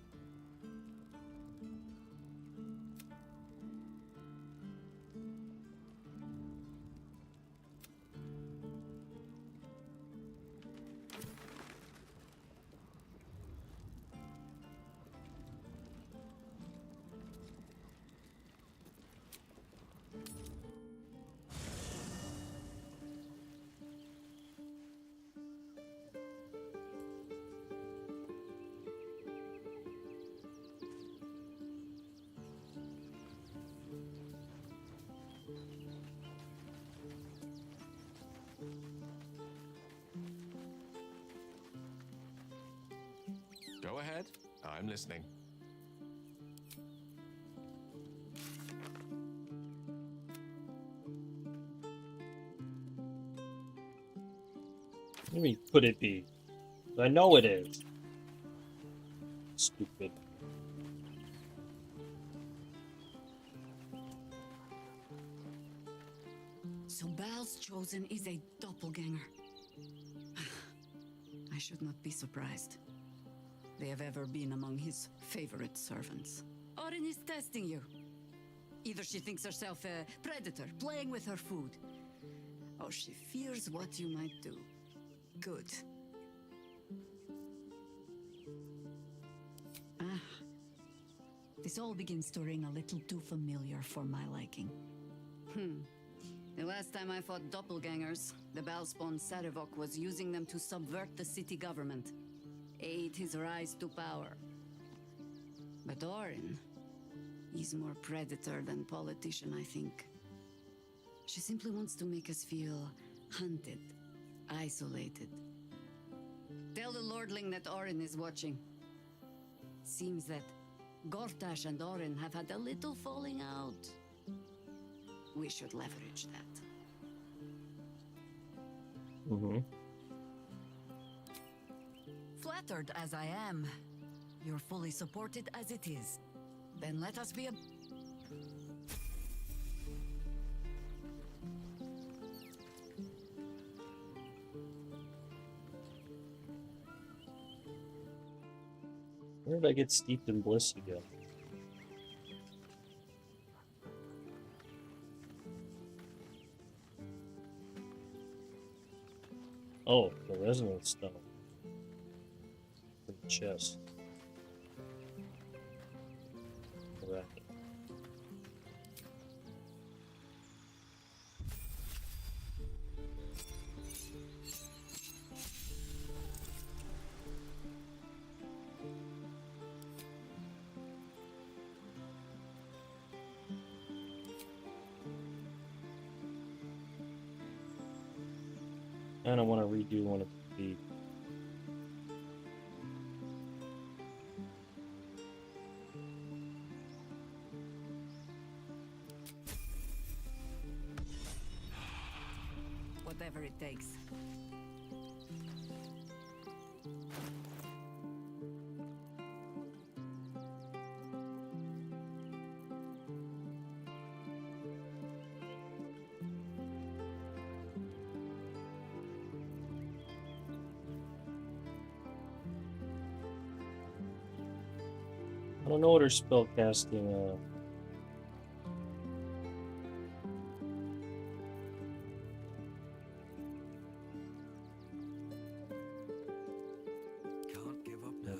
Go ahead. I'm listening. Let me could it be? I know it is. Stupid. So Baal's chosen is a doppelganger. I should not be surprised. They have ever been among his favorite servants. Orin is testing you. Either she thinks herself a predator, playing with her food, or she fears what you might do. Good. This all begins to ring a little too familiar for my liking. The last time I fought doppelgangers, the Baalspawn Sarevok was using them to subvert the city government, aid his rise to power. But Orin, he's more predator than politician, I think. She simply wants to make us feel hunted, isolated. Tell the Lordling that Orin is watching. Seems that Gortash and Orin have had a little falling out. We should leverage that. Mm-hmm. Flattered as I am, you're fully supported as it is. Then let us be a... Where did I get steeped in bliss again? Oh, the resonance stone. For the chest. Right. I don't want to redo one of the... Whatever it takes. I don't know what her spell casting Can't give up now.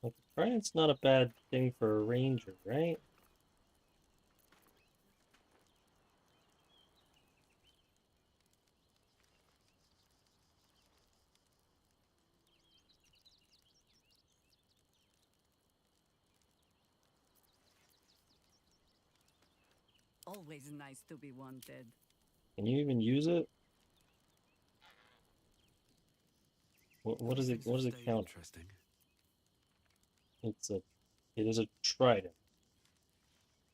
like, Trident's not a bad thing for a ranger, right? Always nice to be wanted. Can you even use it? What is it? What does it Stayed count? interesting. It is a trident.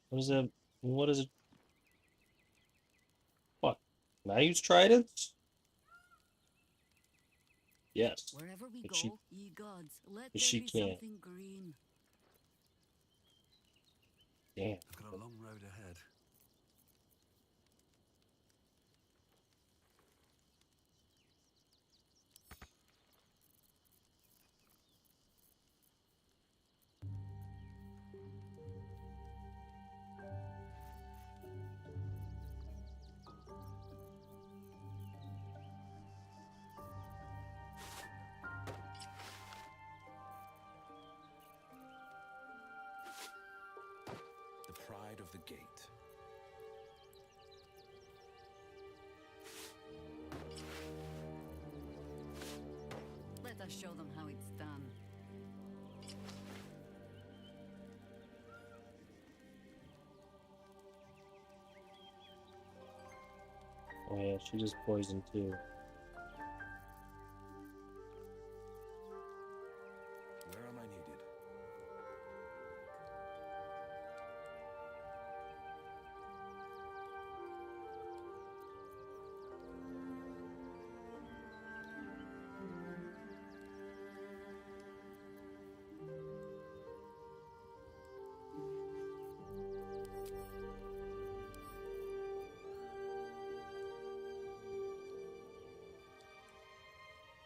What is that? What is it? Fuck. Can I use tridents? Yes. Wherever we But go, ye gods, let but there she be can't. something green. Damn. I've got a long road ahead. The pride of the gate. Let us show them how it's done. Oh yeah, she just poisoned too. Where am I needed?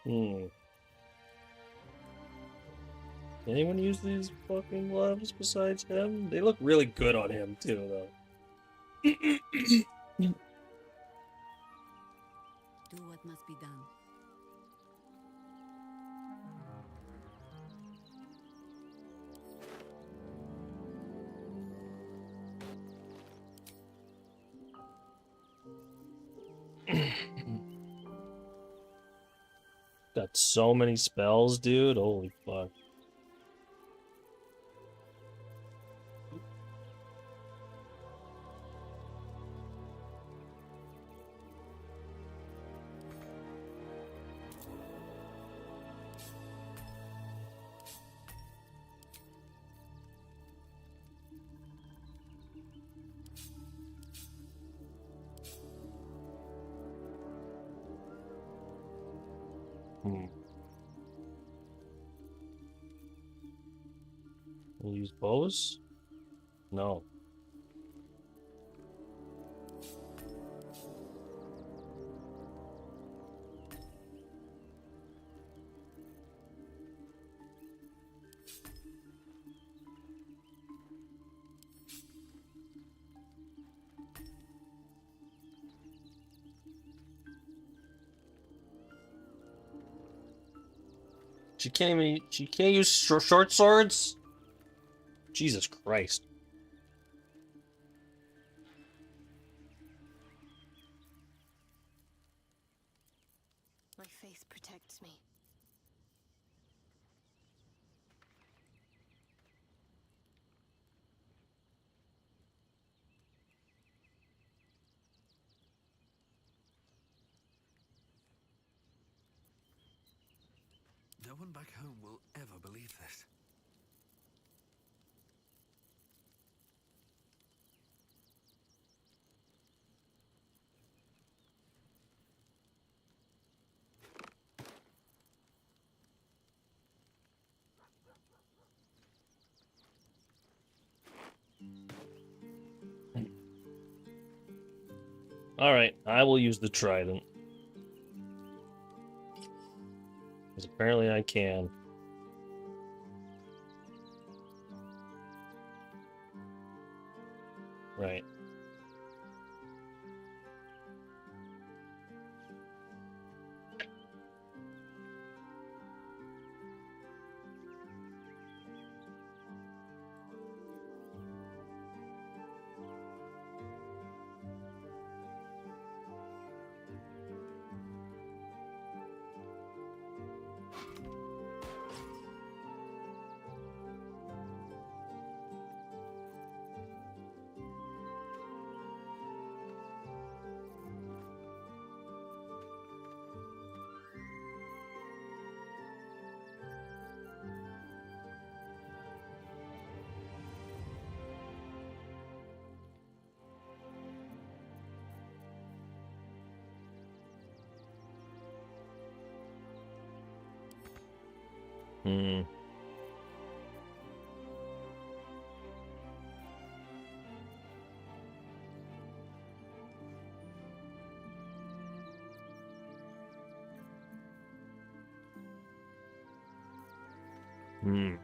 Hmm. Anyone use these fucking gloves besides him? They look really good on him too, though. Do what must be done. Got so many spells, dude. Holy fuck. We'll use bows? No. She can't use short swords? Jesus Christ. My faith protects me. No one back home will ever believe this. Alright, I will use the trident. Because apparently I can. Right. Hmm. Hmm.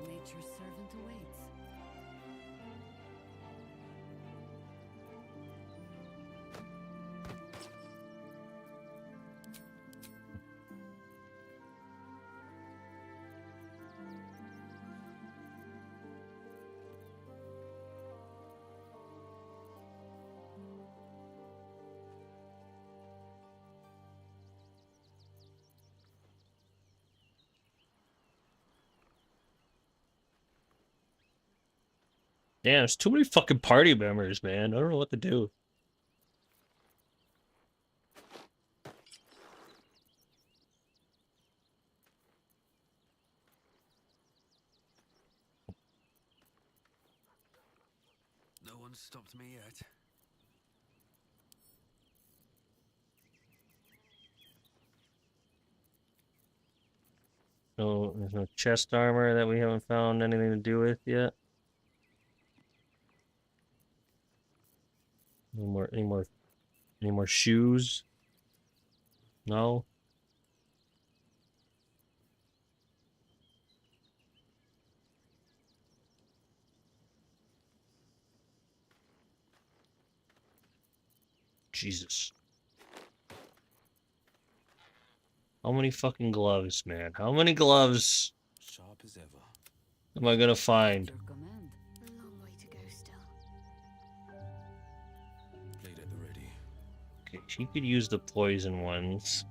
Nature's servant awaits. Damn, there's too many fucking party members, man. I don't know what to do. one's stopped me yet. No, there's no chest armor that we haven't found anything to do with yet. Any more shoes? No. Jesus. How many fucking gloves, man? How many gloves Sharp as ever. am I gonna find? Long way to go still. Blade at the ready. Okay, she could use the poison ones.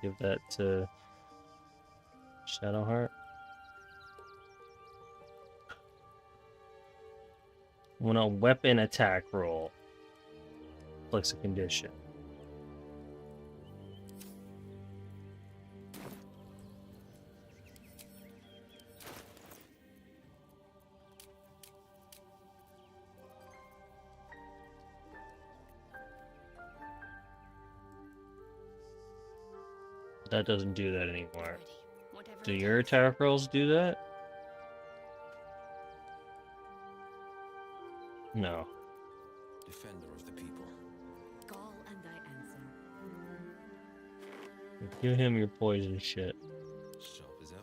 Give that to Shadowheart. When a weapon attack roll flicks a condition. That doesn't do that anymore. Do your attack rolls do that? No. Defender of the people. Call and I answer. Give him your poison shit. Sharp as ever.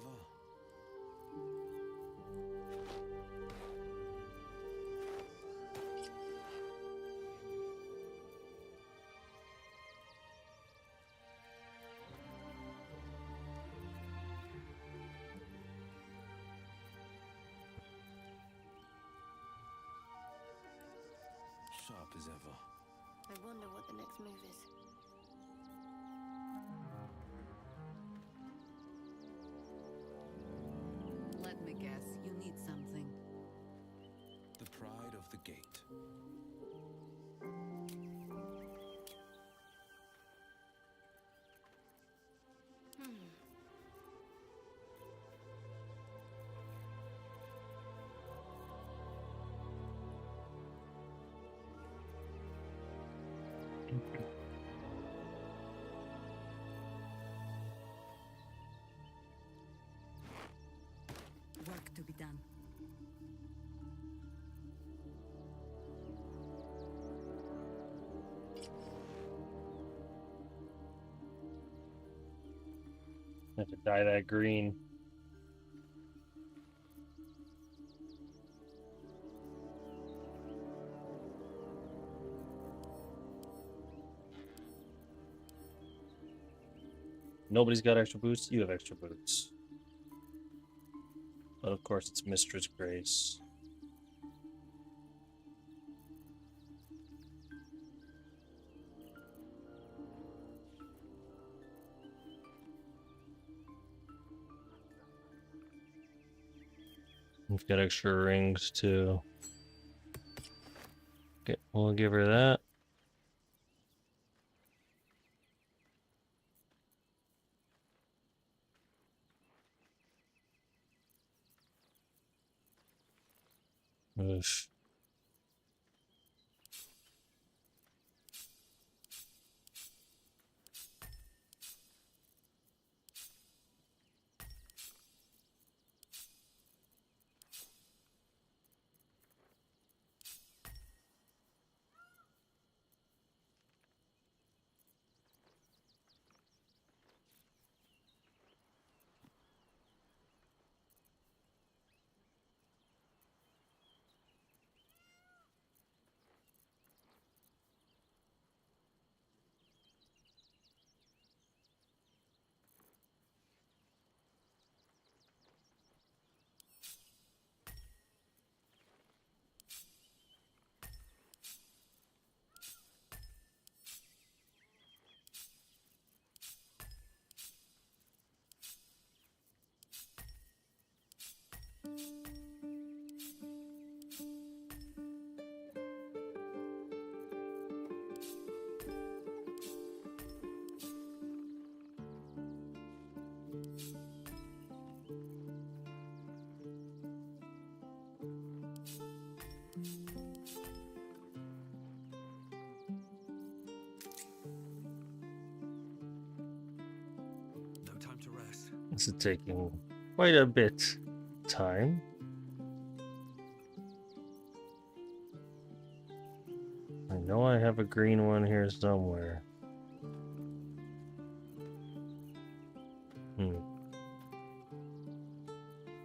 Sharp as ever. I wonder what the next move is. Let me guess, you need something. The pride of the gate. Work to be done. Have to dye that green. Nobody's got extra boots. You have extra boots. But of course, it's Mistress Grace. We've got extra rings too. Okay, we'll give her that. Oof. This is taking quite a bit time. I know I have a green one here somewhere.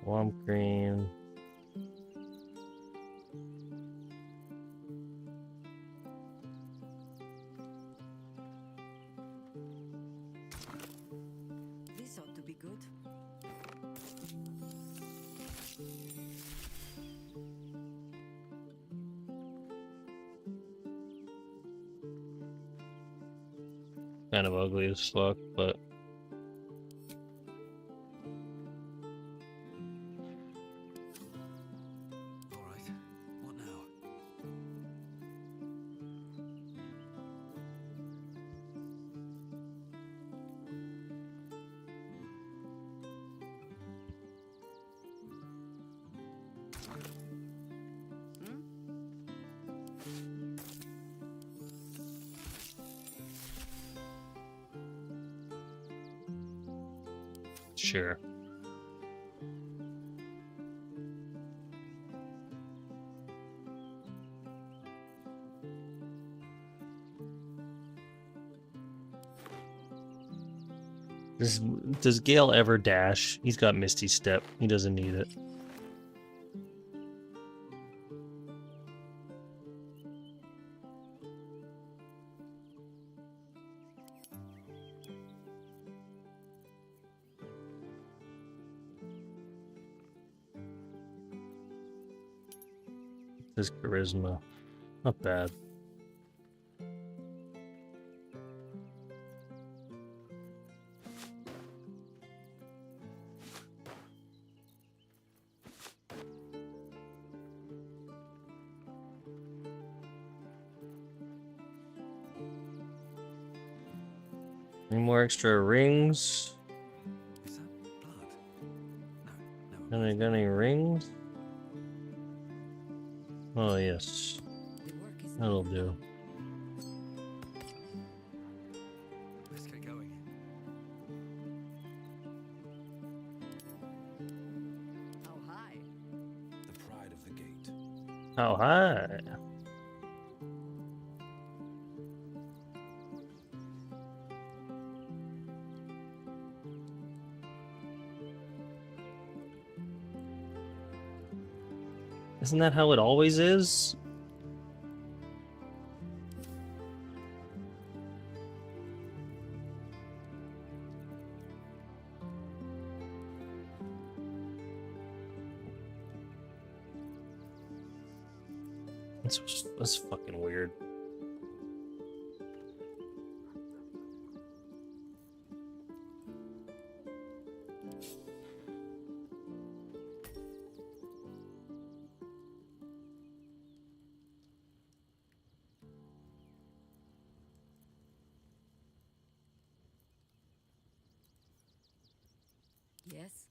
Swamp green. This ought to be good. Kind of ugly as fuck, but Alright, what now? sure. Does Gale ever dash? He's got Misty Step. He doesn't need it. His charisma. Not bad. Any more extra rings? Is that blood? Got any rings? Oh, yes. That'll do. Let's get going. How high? The pride of the gate. How high? Isn't that how it always is? That's fucking weird. Yes?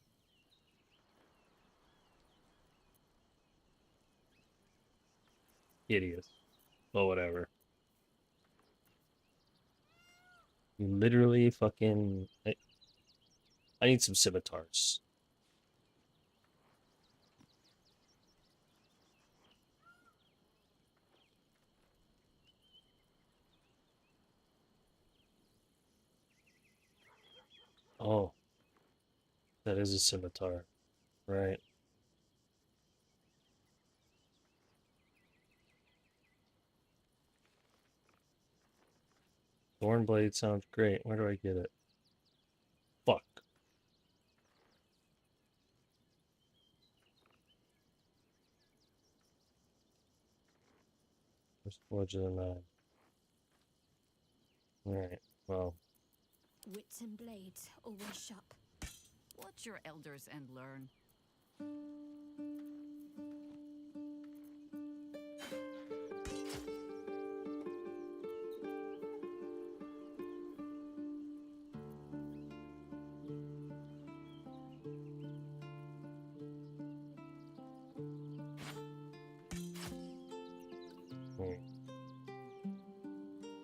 Hideous. But whatever. You literally fucking... I need some scimitars. Oh. That is a scimitar. Right. Thornblade sounds great. Where do I get it? Fuck. Where's Forge of the Nine? Alright, well. Wits and blades, always sharp. Watch your elders and learn.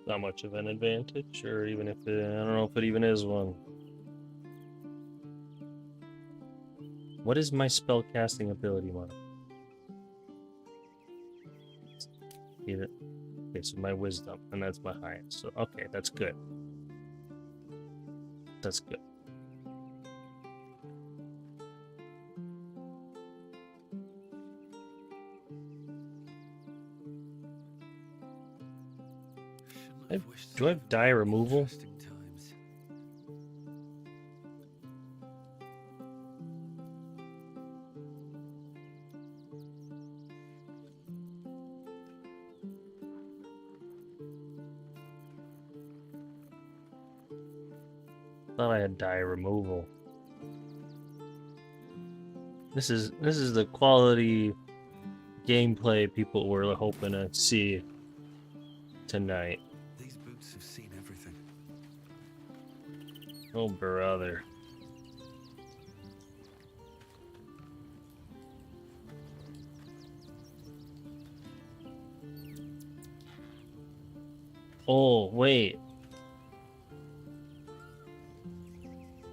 Not much of an advantage, or even if it, I don't know if it even is one. What is my spell casting ability mod? Get it? Okay, so my wisdom, and that's my highest. So okay, that's good. That's good. Do I have die removal? Thought I had die removal. This is the quality gameplay people were hoping to see tonight. These boots have seen everything. Oh brother. Oh wait.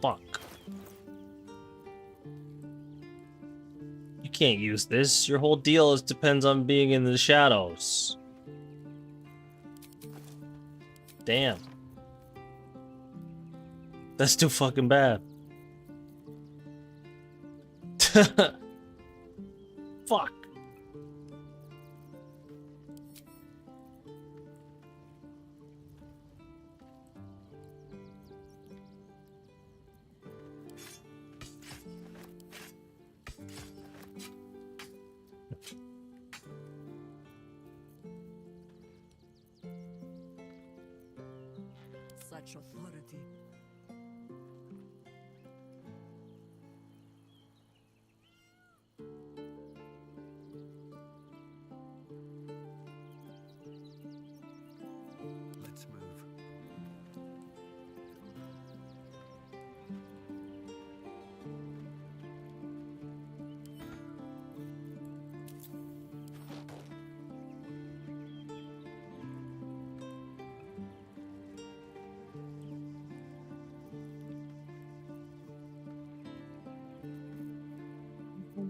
Fuck. You can't use this. Your whole deal depends on being in the shadows. Damn. That's too fucking bad. Fuck. Such authority. Let's move.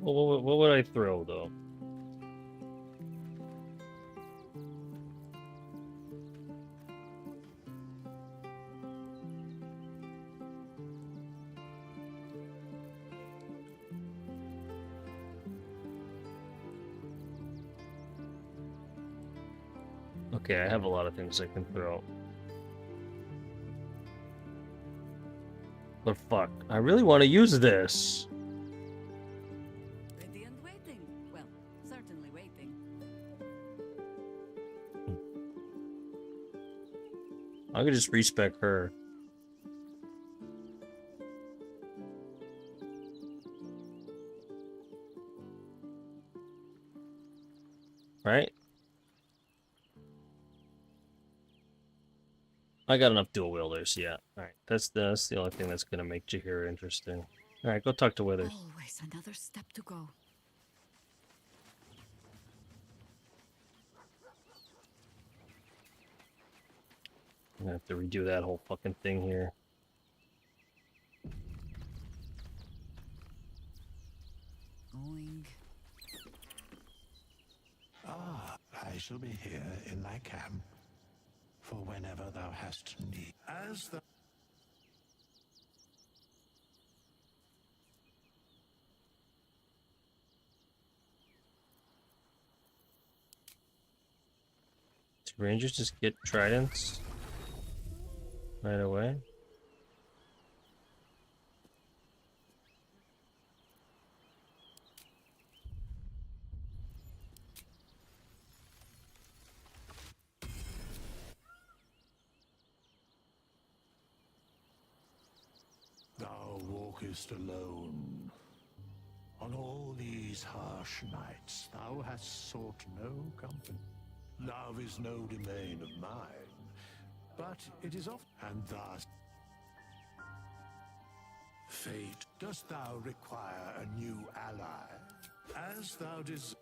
What would I throw though? Okay, I have a lot of things I can throw. But fuck, I really want to use this. Ready and waiting. Well, certainly waiting. I could just respec her. Right? I got enough dual wielders, yeah. Alright, that's the only thing that's gonna make Jahira interesting. Alright, go talk to Withers. Always another step to go. I'm gonna have to redo that whole fucking thing here. Going. Ah, I shall be here in thy camp for whenever thou hast need. As the Do Rangers just get tridents right away? thou walkest alone. On all these harsh nights thou hast sought no company. Love is no domain of mine, but it is oft, and thus fate, dost thou require a new ally? As thou desires.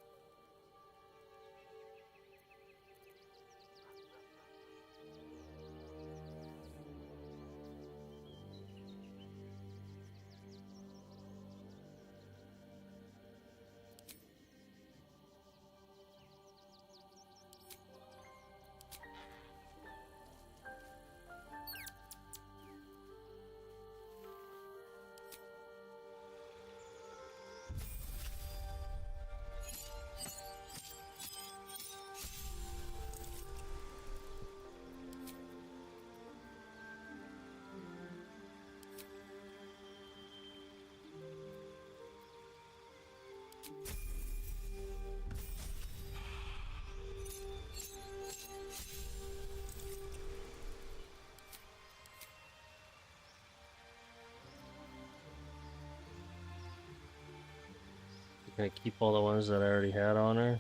Gonna keep all the ones that I already had on her.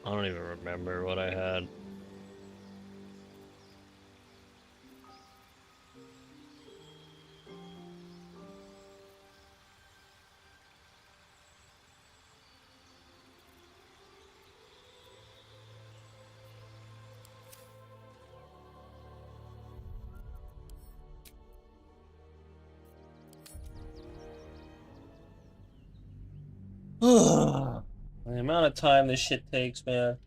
I don't even remember what I had. The amount of time this shit takes, man.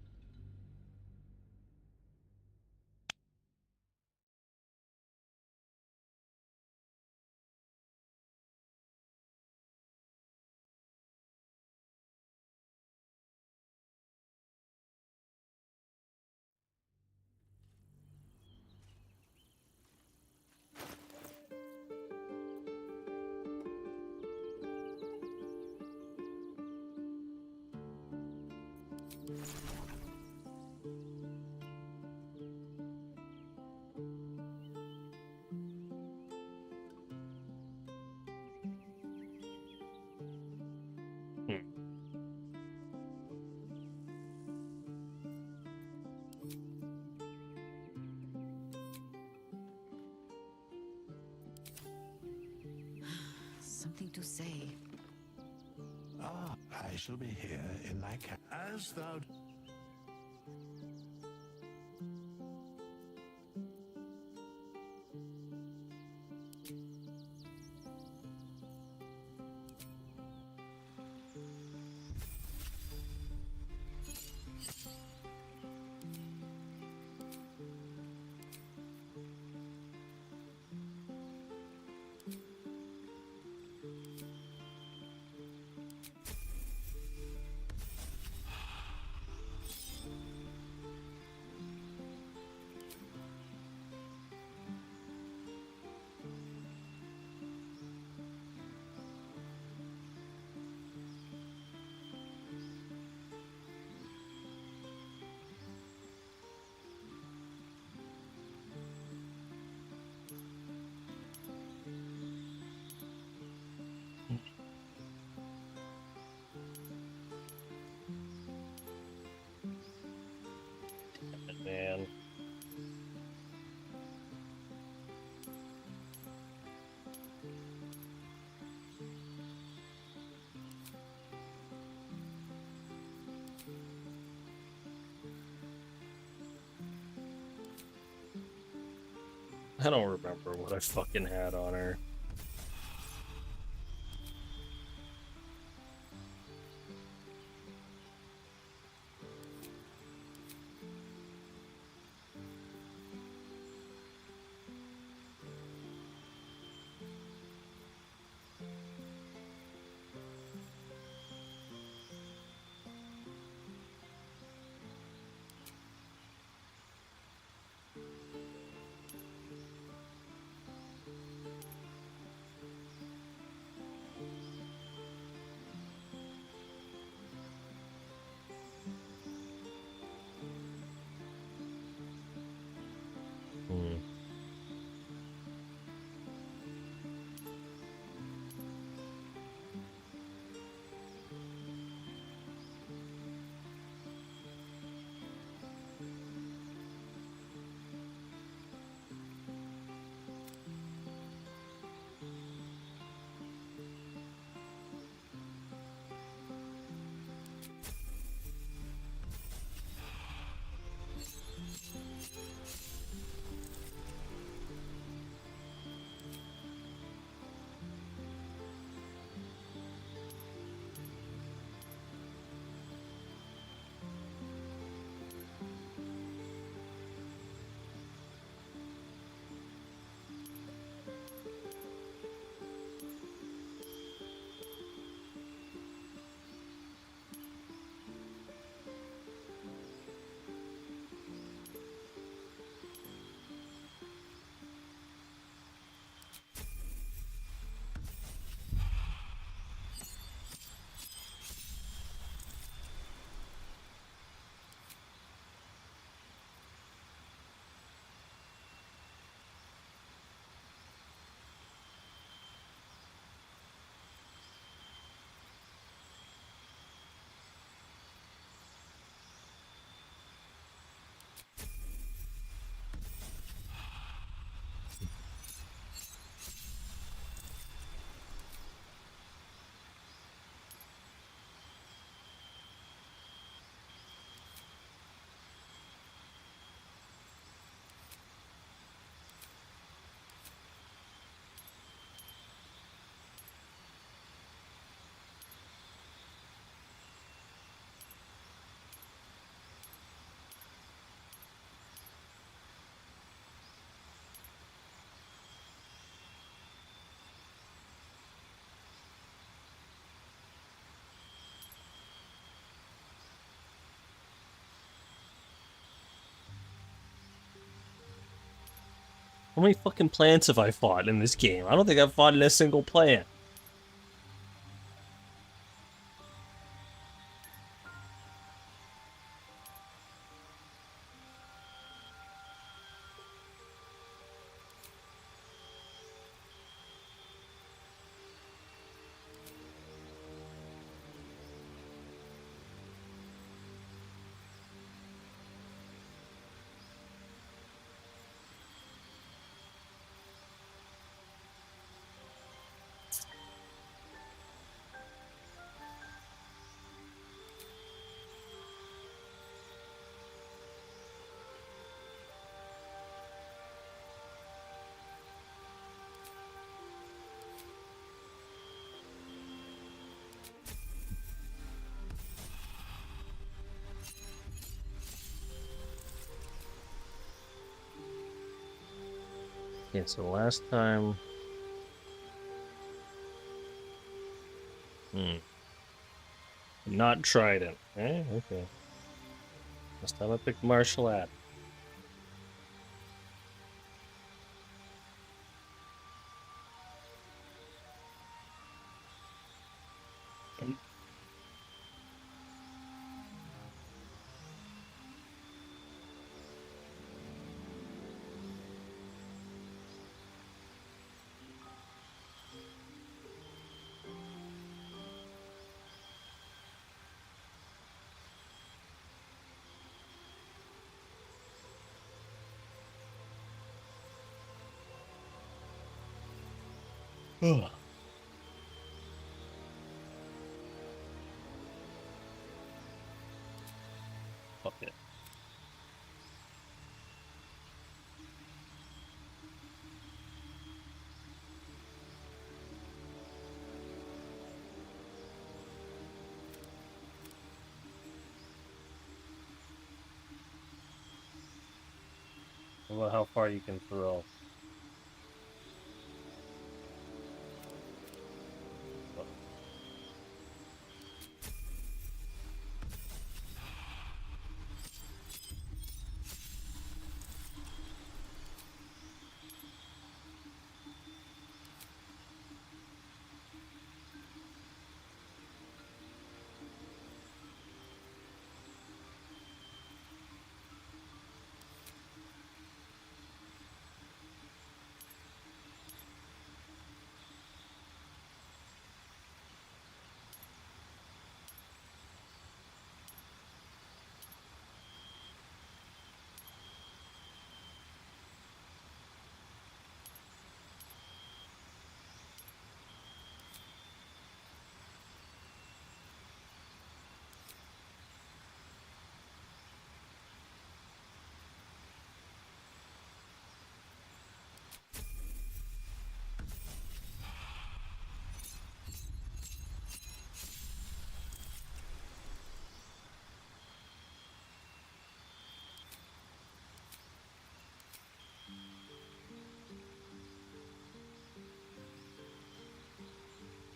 Something to say. Ah, I shall be here in thy as thou. Man. I don't remember what I fucking had on her. How many fucking plants have I fought in this game? I don't think I've fought in a single plant. Okay, so last time... Not trident. Eh, okay. Last time I picked martial art. Ugh. Fuck it. What about how far you can throw?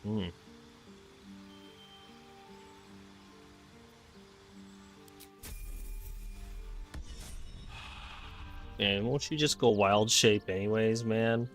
Hmm. Man, won't you just go wild shape anyways, man?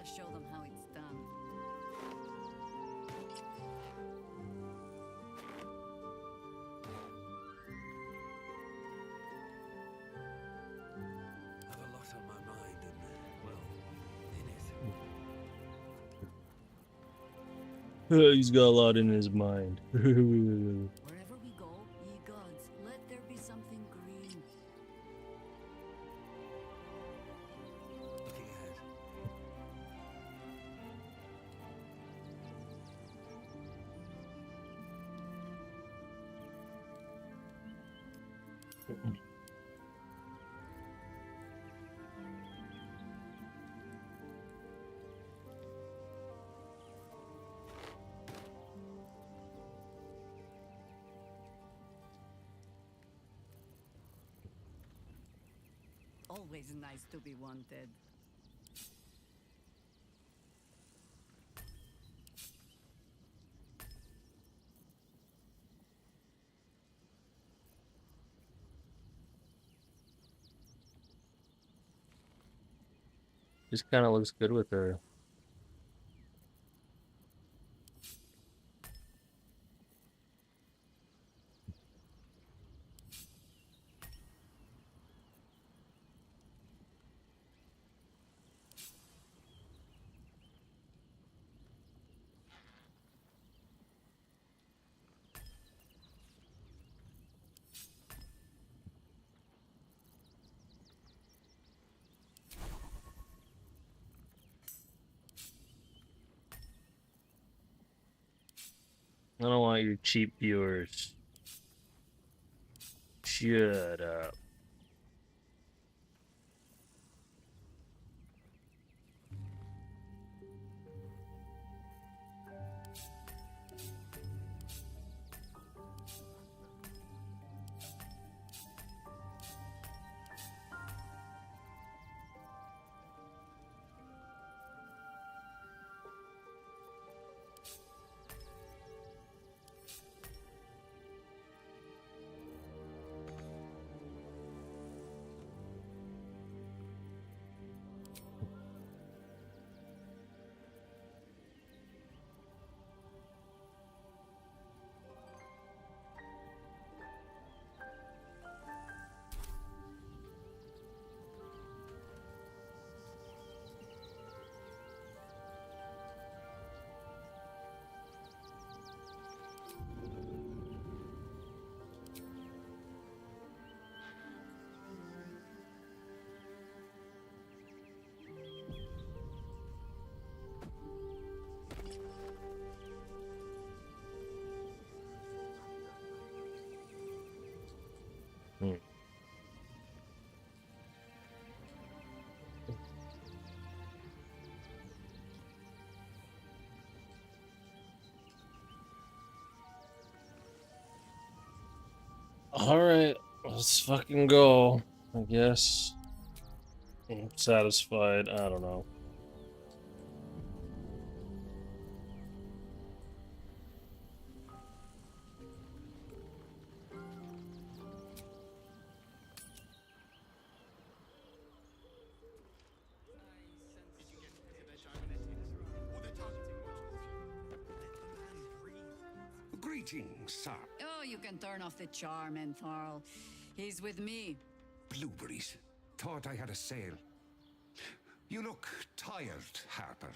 Gotta show them how it's done. I've a lot on my mind and, well, in it. He's got a lot in his mind. Wherever we go, ye gods, let there be something green. Looking ahead. Always nice to be wanted. Just kind of looks good with her. I don't want your cheap viewers. Shut up. Alright, let's fucking go, I guess. I'm satisfied, I don't know. Greetings, sir. Oh, you can turn off the charm, Entharl. He's with me. Blueberries. Thought I had a sale. You look tired, Harper.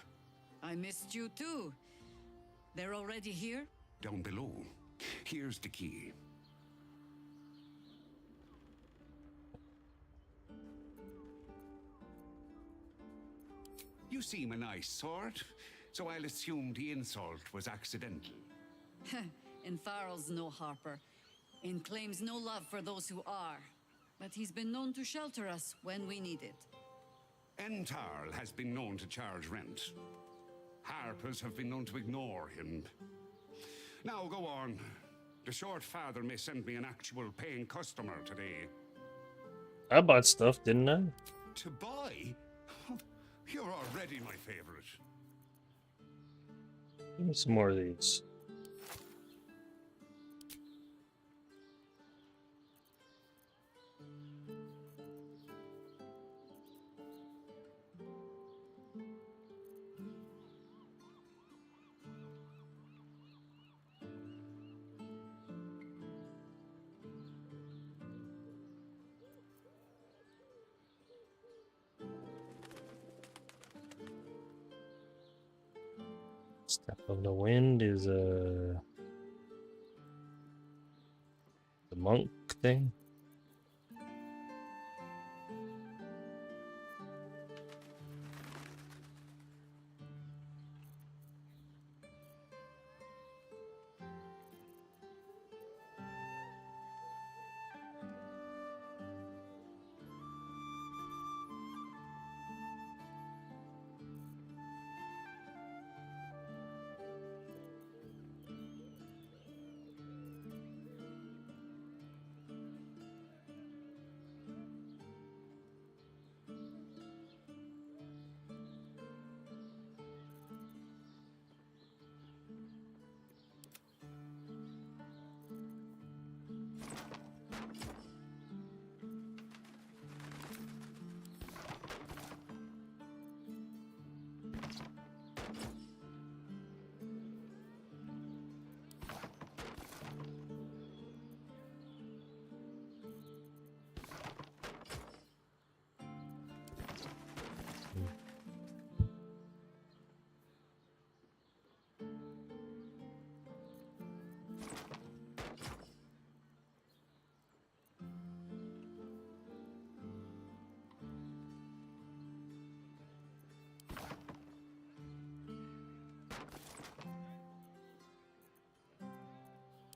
I missed you too. They're already here? Down below. Here's the key. You seem a nice sort, so I'll assume the insult was accidental. Entharl's no Harper, and claims no love for those who are. But he's been known to shelter us when we need it. Entarl has been known to charge rent. Harpers have been known to ignore him. Now go on. The short father may send me an actual paying customer today. I bought stuff, didn't I? To buy? You're already my favorite. Give me some more of these. Step of the Wind is a the monk thing.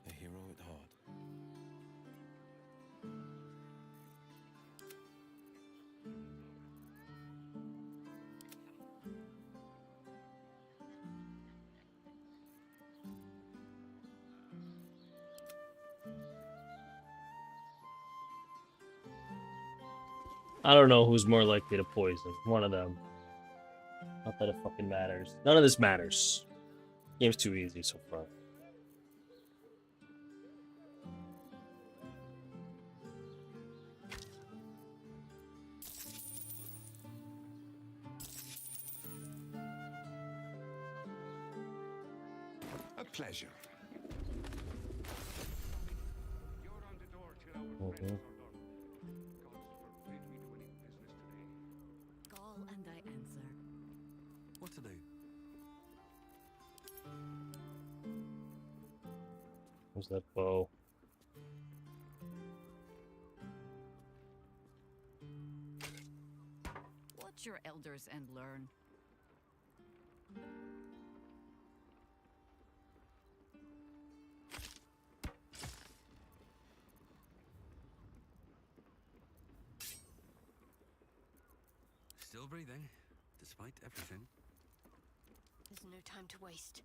A hero at heart. I don't know who's more likely to poison. One of them. Not that it fucking matters. None of this matters. Game's too easy so far. A pleasure. Mhm. Call and I answer. What to do? Where's that bow? Watch your elders and learn. Still breathing, despite everything. There's no time to waste.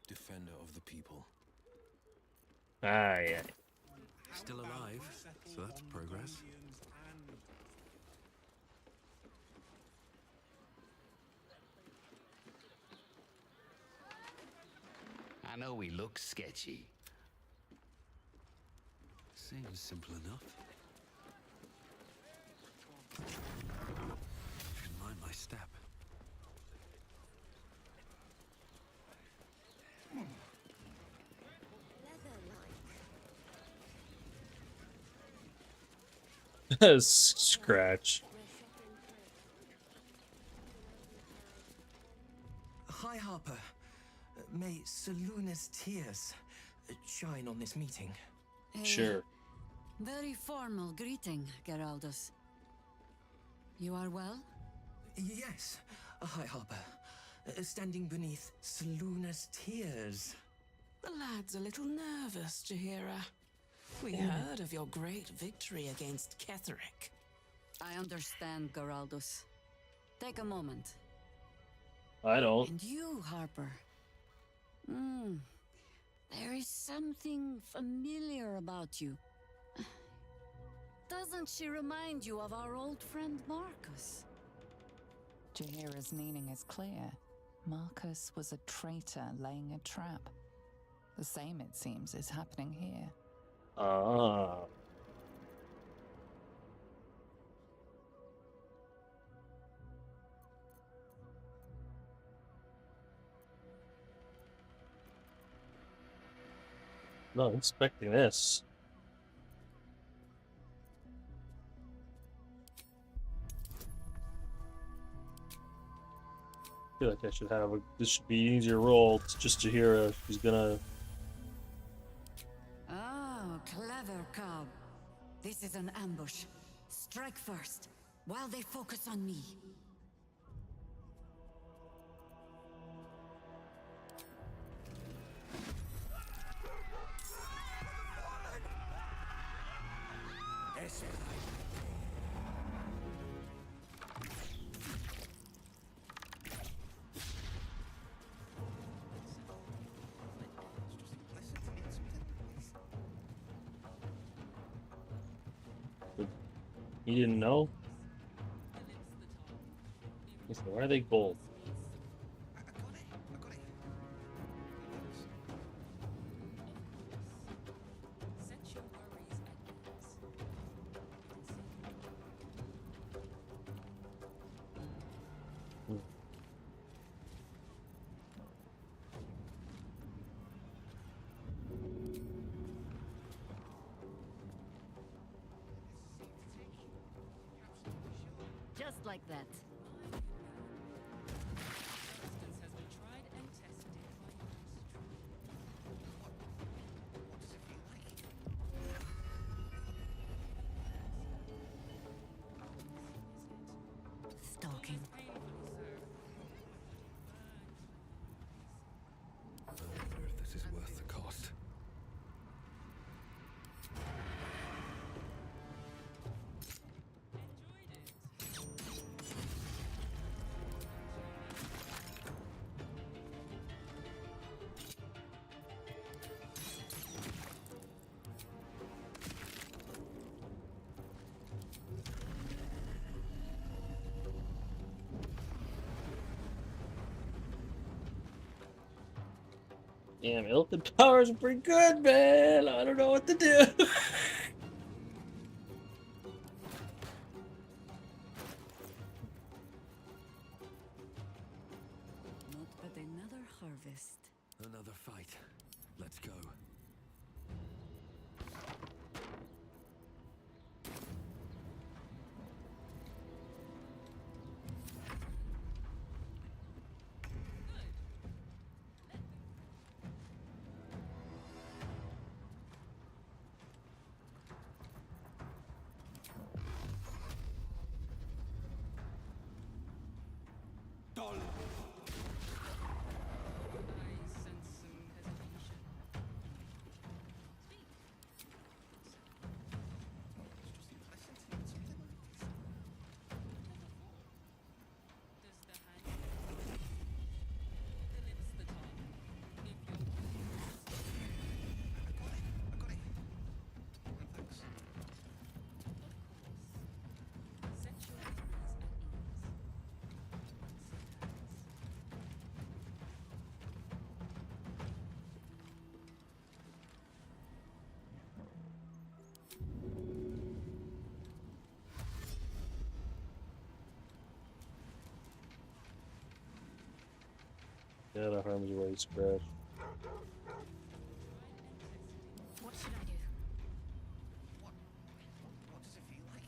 Defender of the people. Ah, yeah. Still alive, so that's progress. I know we look sketchy. Seems simple enough. Should mind my step. Scratch. Hi, Harper. May Saluna's tears shine on this meeting. Sure. Very formal greeting, Geraldus. You are well? Yes. Hi, Harper. Standing beneath Saluna's tears. The lad's a little nervous, Jahira. We heard of your great victory against Ketheric. I understand, Geraldus. Take a moment. I don't. And you, Harper. There is something familiar about you. Doesn't she remind you of our old friend Marcus? Jahira's meaning is clear. Marcus was a traitor laying a trap. The same, it seems, is happening here. Ah. Not expecting this. feel like I should have a. This should be an easier roll just to hear if he's gonna. Oh, clever cub. This is an ambush. Strike first, while they focus on me. He didn't know. Why are they gold? Just like that. Stalking. I wonder if this is worth the cost. Damn, Illidan powers are pretty good, man. I don't know what to do. Not but another harvest. Another fight. Let's go. Yeah, the harm's way scratch. What should I do? What does it feel like?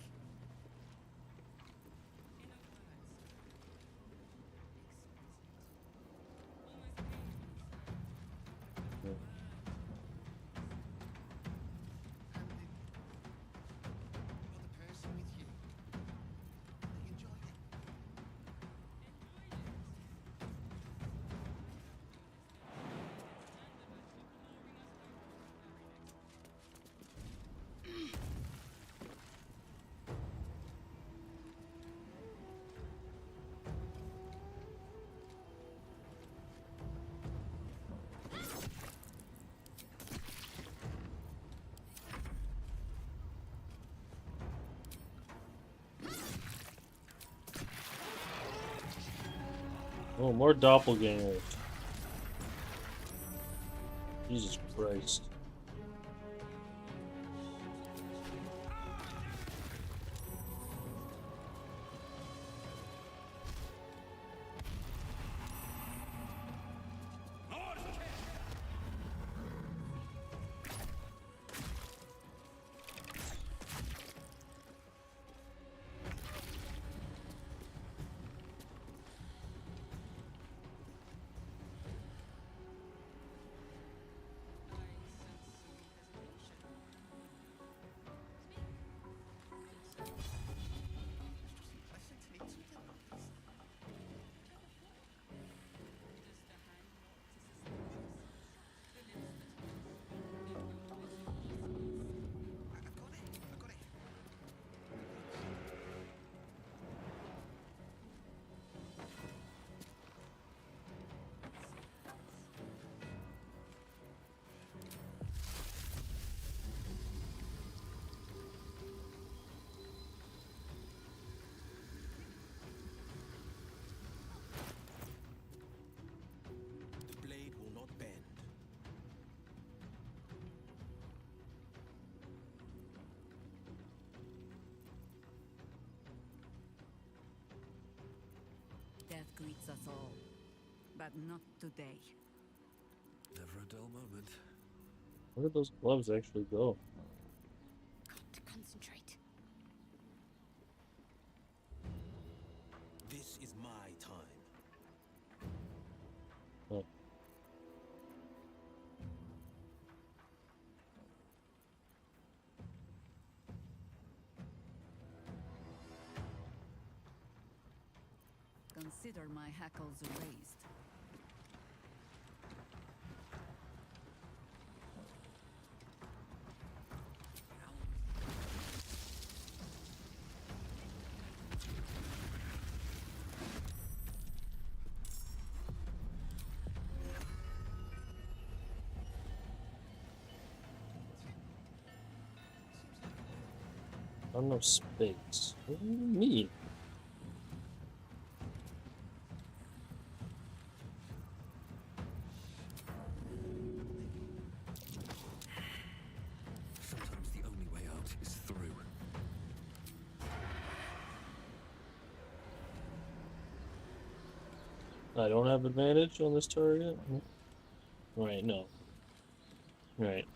Oh, more doppelgangers. Jesus Christ. That's all. But not today. Never a dull moment. Where did those gloves actually go? Got to concentrate. This is my time. Oh. Consider my hackles raised. Not enough space. What do you mean? Sometimes the only way out is through. I don't have advantage on this target? Right, no. Right.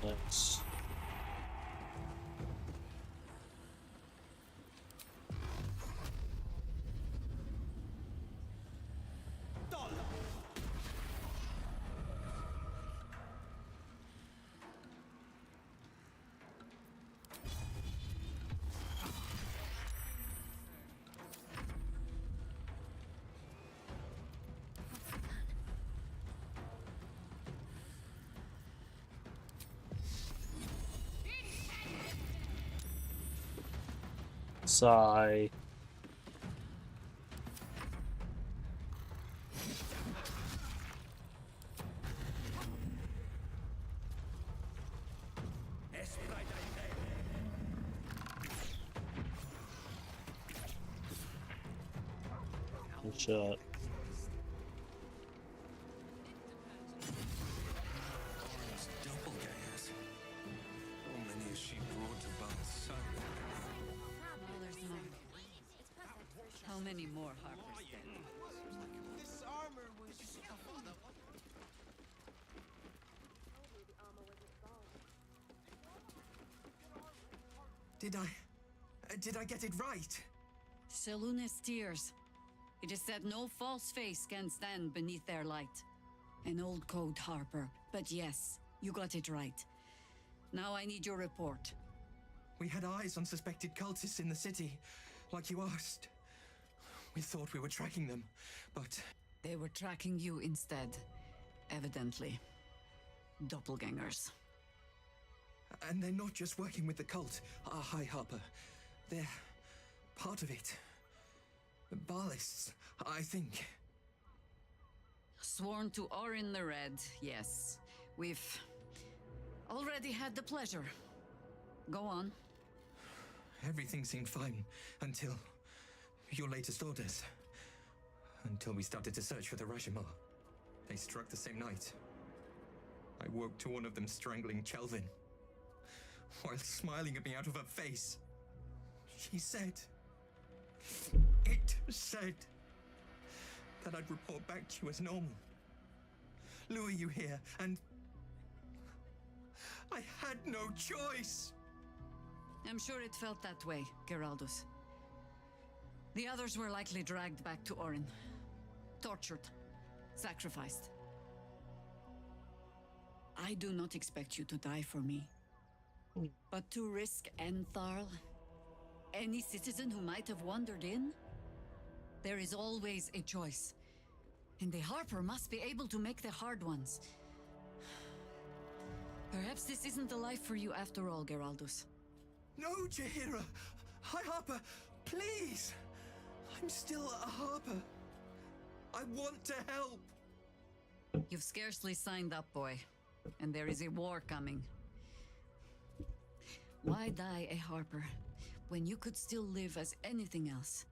Nice. Sigh. Good shot. Doppelgangers. How many has she brought to Baldur? How many more Harpers then? This armor was. Did I get it right? Seluna's tears. It is said no false face can stand beneath their light. An old code, Harper. But yes, you got it right. Now I need your report. We had eyes on suspected cultists in the city, like you asked. We thought we were tracking them, but... They were tracking you instead, evidently. Doppelgangers. And they're not just working with the cult, High Harper. They're part of it. Ballists, I think. Sworn to Orin the Red, yes. We've already had the pleasure. Go on. Everything seemed fine until your latest orders. Until we started to search for the Rashomon. They struck the same night. I woke to one of them strangling Chelvin, while smiling at me out of her face. She said... It said that I'd report back to you as normal. Lure you here, and... I had no choice! I'm sure it felt that way, Geraldus. The others were likely dragged back to Orin. Tortured. Sacrificed. I do not expect you to die for me. But to risk Entharl, any citizen who might have wandered in, there is always a choice. And the Harper must be able to make the hard ones. Perhaps this isn't the life for you after all, Geraldus. No, Jaheira! Hi, Harper! Please! I'm still a Harper. I want to help! You've scarcely signed up, boy. And there is a war coming. Why die a Harper when you could still live as anything else?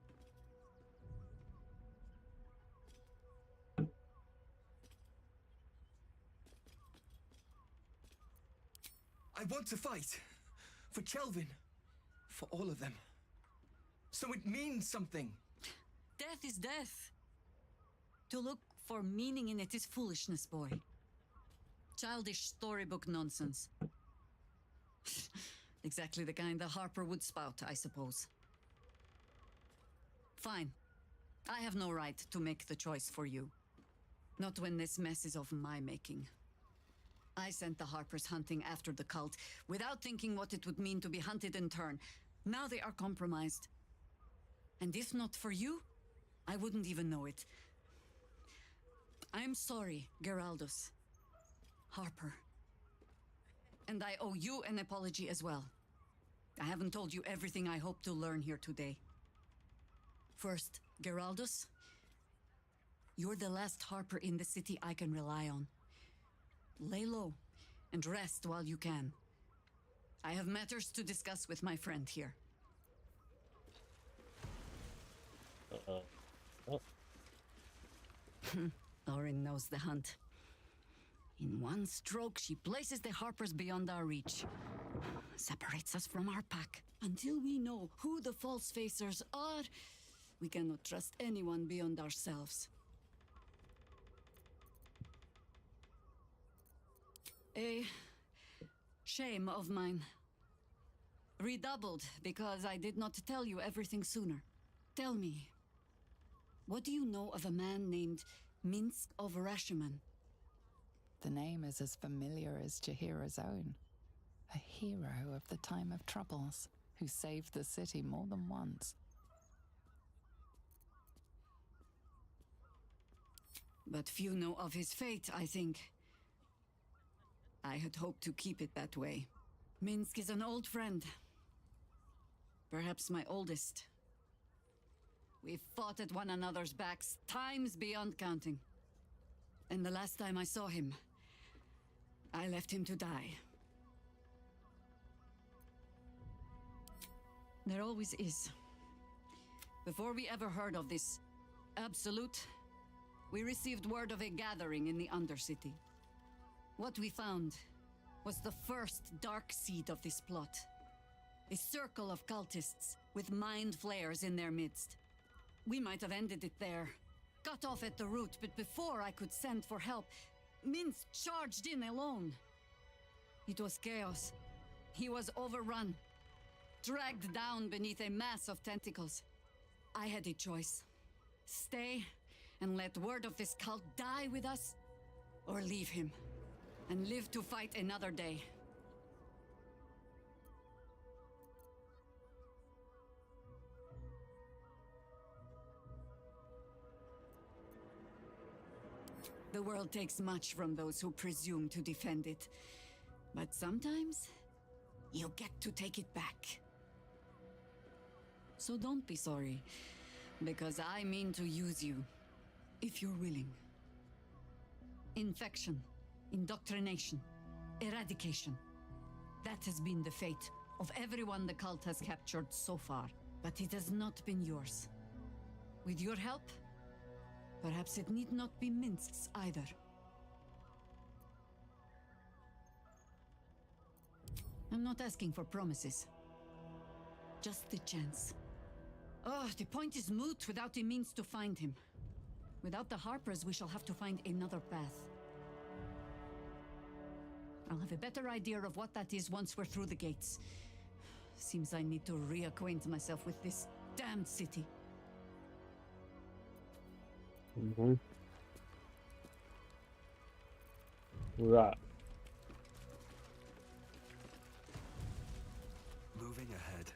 I want to fight. For Chelvin. For all of them. So it means something. Death is death. To look for meaning in it is foolishness, boy. Childish storybook nonsense. Exactly the kind the Harper would spout, I suppose. Fine. I have no right to make the choice for you. Not when this mess is of my making. I sent the Harpers hunting after the cult, without thinking what it would mean to be hunted in turn. Now they are compromised. And if not for you, I wouldn't even know it. I'm sorry, Geraldus. Harper. And I owe you an apology as well. I haven't told you everything I hope to learn here today. First, Geraldus, you're the last Harper in the city I can rely on. Lay low and rest while you can. I have matters to discuss with my friend here. Oh. Lauren knows the hunt. In one stroke, she places the Harpers beyond our reach. Separates us from our pack. Until we know who the false facers are, we cannot trust anyone beyond ourselves. A shame of mine. Redoubled because I did not tell you everything sooner. Tell me, what do you know of a man named Minsk of Rashiman? The name is as familiar as Jaheira's own. A hero of the time of troubles, who saved the city more than once. But few know of his fate, I think. I had hoped to keep it that way. Minsk is an old friend. Perhaps my oldest. We've fought at one another's backs times beyond counting. And the last time I saw him, I left him to die. There always is. Before we ever heard of this Absolute, we received word of a gathering in the Undercity. What we found was the first dark seed of this plot. A circle of cultists with mind flayers in their midst. We might have ended it there, cut off at the root, but before I could send for help, Minsk charged in alone. It was chaos. He was overrun, dragged down beneath a mass of tentacles. I had a choice. Stay and let word of this cult die with us, or leave him and live to fight another day. The world takes much from those who presume to defend it. But sometimes, you get to take it back. So don't be sorry, because I mean to use you, if you're willing. Infection, indoctrination, eradication. That has been the fate of everyone the cult has captured so far. But it has not been yours. With your help, perhaps it need not be Minsk's either. I'm not asking for promises. Just the chance. Oh, the point is moot without the means to find him. Without the Harpers, we shall have to find another path. I'll have a better idea of what that is once we're through the gates. Seems I need to reacquaint myself with this damned city. Mm-hmm. Right. Moving ahead.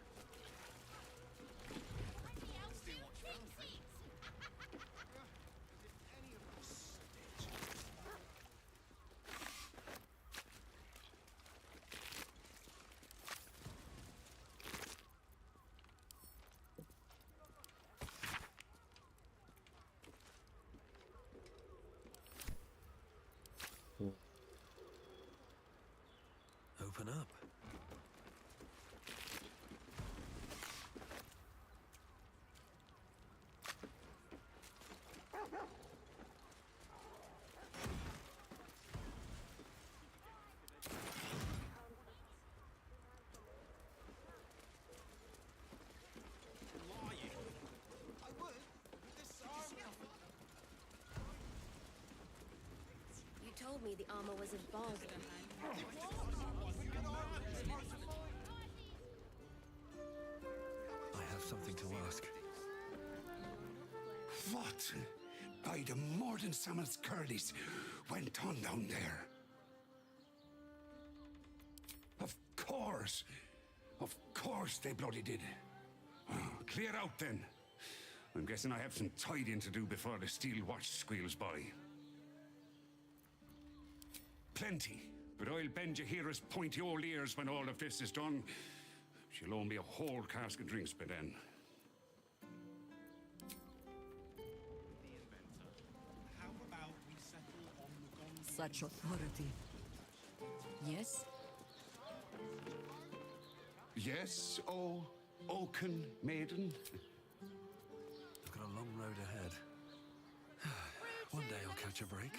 armor was a bargain. I have something to ask. What by the Morden Summers Curlies went on down there? Of course they bloody did. Oh, clear out then. I'm guessing I have some tidying to do before the steel watch squeals by. Plenty, but I'll bend Jahira's pointy old ears when all of this is done. She'll owe me a whole cask of drinks by then. How about we settle on the Gondor? Such authority. Yes? Yes, oh, Oaken Maiden. I've got a long road ahead. One day I'll catch a break.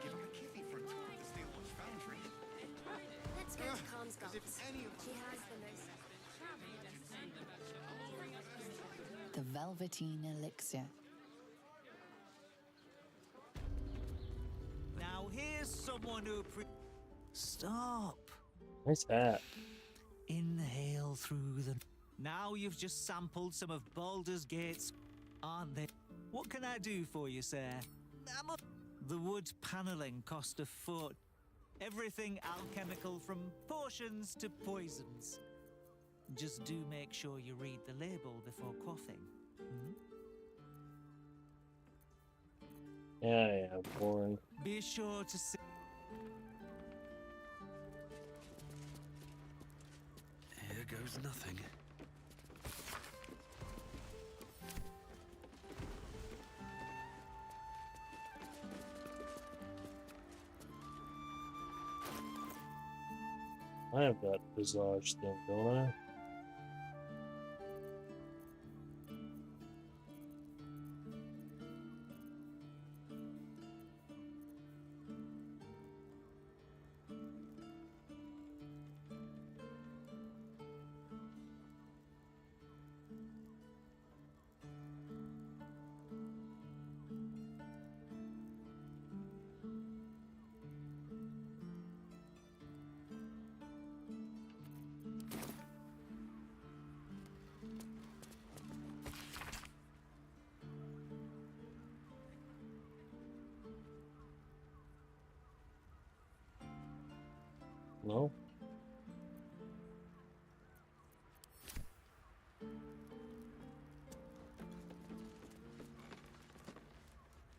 Give him a kiffy for a tour of the Steelwatch Foundry. Let's go to Calmsgulf. She has the most. The Velveteen Elixir. Now here's someone who Stop. Nice hat. Inhale through the... Now you've just sampled some of Baldur's Gate's... Aren't they? What can I do for you, sir? The wood panelling cost a foot. Everything alchemical from potions to poisons. Just do make sure you read the label before quaffing. Yeah, boring. Be sure to see... Here goes nothing. I have that visage thing, don't I? No?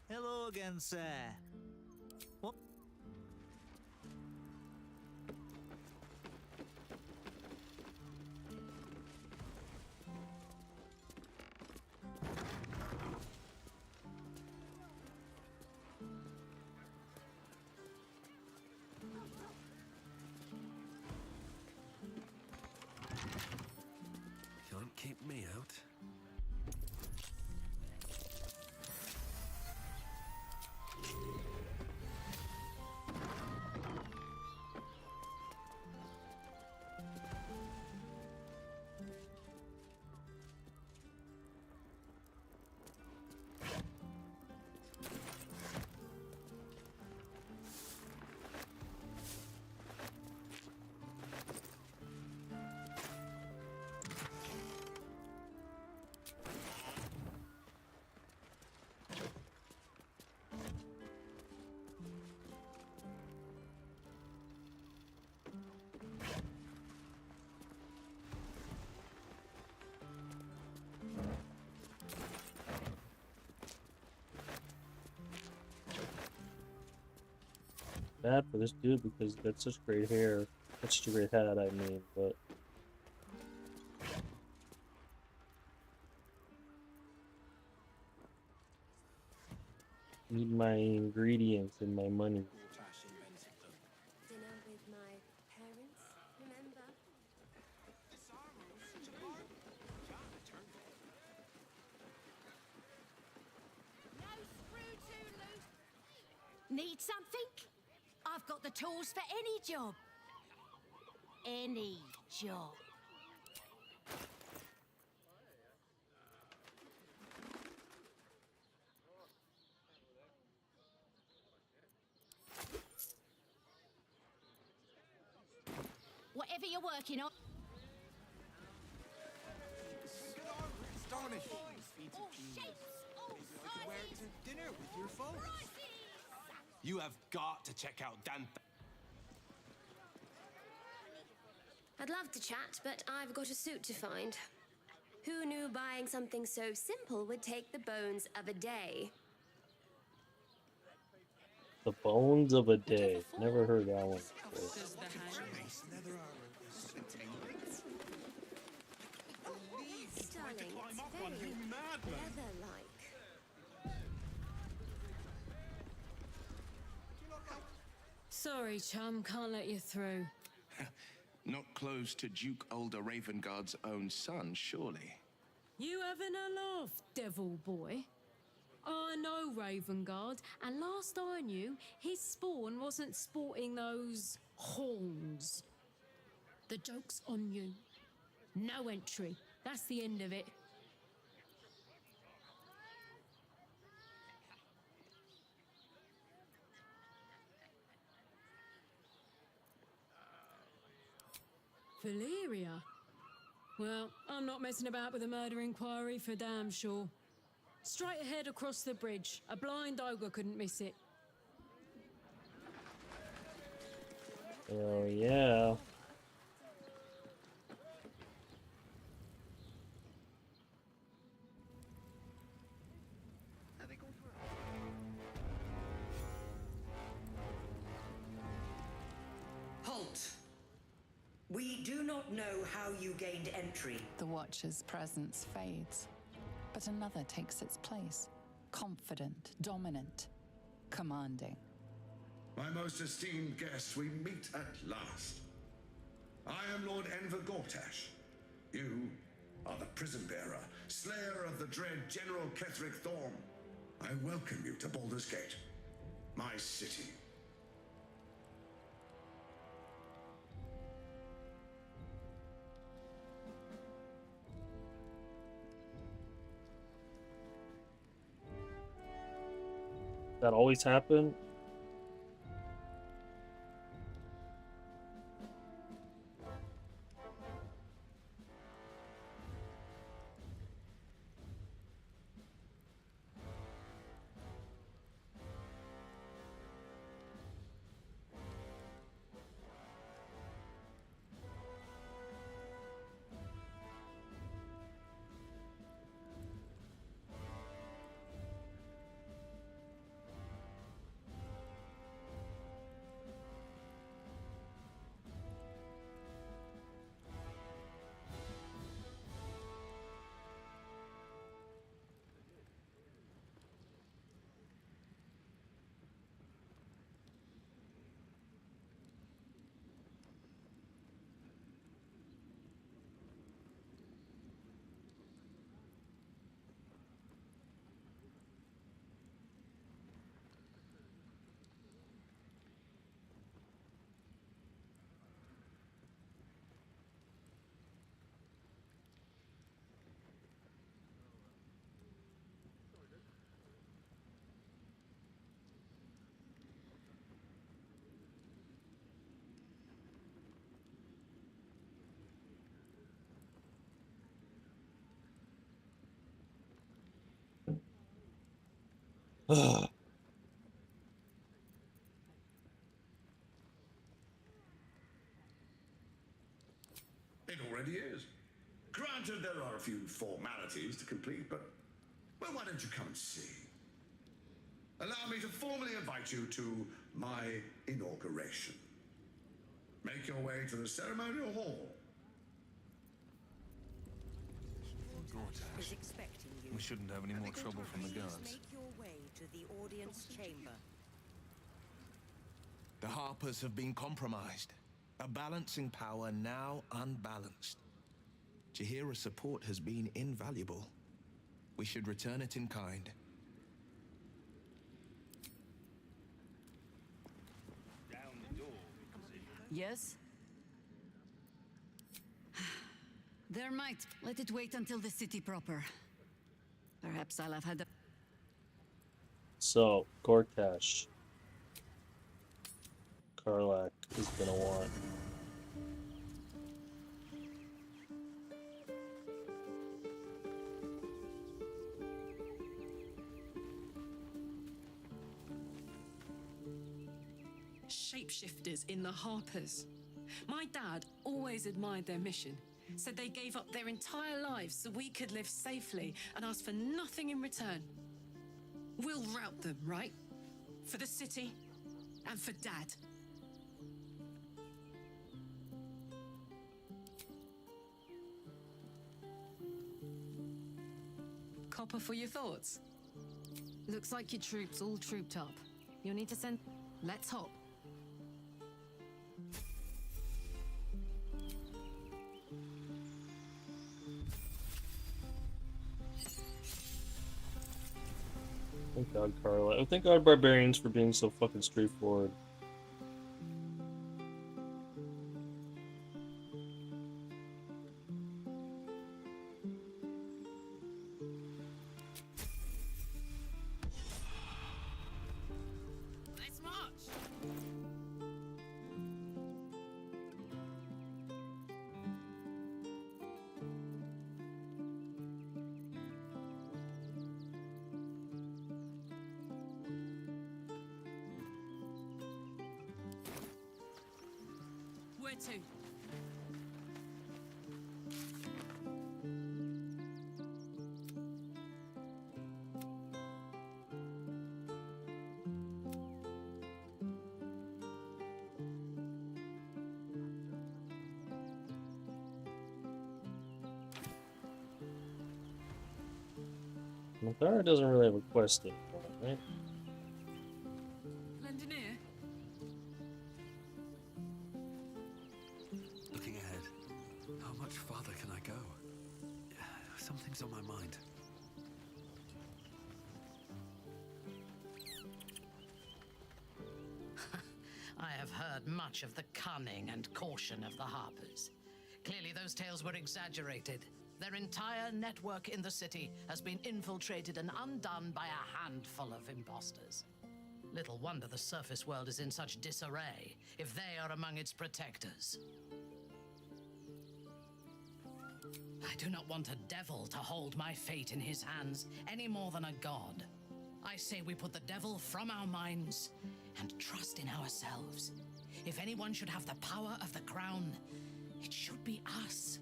Hello again, sir. What? Can't keep me out. Bad for this dude because he got such great hair. Such a great hat, I mean, but... Need my ingredients and my money. Dinner with my parents, remember? No screw too loose. Need something? I've got the tools for any job. Any job. whatever you're working on. Astonishing. All shapes, all Maybe I could wear it sizes. to dinner with your folks. Prices. You have got to check out Dan. I'd love to chat, but I've got a suit to find. Who knew buying something so simple would take the bones of a day? The bones of a day. Never heard that one before. Does the hand? Nice leather armor. Darling, climb it's up on very you, madman. leather-like. Sorry, chum, can't let you through. Not close to Duke Older Ravengard's own son, surely. You having a laugh, devil boy? I know Ravengard, and last I knew, his spawn wasn't sporting those horns. The joke's on you. No entry. That's the end of it. Valyria? Well, I'm not messing about with a murder inquiry for damn sure. Straight ahead across the bridge. A blind ogre couldn't miss it. Oh yeah. Halt! We do not know how you gained entry. The Watcher's presence fades, but another takes its place. Confident, dominant, commanding. My most esteemed guests, we meet at last. I am Lord Enver Gortash. You are the prison bearer, slayer of the dread General Ketheric Thorm. I welcome you to Baldur's Gate, my city. That always happen? It already is. Granted, there are a few formalities to complete, but, well, why don't you come and see? Allow me to formally invite you to my inauguration. Make your way to the ceremonial hall. Is expecting you. We shouldn't have any more trouble from the Please guards. make your way to the audience chamber. The Harpers have been compromised. A balancing power now unbalanced. Jahira's support has been invaluable. We should return it in kind. Yes? There might. Let it wait until the city proper. Perhaps I'll have had a... So, Gortash. Karlak is gonna want shapeshifters in the Harpers. My dad always admired their mission. Said they gave up their entire lives so we could live safely and asked for nothing in return. We'll rout them, right? For the city and for Dad. Copper for your thoughts? Looks like your troops all trooped up. You'll need to send... Let's hop. Thank God, Carla. Thank God, barbarians, for being so fucking straightforward. Let's march! Where to? Mathara doesn't really have a quest anymore, right? Lendoneer? Looking ahead, how much farther can I go? Something's on my mind. I have heard much of the cunning and caution of the Harpers. Clearly those tales were exaggerated. Their entire network in the city has been infiltrated and undone by a handful of imposters. Little wonder the surface world is in such disarray if they are among its protectors. I do not want a devil to hold my fate in his hands any more than a god. I say we put the devil from our minds and trust in ourselves. If anyone should have the power of the crown, it should be us.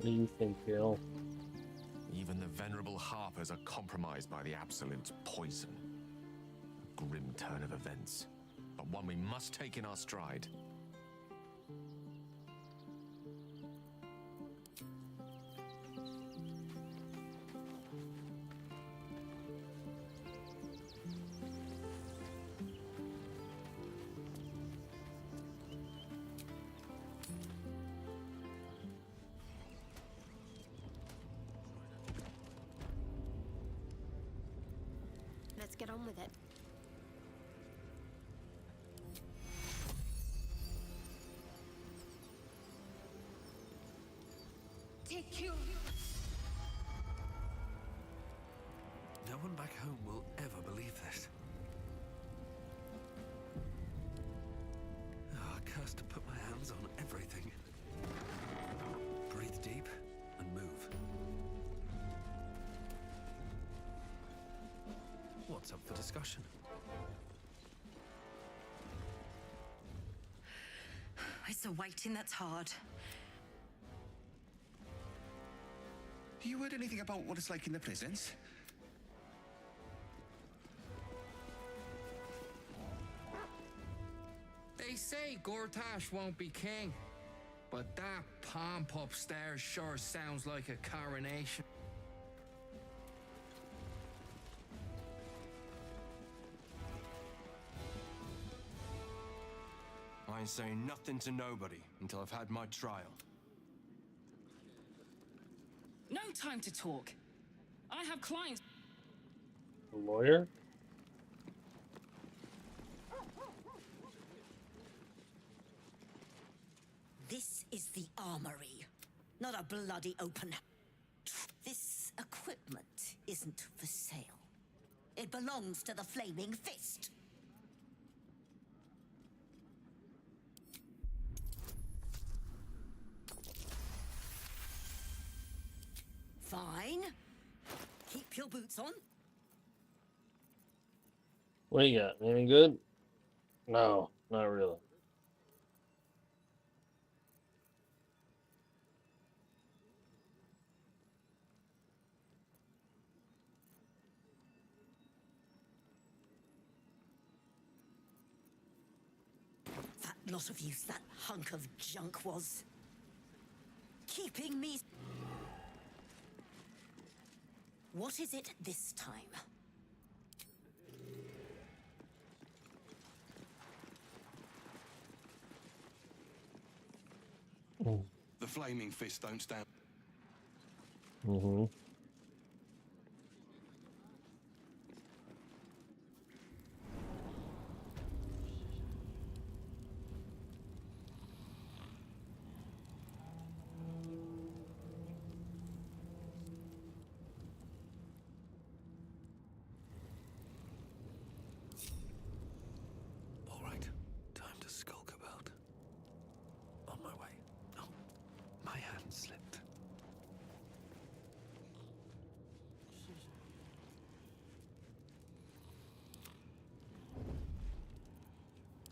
What do you think, Gil? Even the venerable Harpers are compromised by the Absolute's poison. A grim turn of events, but one we must take in our stride. Let's get on with it. Take you. No one back home will ever believe this. Oh, cursed to put my hands on everything. Breathe deep and move. What's up for discussion? It's the waiting that's hard. You heard anything about what it's like in the prisons? They say Gortash won't be king, but that pomp upstairs sure sounds like a coronation. I ain't saying nothing to nobody until I've had my trial. No time to talk. I have clients. A lawyer? This is the armory, not a bloody open. This equipment isn't for sale. It belongs to the Flaming Fist. Fine. Keep your boots on. What you got? Anything good? No, not really. That lot of use, that hunk of junk was keeping me. What is it this time? The flaming fist don't stand. Mm-hmm. All right, time to skulk about. On my way. Oh, my hand slipped.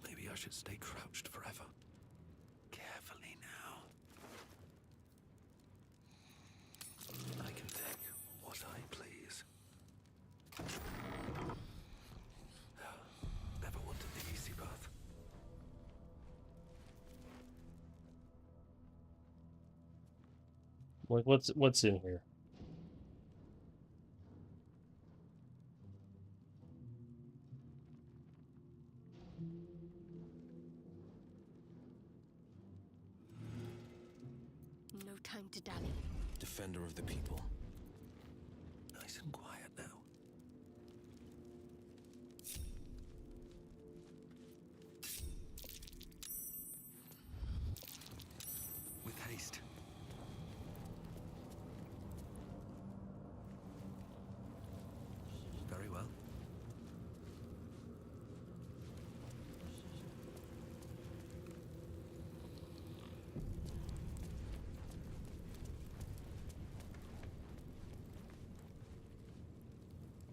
Maybe I should stay crouched forever. Carefully now. I can take what I please. Never wanted the easy path. Like, what's in here? No time to dally. Defender of the people. Nice and quiet now. With haste. Very well.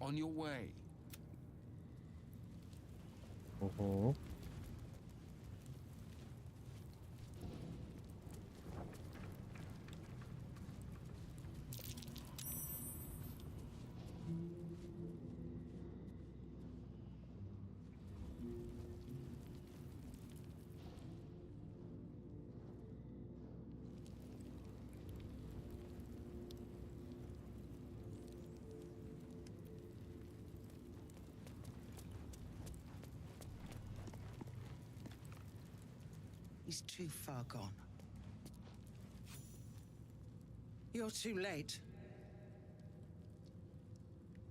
On your way. Mm-hmm. He's too far gone. You're too late.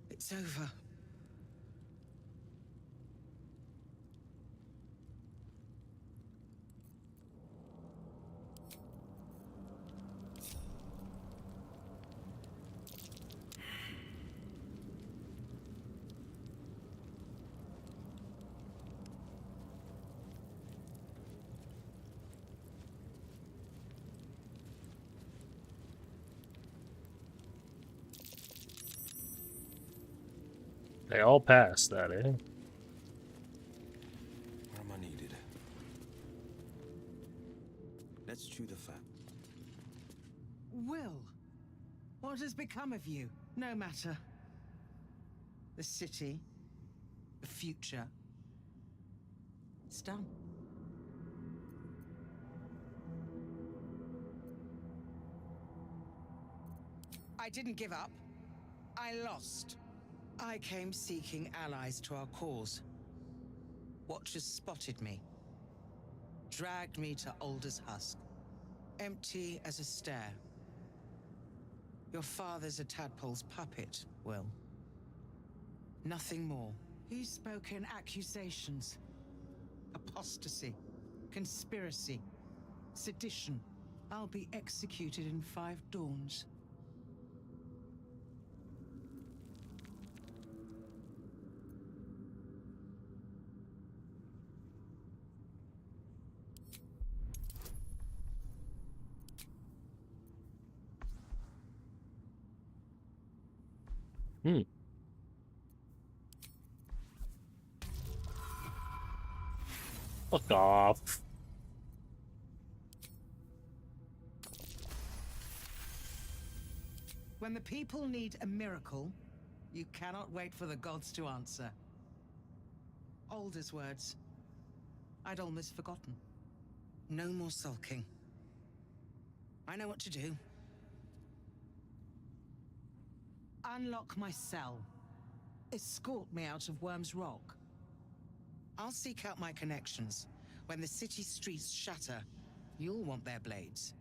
It's over. They all passed that, eh? Where am I needed? Let's chew the fat. Will, what has become of you? No matter. The city, the future. It's done. I didn't give up. I lost. I came seeking allies to our cause. Watchers spotted me. Dragged me to Alder's husk. Empty as a stare. Your father's a tadpole's puppet, Will. Nothing more. He spoke in accusations. Apostasy. Conspiracy. Sedition. I'll be executed in 5 dawns. Fuck off. When the people need a miracle, you cannot wait for the gods to answer. Alder's words. I'd almost forgotten. No more sulking. I know what to do. Unlock my cell. Escort me out of Worm's Rock. I'll seek out my connections. When the city streets shatter, you'll want their blades.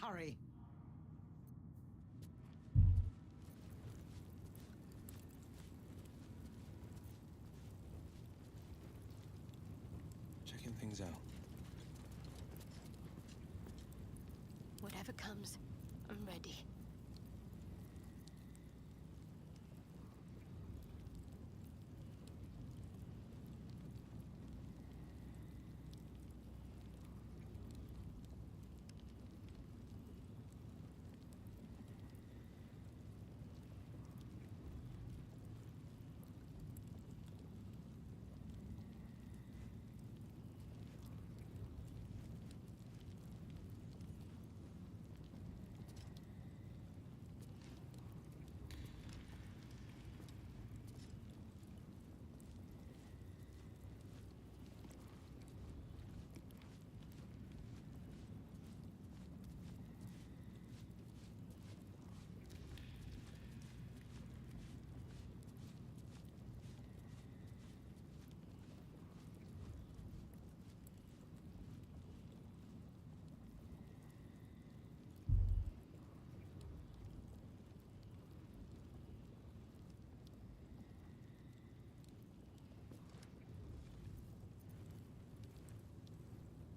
Hurry. Checking things out. Whatever comes, I'm ready.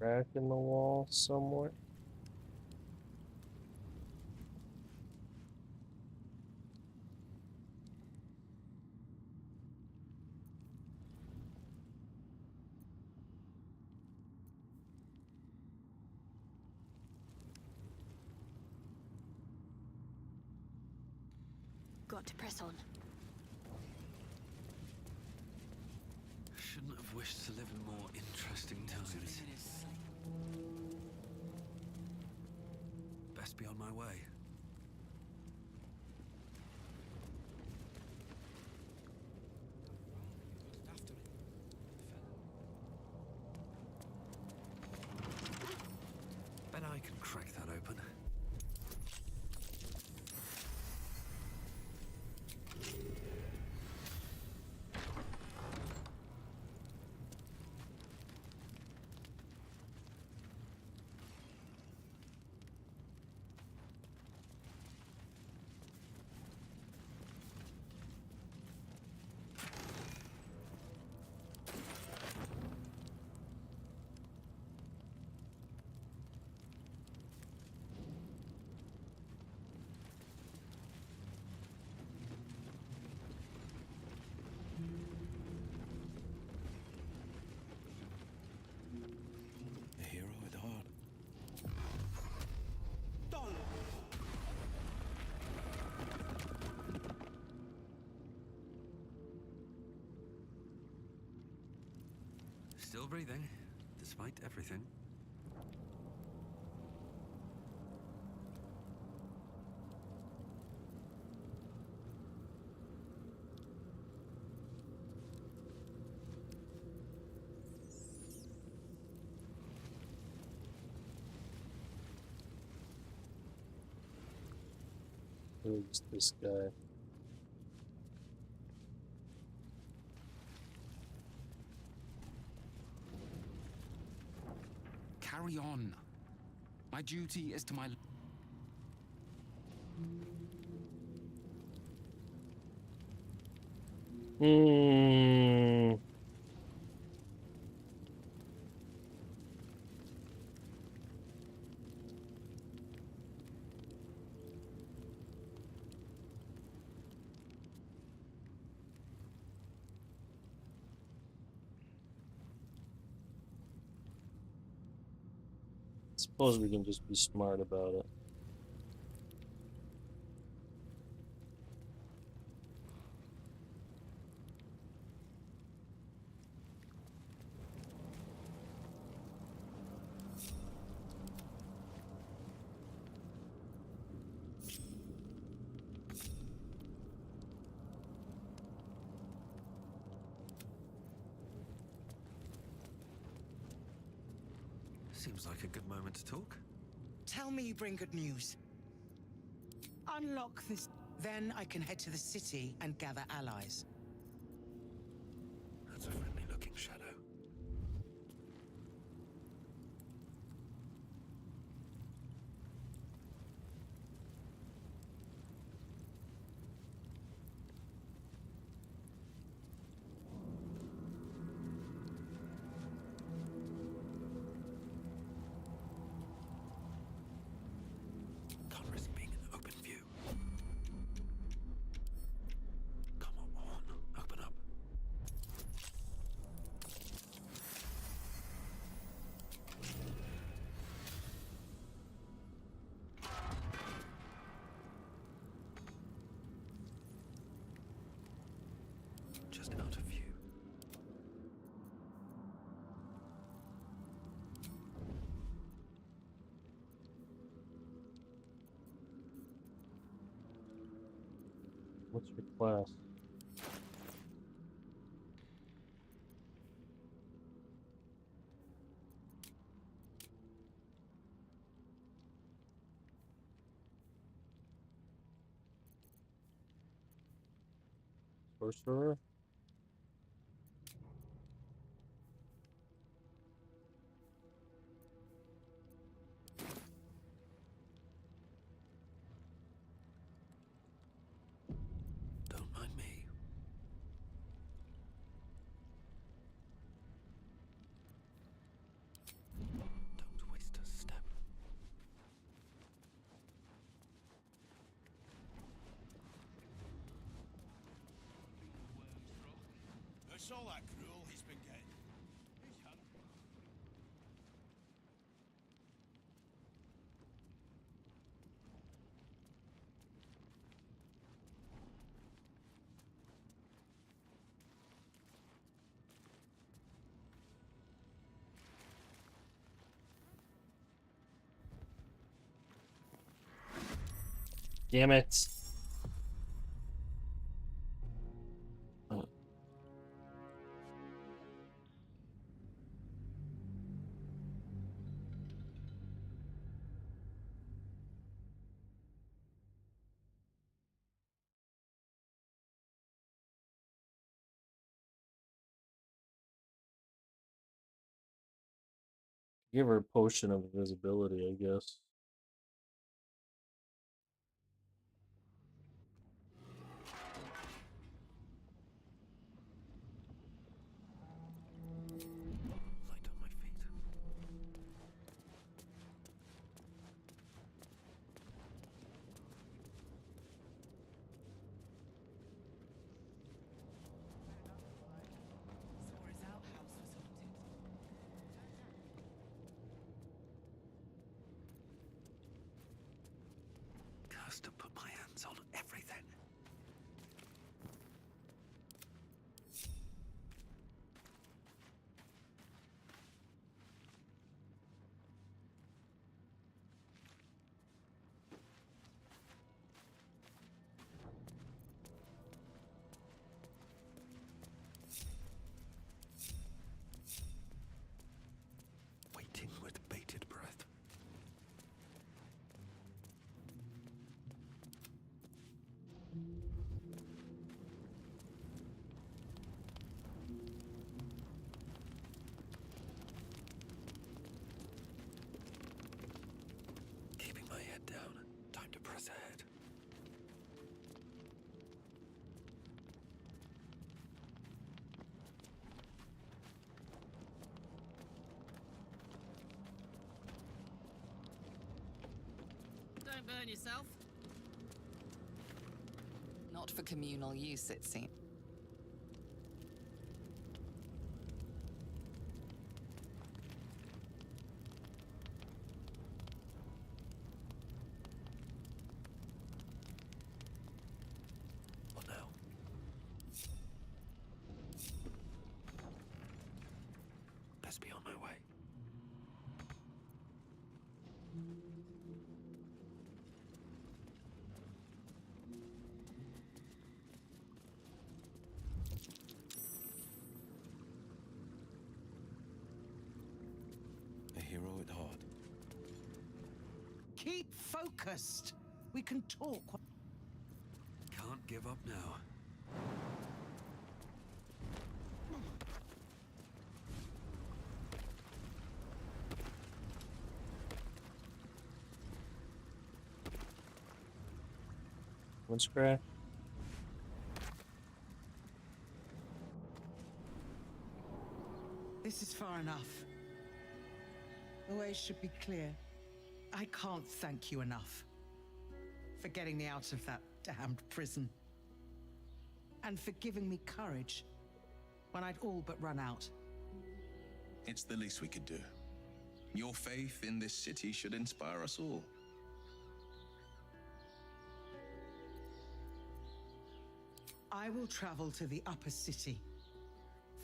Crack in the wall somewhere. Got to press on. Shouldn't have wished to live in more interesting times. Best be on my way. Bet I can crack that open. A hero at heart. Still breathing, despite everything. Who's this guy? Carry on. My duty is to my... Hmm. Suppose we can just be smart about it. Seems like a good moment to talk. Tell me you bring good news. Unlock this. Then I can head to the city and gather allies. That's a friendly looking shadow. Can't risk being in open view. Come on, open up. Just out of view. What's your class? Sorcerer? Don't mind me. Don't waste a step. That's all that gruel he's been getting. Damn it. Give her a potion of invisibility, I guess. Light on my feet. Swore his outhouse was haunted. Cursed to put my hands on everything. Waiting with bated breath. Keeping my head down. Time to press ahead. Don't burn yourself. Not for communal use, it seems. What now? Best be on my way. hero at heart. Keep focused. We can talk. Can't give up now. Let's crash. This is far enough. The way should be clear. I can't thank you enough for getting me out of that damned prison. And for giving me courage when I'd all but run out. It's the least we could do. Your faith in this city should inspire us all. I will travel to the upper city.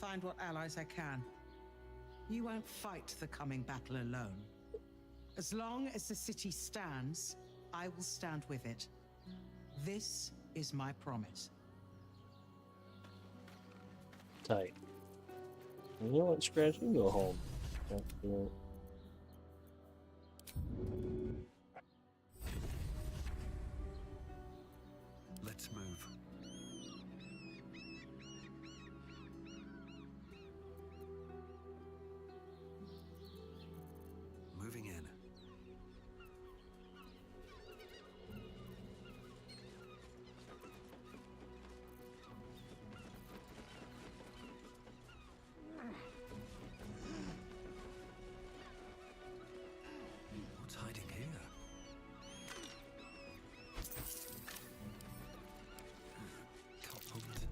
Find what allies I can. You won't fight the coming battle alone. As long as the city stands, I will stand with it. This is my promise. Tight. You know what, Scratch? You can go home. That's Let's move. Moving in. What's hiding here? Can't open it.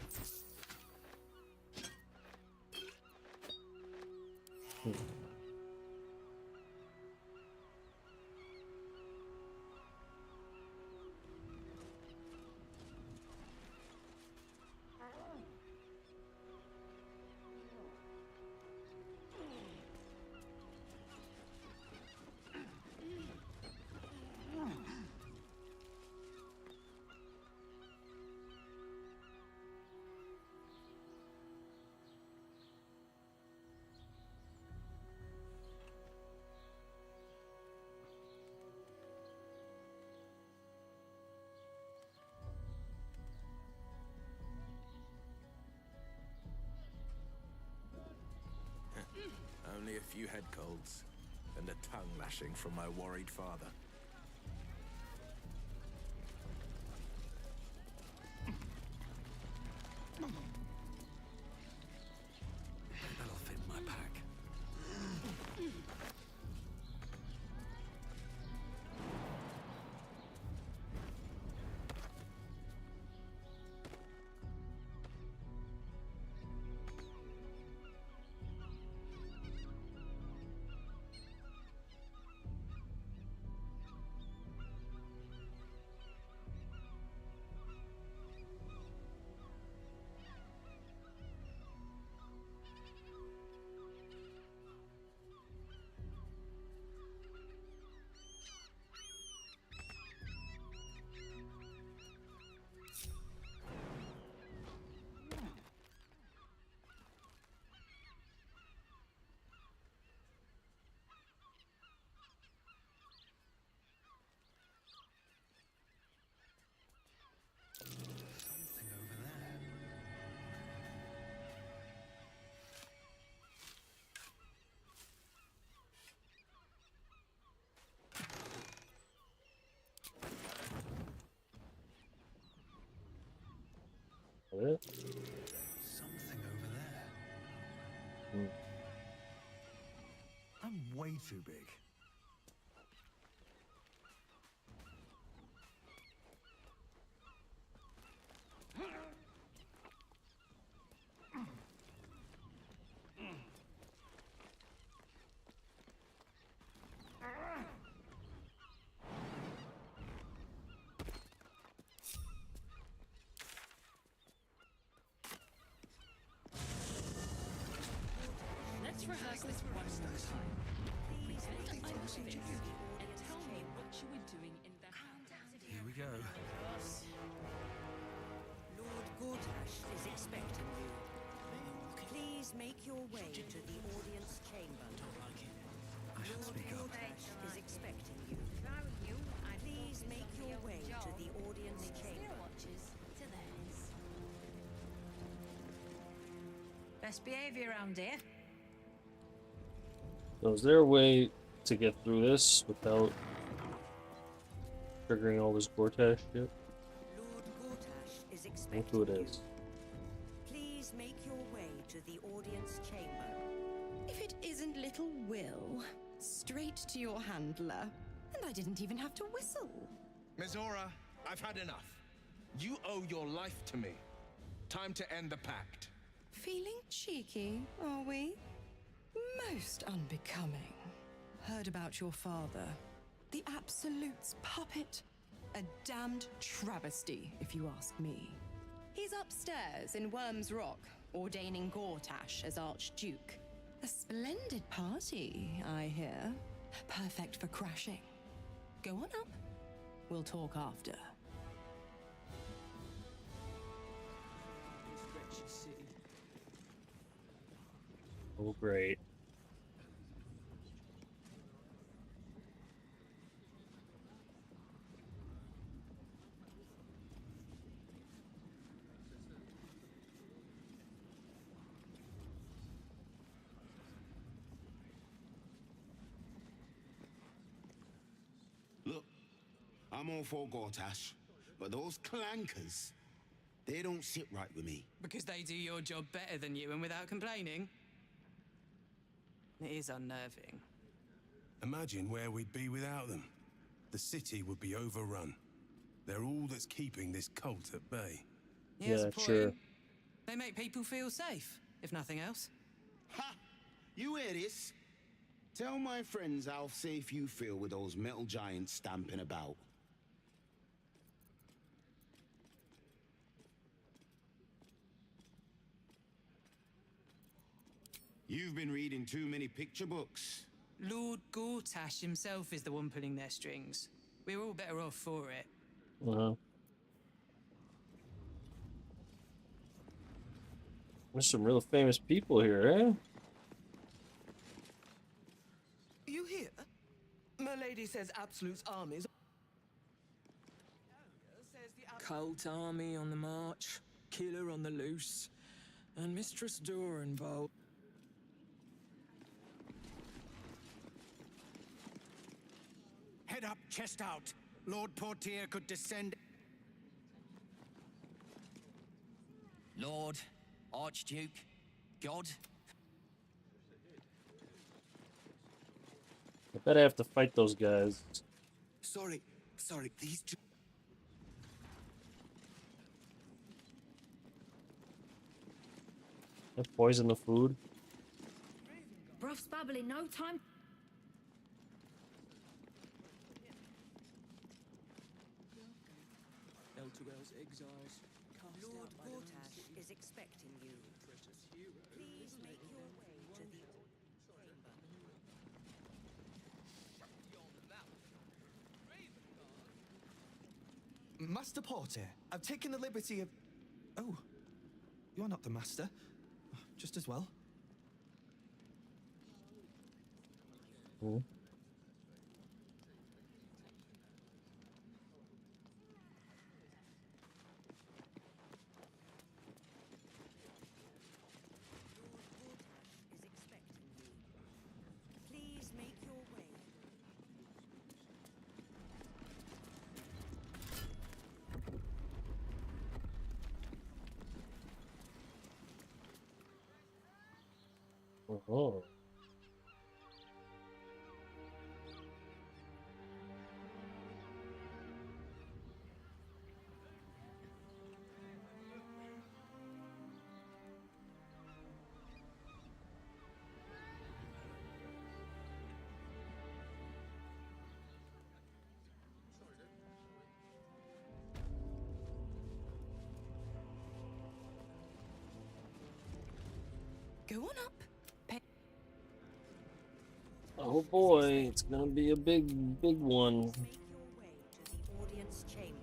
It's a trap. Only a few head colds and a tongue lashing from my worried father. That'll fit my pack. Something over there. I'm way too big. Here we go. Lord Gortash is expecting you. Please make your way to the audience chamber. I should speak up. Lord Gortash is expecting you. Please make your way to the audience chamber. Best behavior around here. So is there a way to get through this without triggering all this Gortash shit? Lord Gortash is I think expecting who it you. is. Please make your way to the audience chamber. If it isn't little Will, straight to your handler. And I didn't even have to whistle. Mizora, I've had enough. You owe your life to me. Time to end the pact. Feeling cheeky, are we? Most unbecoming. Heard about your father. The Absolute's puppet. A damned travesty, if you ask me. He's upstairs in Worm's Rock, ordaining Gortash as Archduke. A splendid party, I hear. Perfect for crashing. Go on up. We'll talk after. Oh, great. Look, I'm all for Gortash, but those clankers, they don't sit right with me. Because they do your job better than you and without complaining? It is unnerving. Imagine where we'd be without them. The city would be overrun. They're all that's keeping this cult at bay. Here's Yeah, a point. sure. They make people feel safe, if nothing else. Ha! You hear this? Tell my friends how safe you feel with those metal giants stamping about. You've been reading too many picture books. Lord Gortash himself is the one pulling their strings. We're all better off for it. Uh-huh. There's some real famous people here, eh? You hear? My lady says Absolute's armies. Cult army on the march, killer on the loose, and Mistress Dora involved. Head up, chest out. Lord Portier could descend. Lord, Archduke, God. I bet I have to fight those guys. Sorry, these I poison the food. Bruff's babbling, no time. L2L's exiles. Lord Gortash is expecting you. Please make your way to the chamber. Master Porter, I've taken the liberty of... Oh, you're not the master. Just as well. Cool. Please make your way. Oh. Go on up. Oh boy, it's gonna be a big, big one. Audience chamber.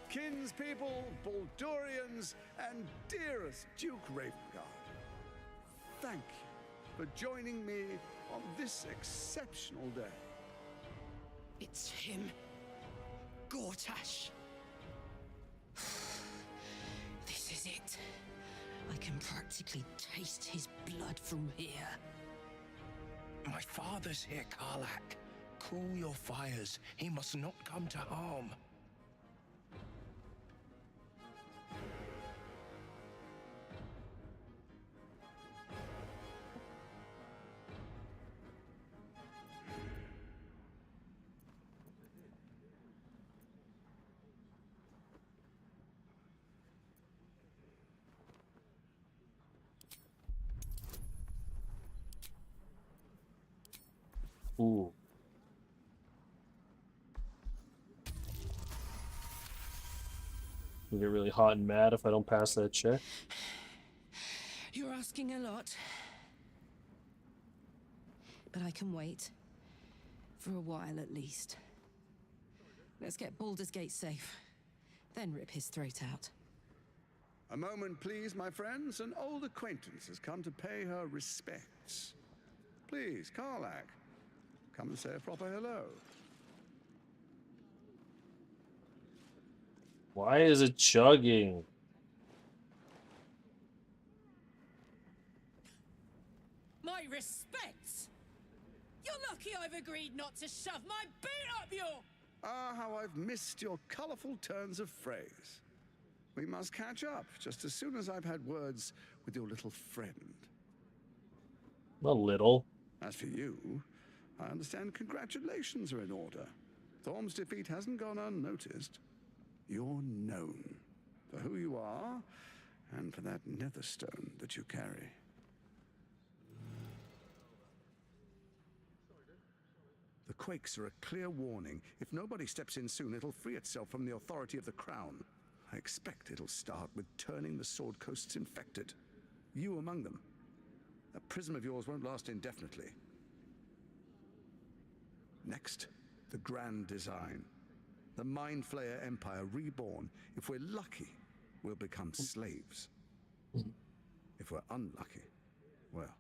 Kinspeople, Baldurians, and dearest Duke Ravengard, thank you for joining me on this exceptional day. It's him. Gortash. This is it. I can practically taste his blood from here. My father's here, Karlak. Cool your fires. He must not come to harm. Ooh. I get really hot and mad if I don't pass that check. You're asking a lot. But I can wait. For a while, at least. Let's get Baldur's Gate safe. Then rip his throat out. A moment, please, my friends. An old acquaintance has come to pay her respects. Please, Karlak, come and say a proper hello. Why is it chugging? My respects! You're lucky I've agreed not to shove my boot up your... Ah, how I've missed your colorful turns of phrase. We must catch up just as soon as I've had words with your little friend. A little. As for you, I understand congratulations are in order. Thorm's defeat hasn't gone unnoticed. You're known for who you are and for that netherstone that you carry. The quakes are a clear warning. If nobody steps in soon, it'll free itself from the authority of the crown. I expect it'll start with turning the Sword Coasts infected. You among them. That prism of yours won't last indefinitely. Next, the grand design. The Mind Flayer Empire reborn. If we're lucky, we'll become slaves. If we're unlucky, well,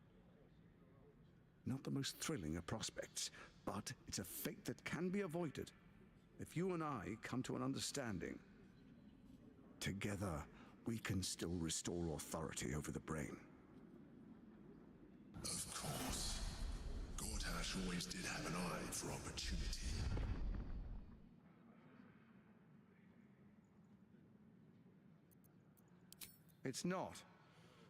not the most thrilling of prospects, but it's a fate that can be avoided if you and I come to an understanding. Together, we can still restore authority over the brain. Of course. Gortash always did have an eye for opportunity. It's not.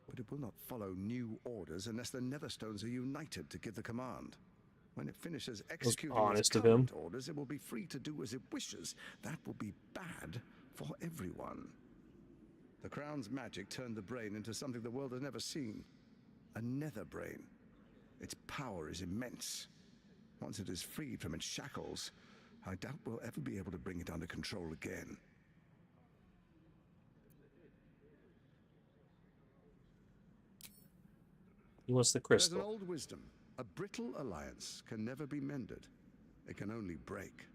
But it will not follow new orders unless the Netherstones are united to give the command. When it finishes executing its current orders, it will be free to do as it wishes. That will be bad for everyone. The Crown's magic turned the brain into something the world has never seen. A nether brain. Its power is immense. Once it is freed from its shackles, I doubt we'll ever be able to bring it under control again. He wants the crystal. There's an old wisdom. A brittle alliance can never be mended. It can only break.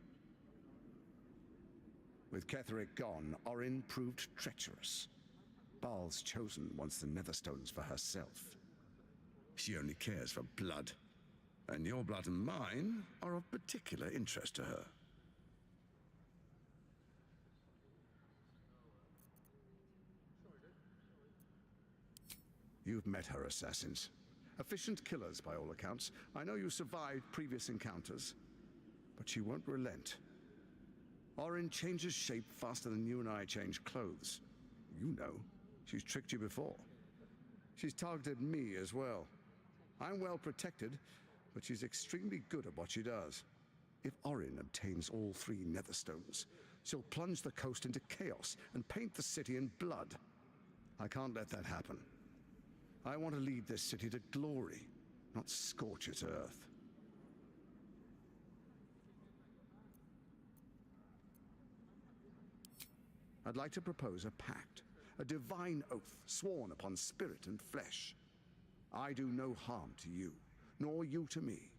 With Ketheric gone, Orin proved treacherous. Baal's chosen wants the Netherstones for herself. She only cares for blood. And your blood and mine are of particular interest to her. You've met her assassins. Efficient killers, by all accounts. I know you survived previous encounters. But she won't relent. Orin changes shape faster than you and I change clothes. You know, she's tricked you before. She's targeted me as well. I'm well protected, but she's extremely good at what she does. If Orin obtains all 3 Netherstones, She'll plunge the coast into chaos and paint the city in blood. I can't let that happen. I want to lead this city to glory, not scorch its earth. I'd like to propose a pact, a divine oath sworn upon spirit and flesh. I do no harm to you, nor you to me.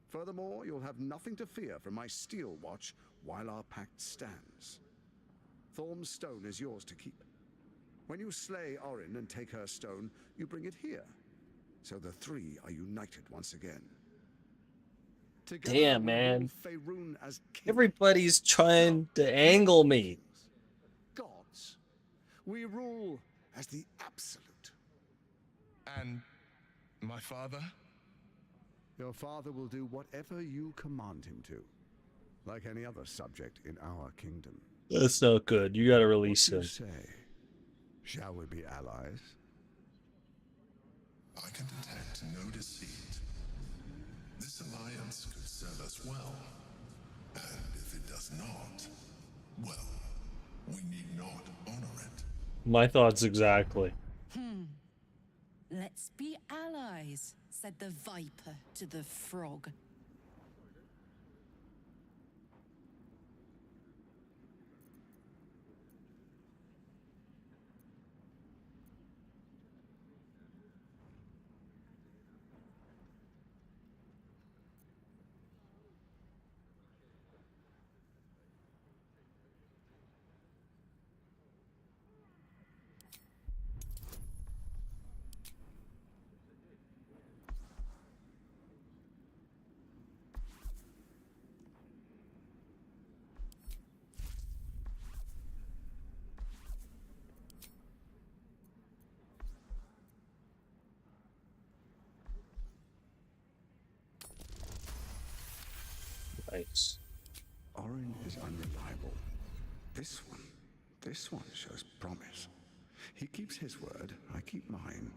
Furthermore, you'll have nothing to fear from my steel watch while our pact stands. Thorm's stone is yours to keep. When you slay Orin and take her stone, you bring it here. So the three are united once again. Together Damn, we man. rule Faerun as king. Everybody's trying to angle me. Gods. We rule as the absolute. And my father? Your father will do whatever you command him to, like any other subject in our kingdom. That's not good. You gotta release What him. you say? Shall we be allies? I can detect no deceit. This alliance could serve us well. And if it does not, well, we need not honor it. My thoughts exactly. Let's be allies, said the viper to the frog. Nice. Orin is unreliable. This one shows promise. He keeps his word, I keep mine.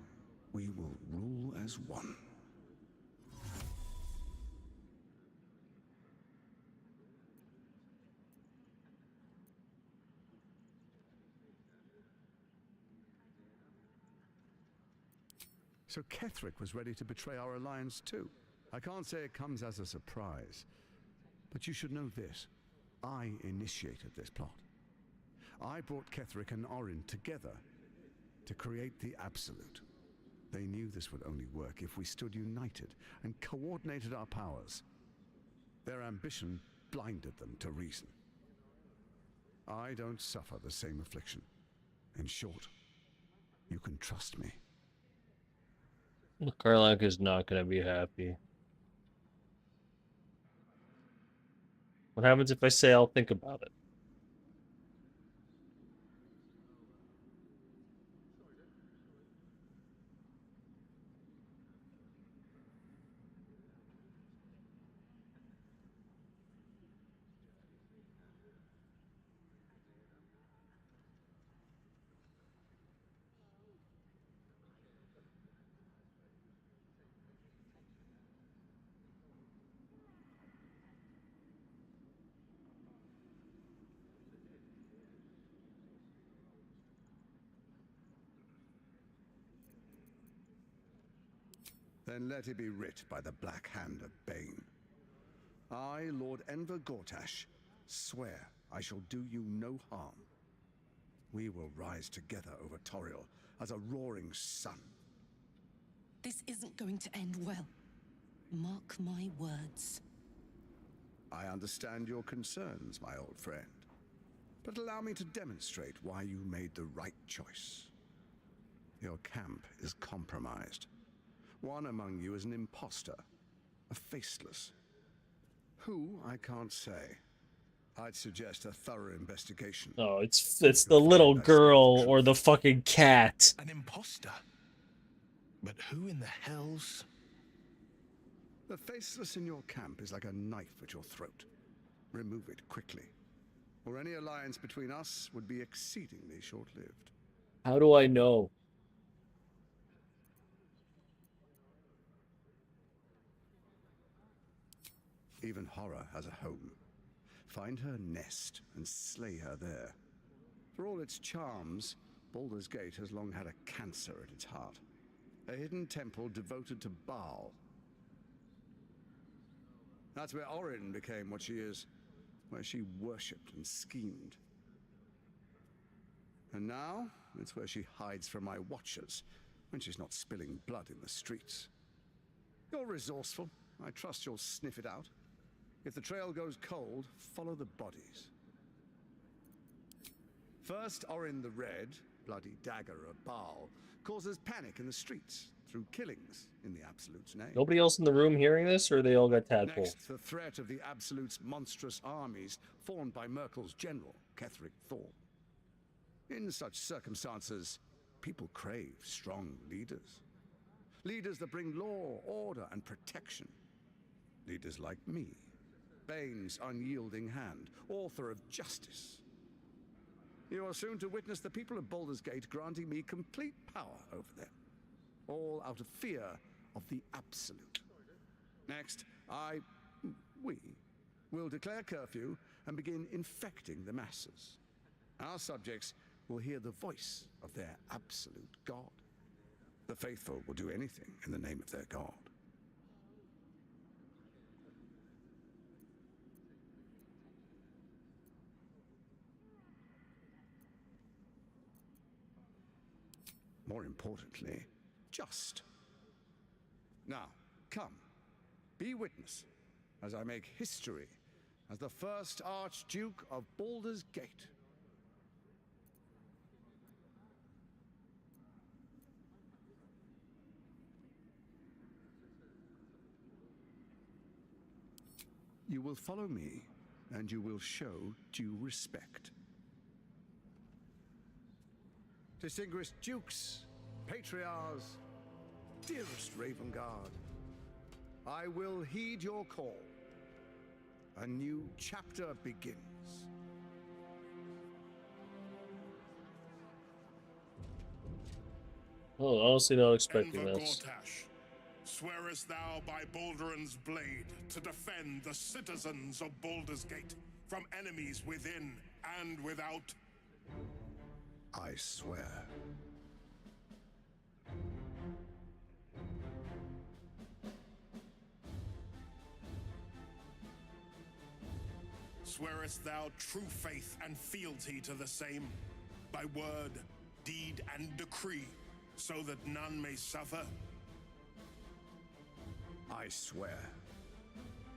We will rule as one. So Ketheric was ready to betray our alliance too. I can't say it comes as a surprise, but you should know this. I initiated this plot. I brought Ketheric and Orin together to create the Absolute. They knew this would only work if we stood united and coordinated our powers. Their ambition blinded them to reason. I don't suffer the same affliction. In short, you can trust me. Karlach is not gonna be happy. What happens if I say I'll think about it? Then let it be writ by the black hand of Bane. I, Lord Enver Gortash, swear I shall do you no harm. We will rise together over Toriel as a roaring sun. This isn't going to end well. Mark my words. I understand your concerns, my old friend. But allow me to demonstrate why you made the right choice. Your camp is compromised. One among you is an imposter, a faceless. Who, I can't say. I'd suggest a thorough investigation. Oh, it's the little girl or the fucking cat. An imposter? But who in the hell's... The faceless in your camp is like a knife at your throat. Remove it quickly, or any alliance between us would be exceedingly short-lived. How do I know? Even horror has a home. Find her nest and slay her there. For all its charms, Baldur's Gate has long had a cancer at its heart. A hidden temple devoted to Baal. That's where Orin became what she is, where she worshipped and schemed. And now, it's where she hides from my watchers, when she's not spilling blood in the streets. You're resourceful. I trust you'll sniff it out. If the trail goes cold, follow the bodies. First, Orin the Red, bloody dagger of Baal, causes panic in the streets through killings in the Absolute's name. Nobody else in the room hearing this, or they all got tadpole? Next, the threat of the Absolute's monstrous armies formed by Merkel's general, Ketheric Thorn. In such circumstances, people crave strong leaders. Leaders that bring law, order, and protection. Leaders like me, Bane's unyielding hand, author of justice. You are soon to witness the people of Baldur's Gate granting me complete power over them, all out of fear of the Absolute. Next, we will declare curfew and begin infecting the masses. Our subjects will hear the voice of their absolute God. The faithful will do anything in the name of their God. More importantly, just. Now, come, be witness as I make history as the first Archduke of Baldur's Gate. You will follow me, and you will show due respect. Distinguished dukes, patriarchs, dearest Ravengard, I will heed your call. A new chapter begins. Oh, honestly not expecting Enver this. Gortash, swearest thou by Balduran's blade to defend the citizens of Baldur's Gate from enemies within and without? I swear. Swearest thou true faith and fealty to the same, by word, deed, and decree, so that none may suffer? I swear.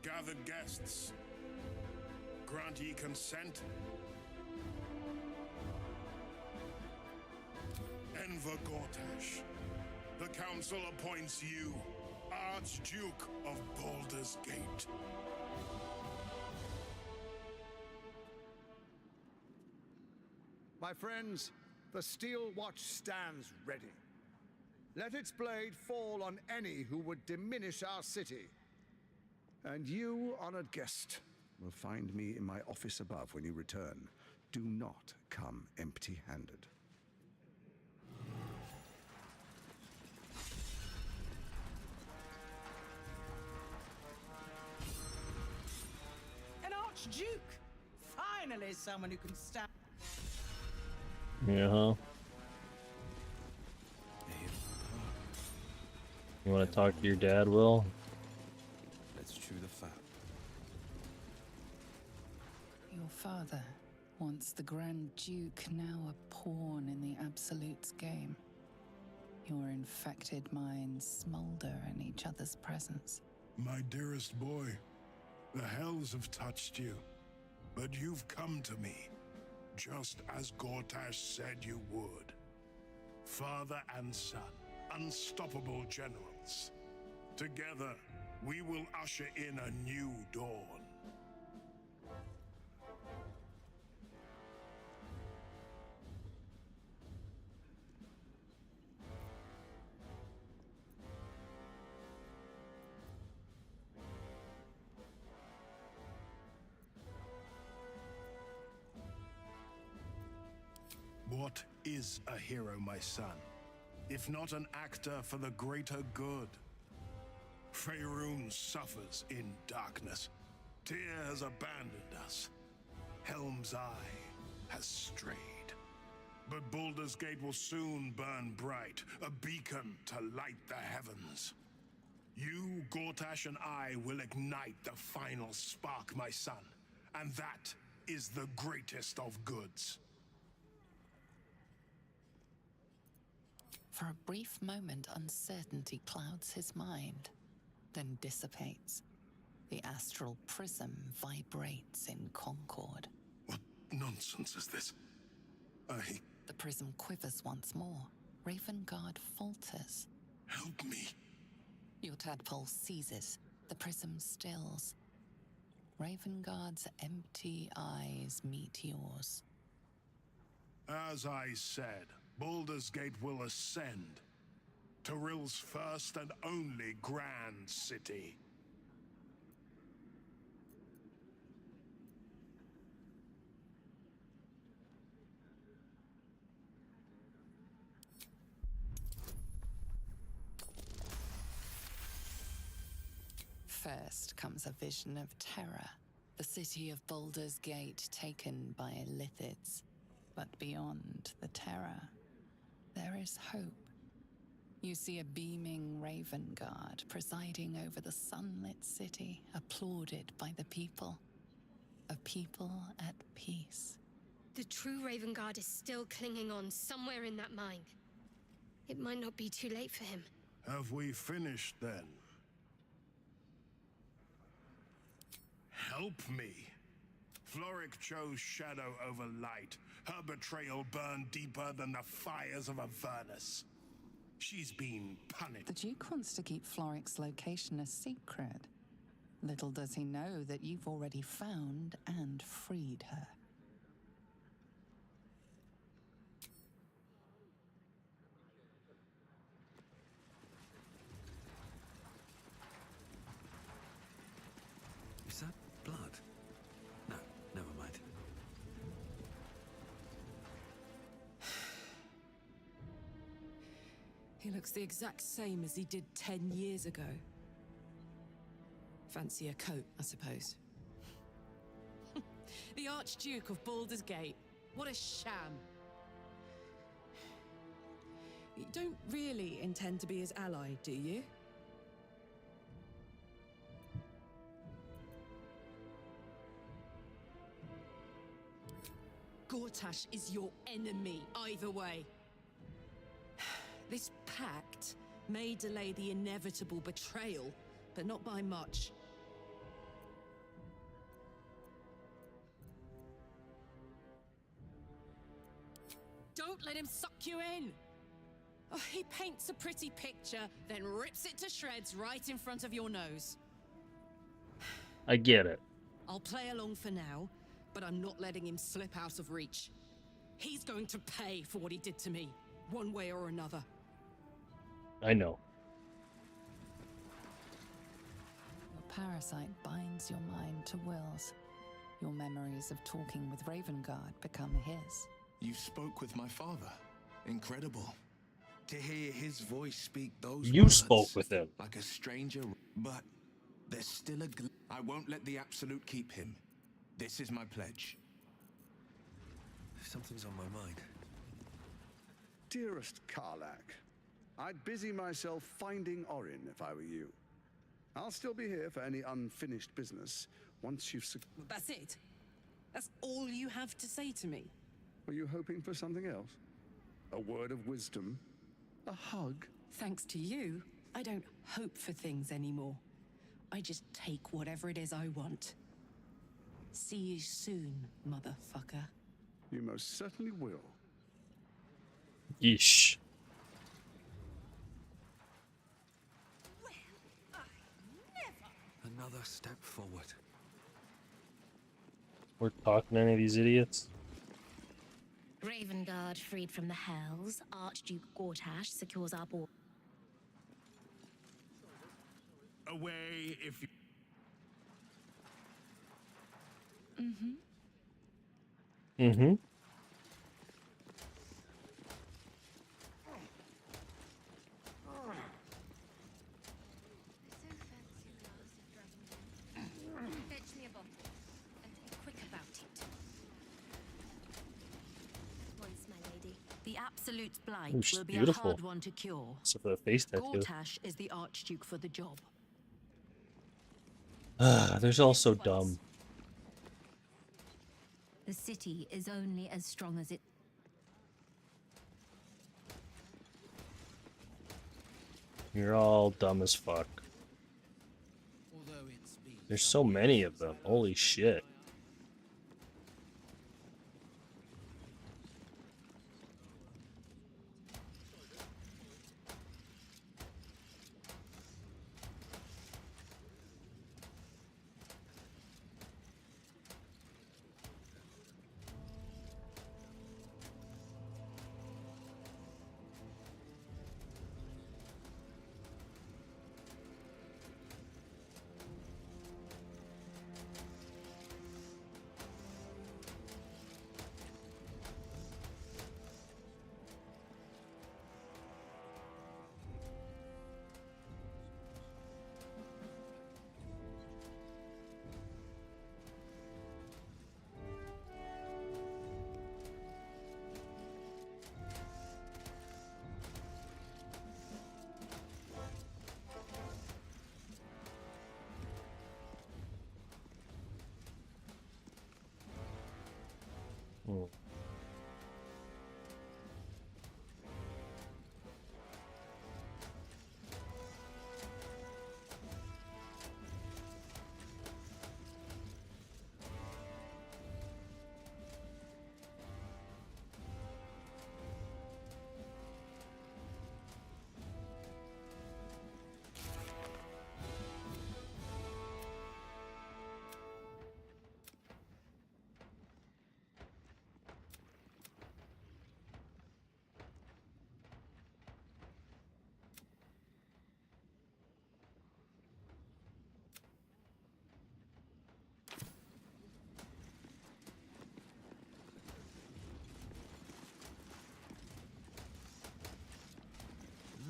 Gathered guests, grant ye consent? Enver Gortash, the council appoints you Archduke of Baldur's Gate. My friends, the Steel Watch stands ready. Let its blade fall on any who would diminish our city. And you, honored guest, will find me in my office above when you return. Do not come empty-handed. An Archduke! Finally, someone who can stand. Yeah, huh? You want to talk to your dad, Will? Let's chew the fat. Your father, once the Grand Duke, now a pawn in the Absolute's game. Your infected minds smolder in each other's presence. My dearest boy, the hells have touched you, but you've come to me, just as Gortash said you would. Father and son, unstoppable generals. Together, we will usher in a new dawn. What is a hero, my son, if not an actor for the greater good? Faerun suffers in darkness. Tyr has abandoned us. Helm's Eye has strayed. But Baldur's Gate will soon burn bright, a beacon to light the heavens. You, Gortash, and I will ignite the final spark, my son. And that is the greatest of goods. For a brief moment, uncertainty clouds his mind, then dissipates. The astral prism vibrates in concord. What nonsense is this? The prism quivers once more. Ravengard falters. Help me. Your tadpole seizes. The prism stills. Ravengard's empty eyes meet yours. As I said, Baldur's Gate will ascend. Tyrill's first and only grand city. First comes a vision of terror, the city of Baldur's Gate taken by Lithids. But beyond the terror, there is hope. You see a beaming Ravengard presiding over the sunlit city, applauded by the people. A people at peace. The true Ravengard is still clinging on somewhere in that mine. It might not be too late for him. Have we finished then? Help me. Floric chose shadow over light. Her betrayal burned deeper than the fires of Avernus. She's been punished. The Duke wants to keep Floric's location a secret. Little does he know that you've already found and freed her. Is that blood? No, never mind. He looks the exact same as he did 10 years ago. Fancy a coat, I suppose. The Archduke of Baldur's Gate. What a sham. You don't really intend to be his ally, do you? Gortash is your enemy, either way. This pact may delay the inevitable betrayal, but not by much. Don't let him suck you in! Oh, he paints a pretty picture, then rips it to shreds right in front of your nose. I get it. I'll play along for now, but I'm not letting him slip out of reach. He's going to pay for what he did to me, one way or another. I know. Your parasite binds your mind to Will's. Your memories of talking with Ravengard become his. You spoke with my father. Incredible. To hear his voice speak those You words spoke with him. like a stranger, but there's still a I won't let the Absolute keep him. This is my pledge. Something's on my mind. Dearest Karlak, I'd busy myself finding Orin if I were you. I'll still be here for any unfinished business once you've... That's it? That's all you have to say to me? Were you hoping for something else? A word of wisdom? A hug? Thanks to you, I don't hope for things anymore. I just take whatever it is I want. See you soon, motherfucker. You most certainly will. Yeesh. Another step forward. We're talking to any of these idiots. Ravengard freed from the Hells. Archduke Gortash secures our border. Away if you... Mm-hmm. Fetch me a bottle, and be quick about it. Absolute's blight Ooh, she's will be beautiful. a hard one to cure. Except for the face tattoo. Gortash is the Archduke for the job. They're all so dumb. The city is only as strong as it. You're all dumb as fuck. There's so many of them. Holy shit. Hmm.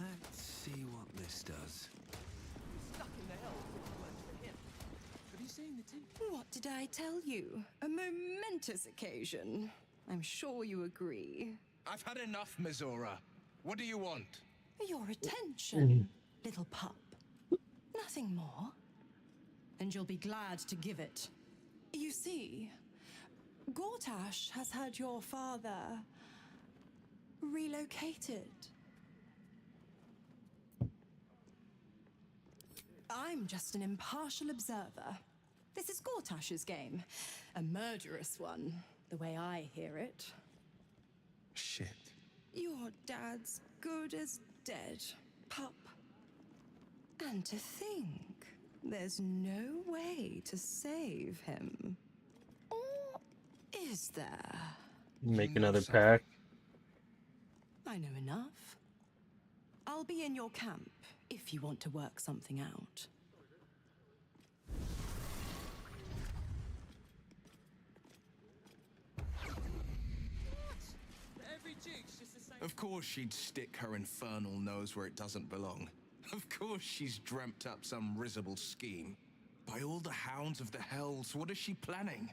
Let's see what this does. What did I tell you? A momentous occasion. I'm sure you agree. I've had enough, Mizora. What do you want? Your attention, little pup. Nothing more. And you'll be glad to give it. You see, Gortash has had your father relocated. I'm just an impartial observer. This is Gortash's game. A murderous one, the way I hear it. Shit. Your dad's good as dead, pup. And to think, there's no way to save him. Or is there? Make another pack. I know enough. I'll be in your camp if you want to work something out. Of course she'd stick her infernal nose where it doesn't belong. Of course she's dreamt up some risible scheme. By all the hounds of the hells, what is she planning?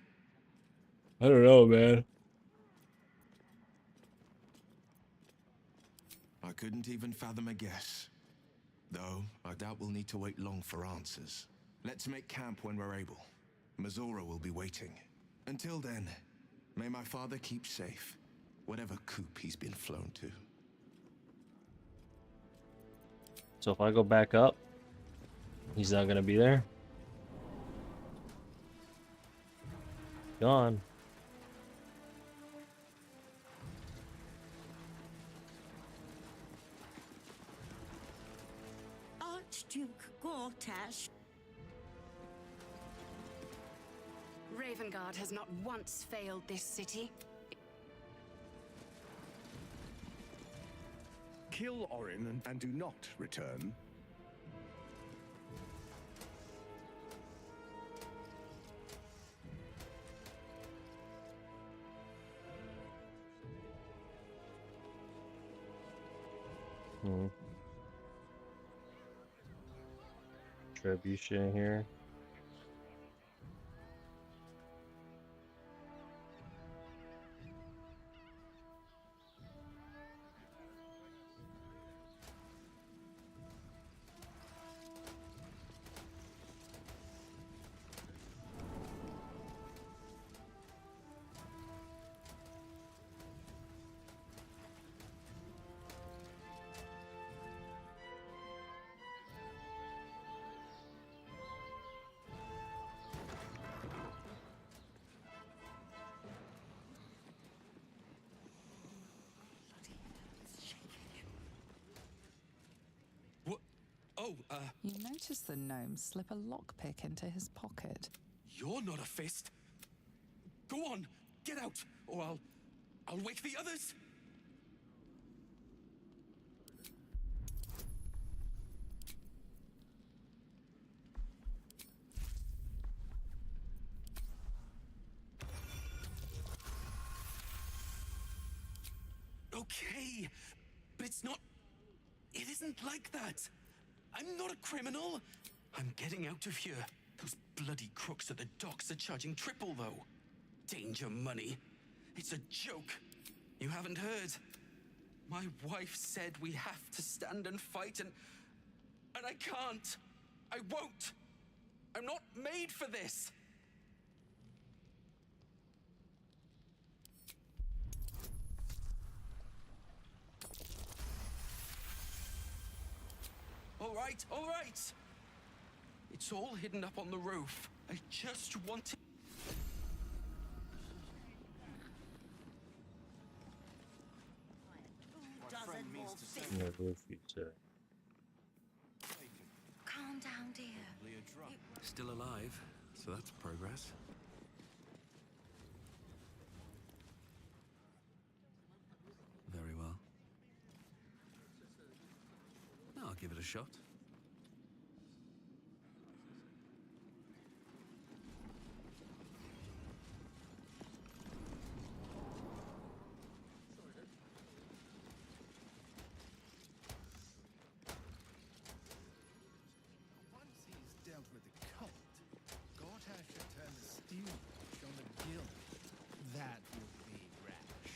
I don't know, man. I couldn't even fathom a guess. Though, I doubt we'll need to wait long for answers. Let's make camp when we're able. Mizora will be waiting. Until then, may my father keep safe, whatever coop he's been flown to. So if I go back up, he's not gonna be there? Gone. Archduke Gortash. Ravengard has not once failed this city. Kill Orin and do not return. Trebuchet here. You notice the gnome slip a lockpick into his pocket. You're not a fist. Go on, get out, or I'll wake the others. Okay, but it's not... It isn't like that. I'm not a criminal. I'm getting out of here. Those bloody crooks at the docks are charging triple, though. Danger money. It's a joke. You haven't heard. My wife said we have to stand and fight, and I can't. I won't. I'm not made for this. All right. It's all hidden up on the roof. I just wanted... No roof, you say. Calm down, dear. Still alive, so that's progress. Very well. I'll give it a shot. That would be rash.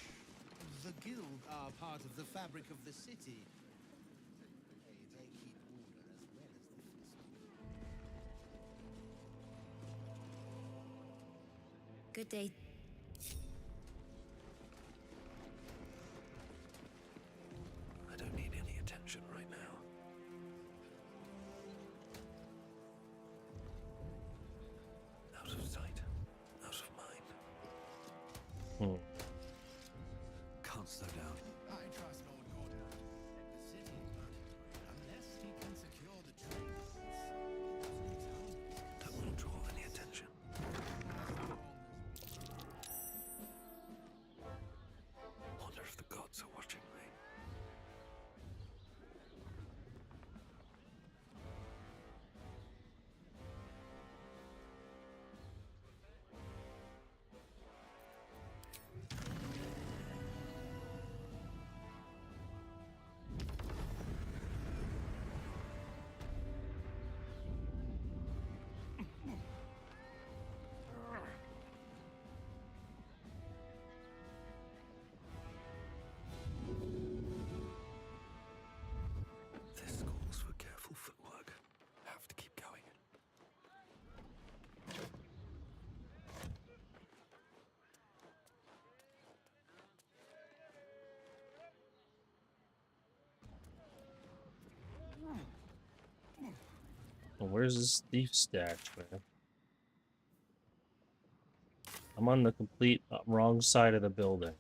The guild are part of the fabric of the city. They keep order as well as the festival. Good day. I don't need any attention right now. Out of sight, out of mind. Can't slow down. I trust Lord Gordon. The city, unless he can secure the trains. Don't want to draw any attention. Wonder if the gods are watching me. This calls for careful footwork. Have to keep going. Well, where's this thief stash, man? I'm on the complete wrong side of the building.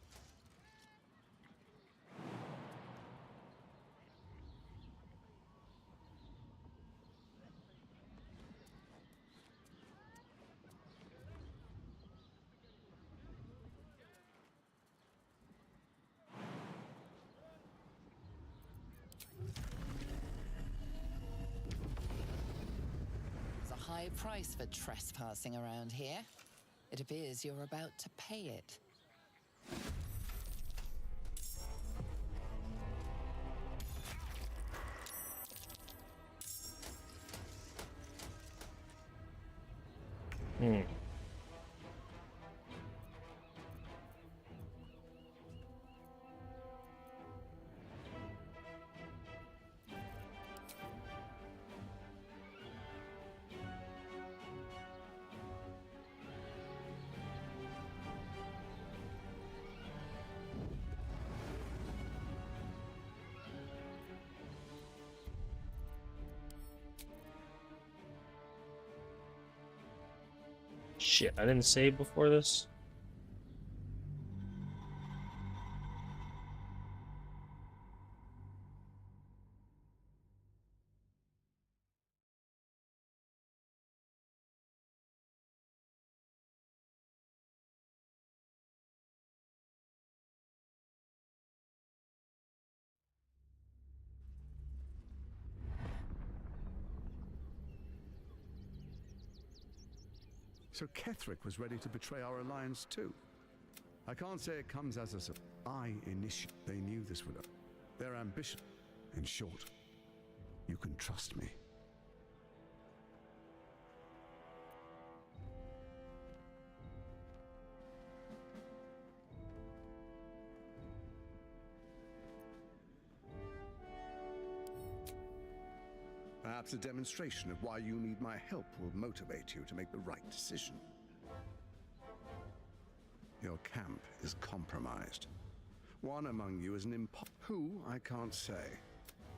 It's a high price for trespassing around here. It appears you're about to pay it. Shit, I didn't save before this? So Ketherick was ready to betray our alliance too. I can't say it comes as a surprise. They knew this would. Their ambition. In short, you can trust me. Perhaps a demonstration of why you need my help will motivate you to make the right decision. Your camp is compromised. One among you is an imposter. Who, I can't say.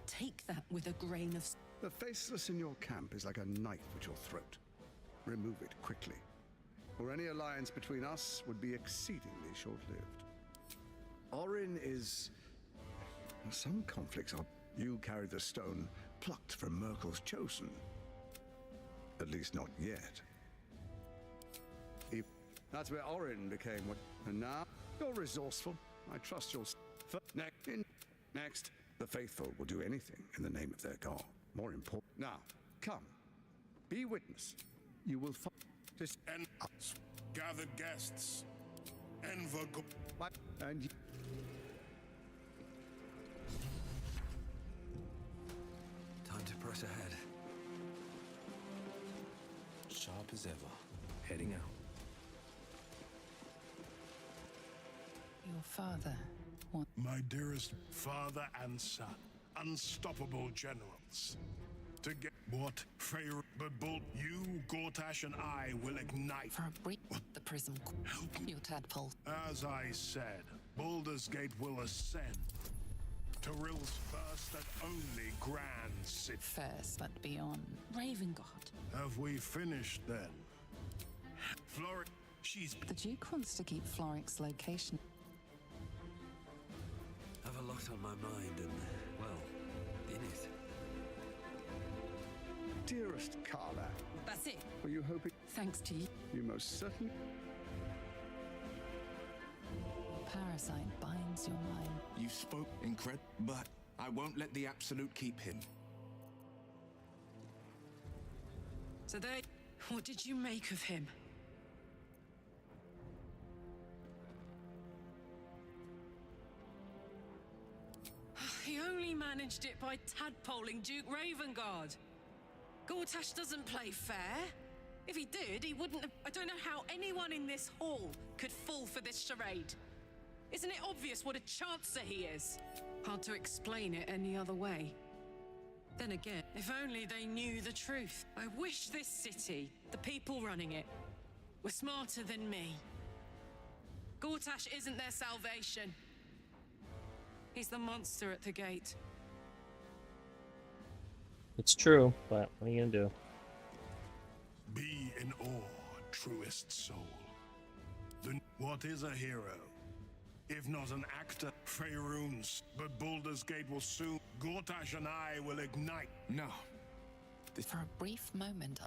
Take that with a grain of... The faceless in your camp is like a knife at your throat. Remove it quickly, or any alliance between us would be exceedingly short-lived. Orin is... Some conflicts are... You carry the stone plucked from Merkel's chosen. At least not yet. That's where Orin became what... And now, you're resourceful. I trust you'll... Next, the faithful will do anything in the name of their god. More important... Now, come. Be witness. You will find... And gathered guests. Enver... And you... Time to press ahead. Sharp as ever. Heading out. Your father. My dearest father and son, unstoppable generals. To get what Pharaoh, but you, Gortash, and I will ignite. For a brief, the prism. Help me. Your tadpole. As I said, Baldur's Gate will ascend. Tyrill's first and only grand city. First, but beyond. Ravengard. Have we finished then? Floric, she's... The Duke wants to keep Floric's location. I have a lot on my mind and, well, in it. Dearest Carla. That's it. Were you hoping... Thanks to you. You most certainly... Parasite binds your mind. You spoke incredible, but I won't let the Absolute keep him. So they... What did you make of him? He only managed it by tadpoling Duke Ravengard. Gortash doesn't play fair. If he did, he wouldn't have... I don't know how anyone in this hall could fall for this charade. Isn't it obvious what a chancer he is? Hard to explain it any other way. Then again, if only they knew the truth. I wish this city, the people running it, were smarter than me. Gortash isn't their salvation. He's the monster at the gate. It's true, but what are you gonna do? Be in awe, truest soul. What is a hero? If not an actor, Faerun's, but Baldur's Gate will soon. Gortash and I will ignite. No. For a brief moment,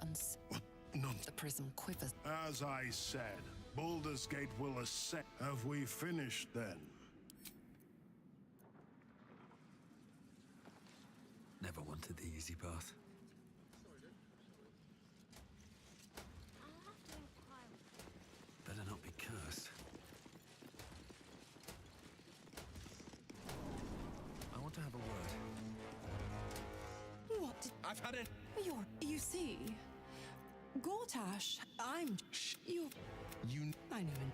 What? No. The prism quivers. As I said, Baldur's Gate will ascend. Have we finished then? Never wanted the easy path. Better not be cursed. I want to have a word. What? I've had it. You see, Gortash, you... I know.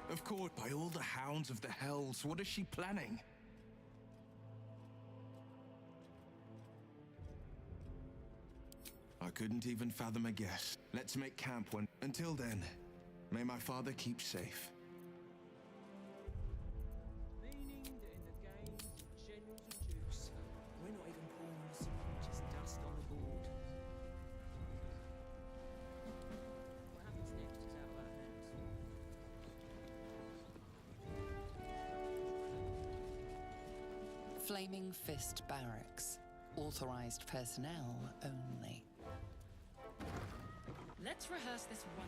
Of course, by all the hounds of the hells, what is she planning? I couldn't even fathom a guess. Let's make camp when... Until then, may my father keep safe. Meaning that in the games of generals and dukes, we're not even pawns, just dust on the board. What happens next is out of our hands. Flaming Fist Barracks. Authorized personnel only. Let's rehearse this one.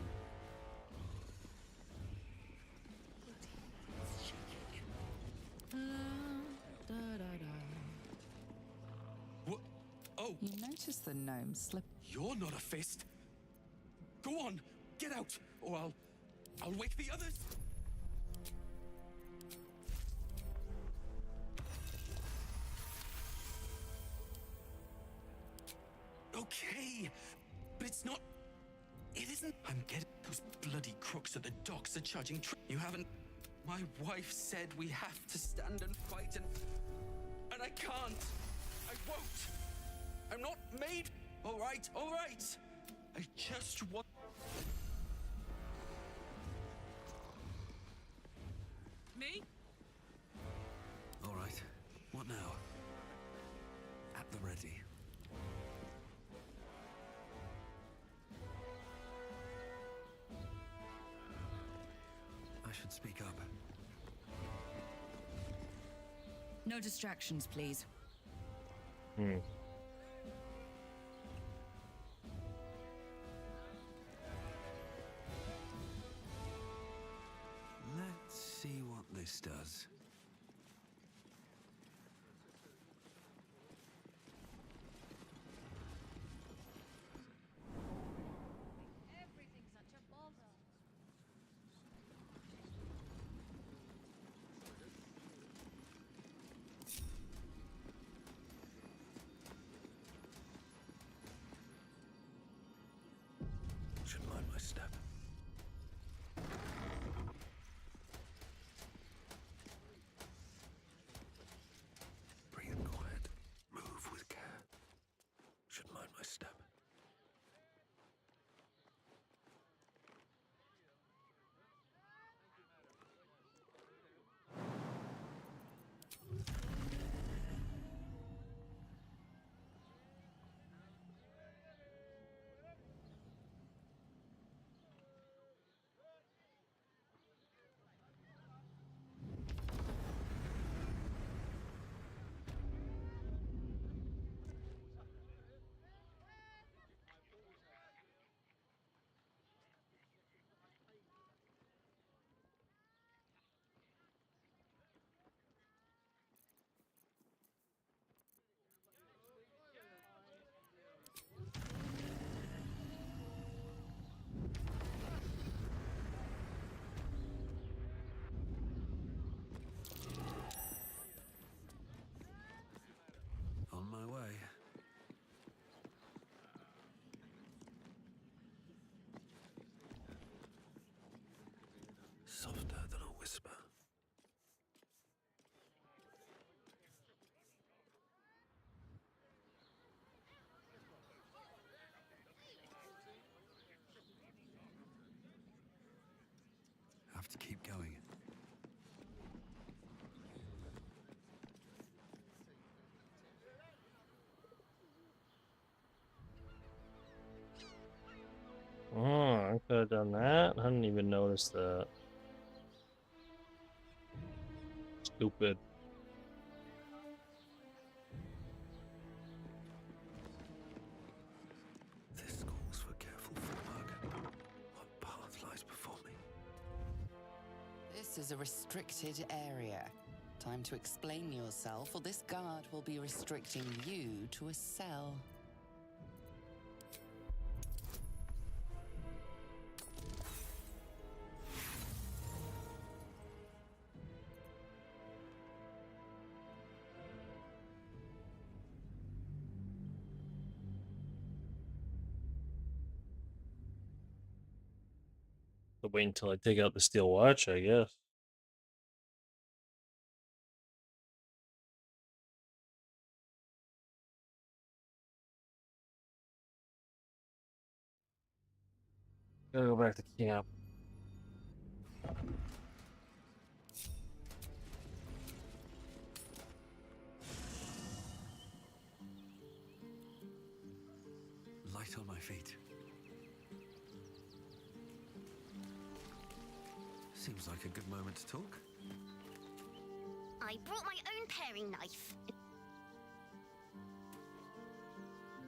What? Oh! You know notice the gnome slip. You're not a fist. Go on, get out, or I'll wake the others. Okay, but it's not. It isn't. I'm getting those bloody crooks at the docks are charging. You haven't. My wife said we have to stand and fight, and I can't. I won't. I'm not made. All right, all right. I just want. Me? All right. What now? At the ready. I should speak up. No distractions, please. Let's see what this does. Everything's such a bother. Should mind my step. Breathe quiet. Move with care. Should mind my step. On my way. Softer than a whisper. Have to keep going. Oh, I could have done that. I didn't even notice that. Stupid. This calls for careful footwork. What path lies before me? This is a restricted area. Time to explain yourself, or this guard will be restricting you to a cell. But wait until I take out the steel watch, I guess. Gotta go back to camp. Light on my feet. Seems like a good moment to talk. I brought my own paring knife.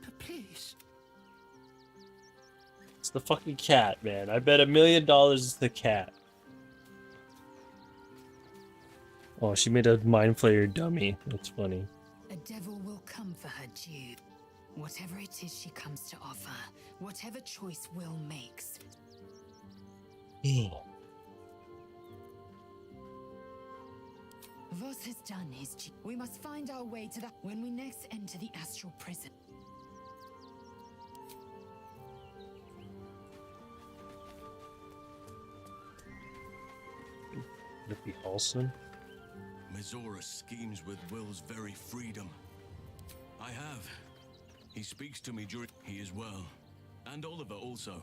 But please. It's the fucking cat, man. I bet $1 million it's the cat. Oh, she made a mind flayer dummy. That's funny. A devil will come for her, Duke. Whatever it is she comes to offer, whatever choice Will makes. Voss has done his We must find our way to that when we next enter the astral prison. Could it be Halson? Mizora schemes with Will's very freedom. I have. He speaks to me during... He is well. And Oliver also.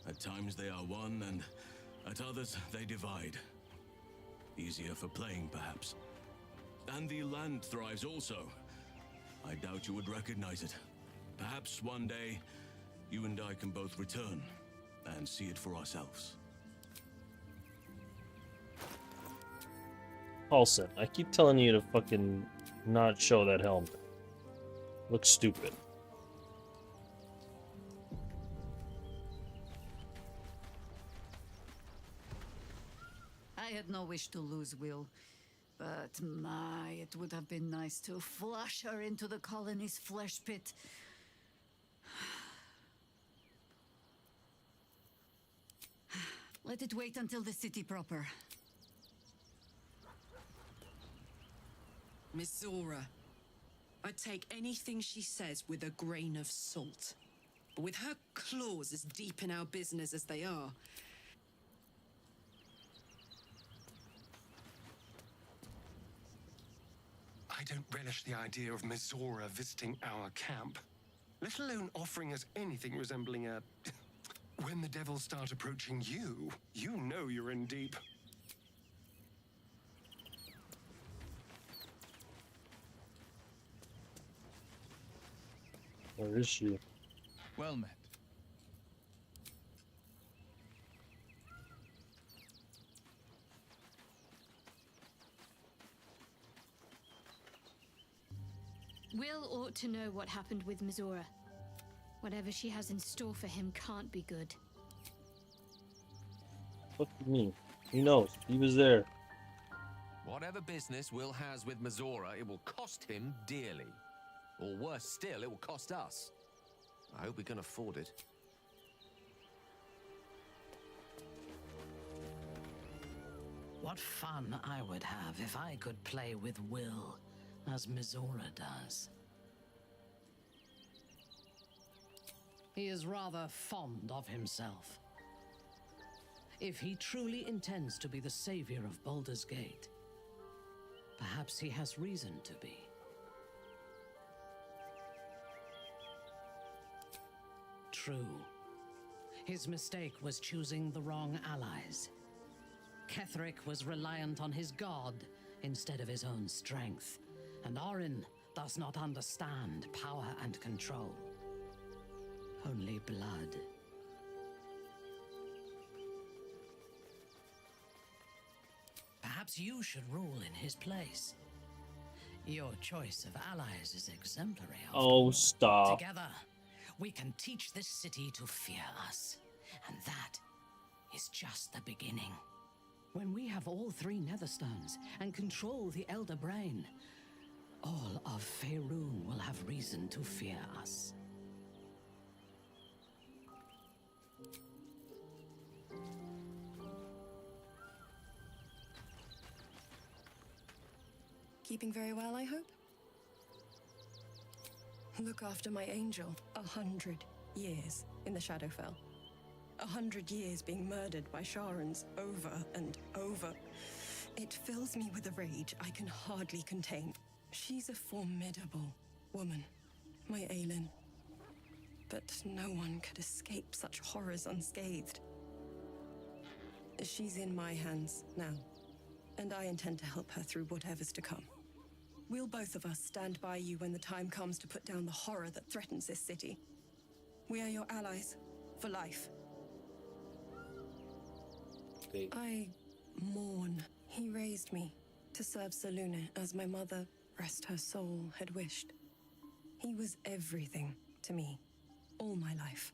At times they are one, and at others they divide. Easier for playing, perhaps. And the land thrives also. I doubt you would recognize it. Perhaps one day, you and I can both return and see it for ourselves. Halson, I keep telling you to fucking not show that helmet. Looks stupid. I had no wish to lose Will, but my, it would have been nice to flush her into the colony's flesh pit. Let it wait until the city proper. Miss Zora, I take anything she says with a grain of salt. But with her claws as deep in our business as they are, I don't relish the idea of Mizora visiting our camp, let alone offering us anything resembling a... When the devils start approaching you, you know you're in deep. Where is she? Well met. Will ought to know what happened with Mizora. Whatever she has in store for him can't be good. What do you mean? He knows. He was there. Whatever business Will has with Mizora, it will cost him dearly. Or worse still, it will cost us. I hope we can afford it. What fun I would have if I could play with Will, as Mizora does. He is rather fond of himself. If he truly intends to be the savior of Baldur's Gate, perhaps he has reason to be. True. His mistake was choosing the wrong allies. Ketheric was reliant on his god instead of his own strength, and Orin does not understand power and control. Only blood. Perhaps you should rule in his place. Your choice of allies is exemplary. Oh, stop. Together, we can teach this city to fear us. And that is just the beginning. When we have all three Netherstones and control the Elder Brain, all of Faerun will have reason to fear us. Keeping very well, I hope? Look after my angel. 100 years in the Shadowfell. 100 years being murdered by Sharans over and over. It fills me with a rage I can hardly contain. She's a formidable woman, my Aelin. But no one could escape such horrors unscathed. She's in my hands now, and I intend to help her through whatever's to come. We'll both of us stand by you when the time comes to put down the horror that threatens this city. We are your allies, for life. Okay. I mourn. He raised me to serve Selûne as my mother, rest her soul, had wished. He was everything to me, all my life.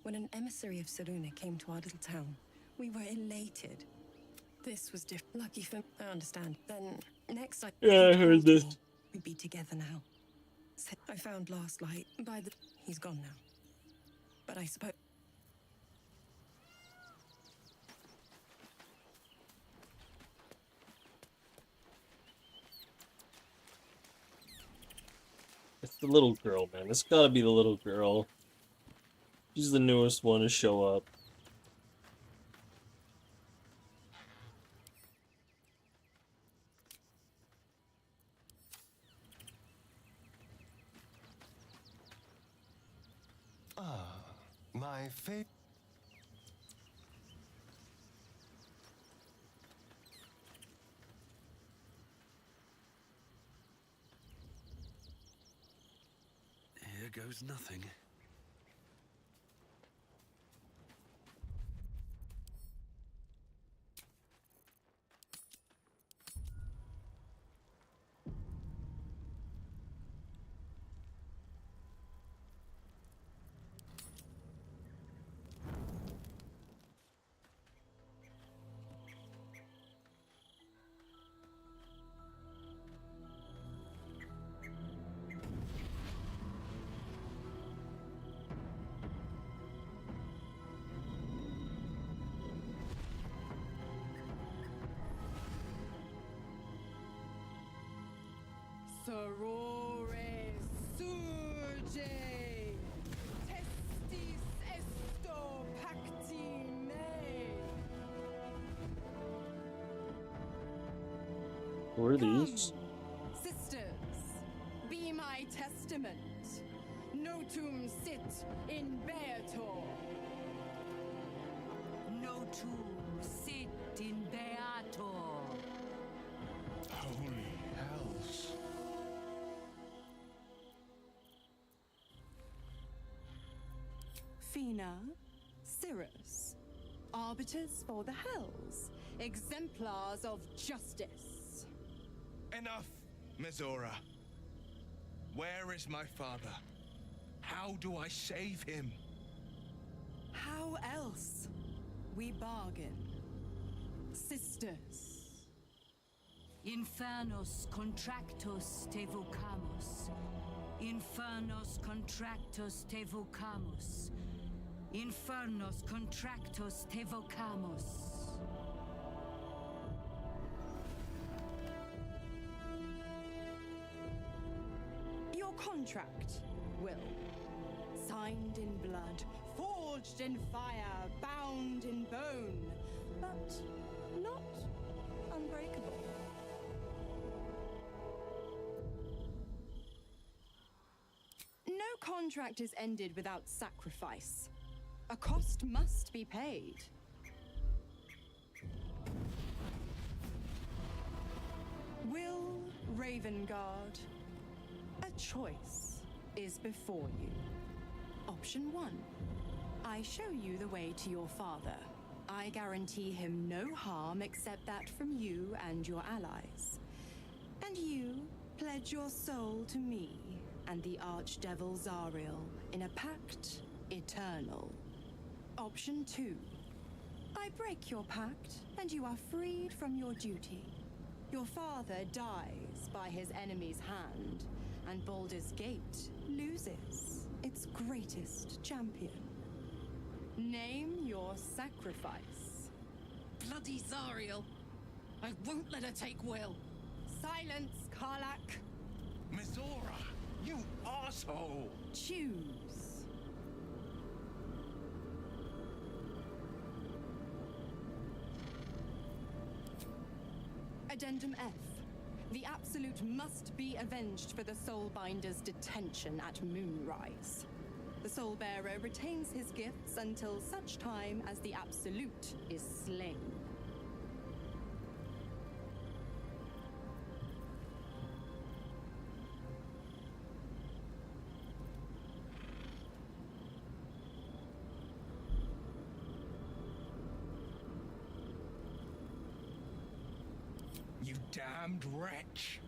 When an emissary of Selûne came to our little town, we were elated. This was different. Lucky for I understand. Then next I Yeah, I heard this. We'd be together now. I found last light by the... He's gone now. But I suppose... It's the little girl, man. It's gotta be the little girl. She's the newest one to show up. My fate. Here goes nothing. Sorore surge, testis esto pacti me. Who are these? Sisters, be my testament. Notum sit in beator. Notum sit in beator. Holy hells. Fina, Cirrus, arbiters for the hells, exemplars of justice. Enough, Mizora. Where is my father? How do I save him? How else? We bargain. Sisters. Infernos contractus te vocamus. Infernos contractus te vocamus. Infernos contractus te vocamus. Your contract, Will. Signed in blood, forged in fire, bound in bone, but not unbreakable. No contract is ended without sacrifice. A cost must be paid. Will Ravengard, a choice is before you. Option 1. I show you the way to your father. I guarantee him no harm except that from you and your allies. And you pledge your soul to me and the Archdevil Zariel in a pact eternal. Option 2. I break your pact and you are freed from your duty. Your father dies by his enemy's hand, and Baldur's Gate loses its greatest champion. Name your sacrifice. Bloody Zariel! I won't let her take Will. Silence, Karlak. Mizora, you asshole! Choose. Addendum F. The Absolute must be avenged for the Soulbinder's detention at Moonrise. The Soulbearer retains his gifts until such time as the Absolute is slain. You damned wretch!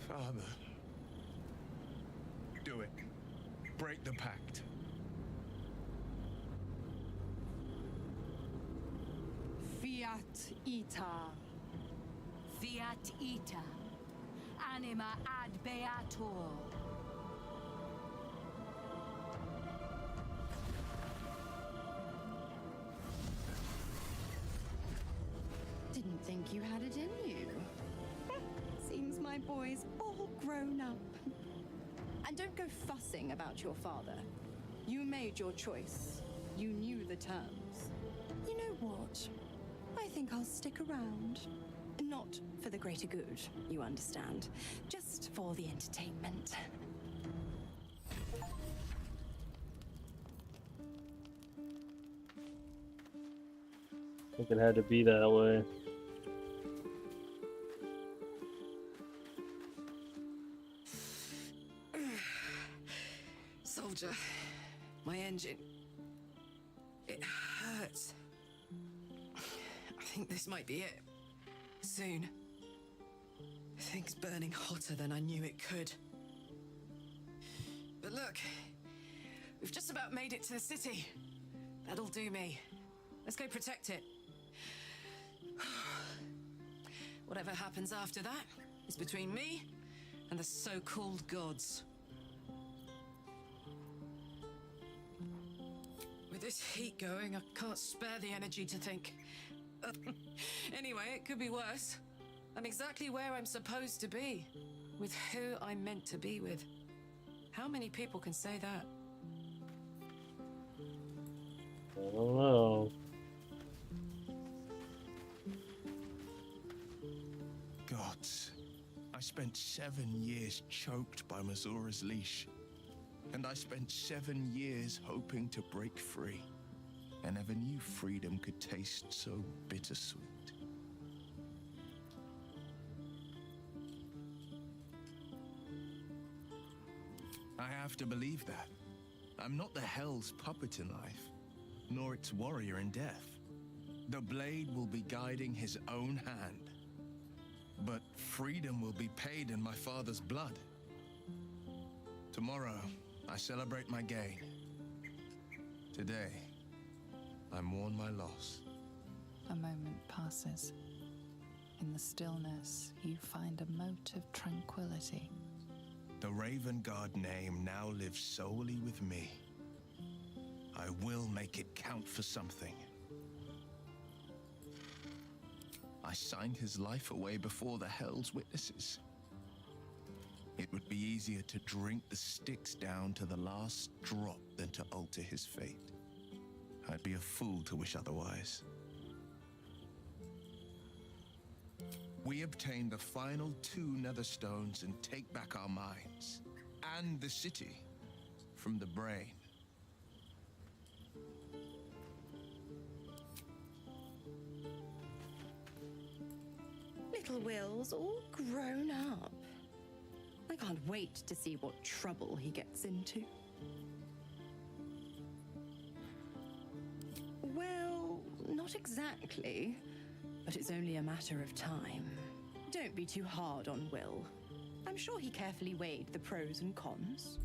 Father. Do it. Break the pact. Fiat Ita. Fiat ita. anima ad beatur. Didn't think you had it in you. Seems my boy's all grown up. And don't go fussing about your father. You made your choice. You knew the terms. You know what? I think I'll stick around. Not for the greater good, you understand. Just for the entertainment. I think it had to be that way. Soldier, my engine. It hurts. I think this might be it. Soon. Things burning hotter than I knew it could. But look, we've just about made it to the city. That'll do me. Let's go protect it. Whatever happens after that is between me and the so-called gods. With this heat going, I can't spare the energy to think. Anyway, it could be worse. I'm exactly where I'm supposed to be, with who I'm meant to be with. How many people can say that? I don't know. Gods, I spent 7 years choked by Mazora's leash. And I spent 7 years hoping to break free. I never knew freedom could taste so bittersweet. I have to believe that. I'm not the Hell's puppet in life, nor its warrior in death. The blade will be guiding his own hand. But freedom will be paid in my father's blood. Tomorrow, I celebrate my gain. Today, I mourn my loss. A moment passes. In the stillness, you find a mote of tranquility. The Raven Guard name now lives solely with me. I will make it count for something. I signed his life away before the Hell's witnesses. It would be easier to drink the Styx down to the last drop than to alter his fate. I'd be a fool to wish otherwise. We obtain the final 2 Netherstones and take back our minds and the city from the brain. Little Will's all grown up. I can't wait to see what trouble he gets into. Well, not exactly, but it's only a matter of time. Don't be too hard on Will. I'm sure he carefully weighed the pros and cons.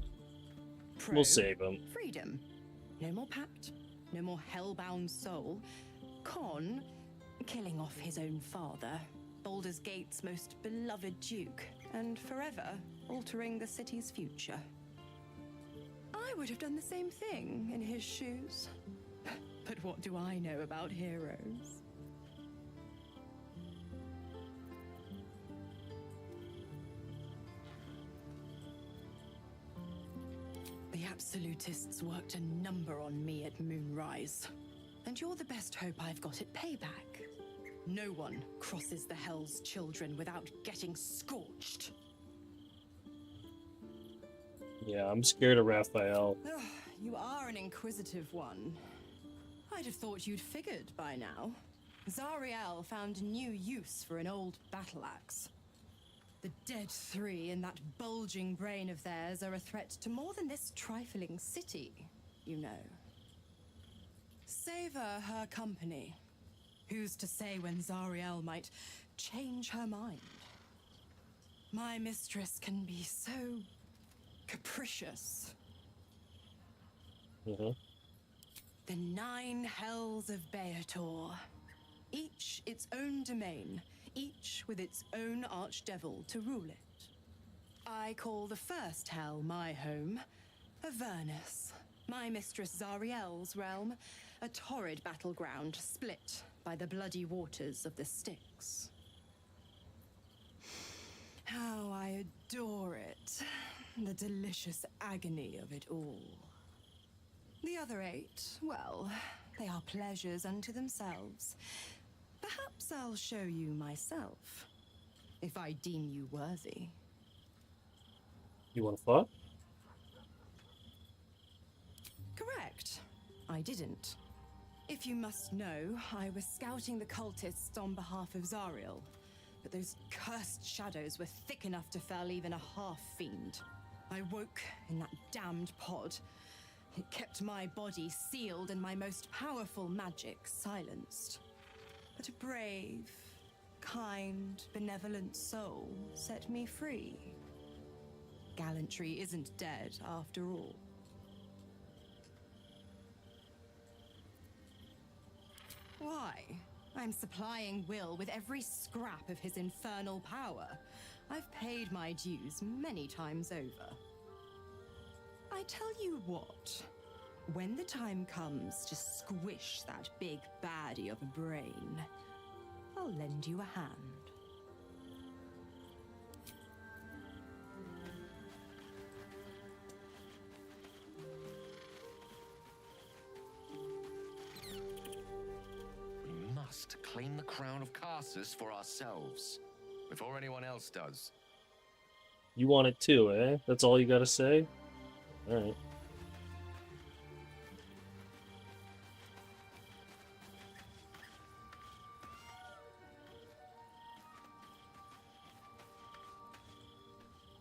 Pro, We'll save him. freedom. No more pact, no more hellbound soul. Con, killing off his own father, Baldur's Gate's most beloved duke, and forever altering the city's future. I would have done the same thing in his shoes. But what do I know about heroes? The Absolutists worked a number on me at Moonrise. And you're the best hope I've got at payback. No one crosses the Hell's Children without getting scorched. Yeah, I'm scared of Raphael. You are an inquisitive one. I'd have thought you'd figured by now. Zariel found new use for an old battle axe. The dead 3 in that bulging brain of theirs are a threat to more than this trifling city, you know. Savor her company. Who's to say when Zariel might change her mind? My mistress can be so capricious. The 9 hells of Beator. Each its own domain, each with its own archdevil to rule it. I call the first hell my home, Avernus, my mistress Zariel's realm, a torrid battleground split by the bloody waters of the Styx. How I adore it, the delicious agony of it all. The other 8, well, they are pleasures unto themselves. Perhaps I'll show you myself, if I deem you worthy. You want to fuck? Correct. I didn't. If you must know, I was scouting the cultists on behalf of Zariel, but those cursed shadows were thick enough to fell even a half-fiend. I woke in that damned pod. It kept my body sealed and my most powerful magic silenced. But a brave, kind, benevolent soul set me free. Gallantry isn't dead after all. Why? I'm supplying Will with every scrap of his infernal power. I've paid my dues many times over. I tell you what, when the time comes to squish that big baddie of a brain, I'll lend you a hand. We must claim the crown of Karsus for ourselves, before anyone else does. You want it too, eh? That's all you gotta say? Alright.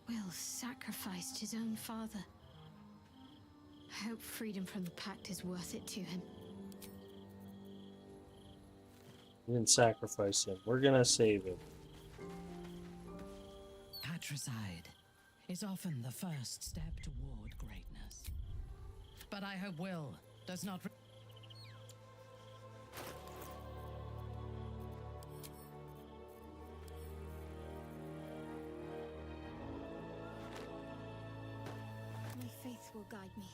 Will sacrificed his own father. I hope freedom from the Pact is worth it to him. We didn't sacrifice him. We're gonna save him. Patricide is often the first step toward greatness. But I hope Will does not... My faith will guide me.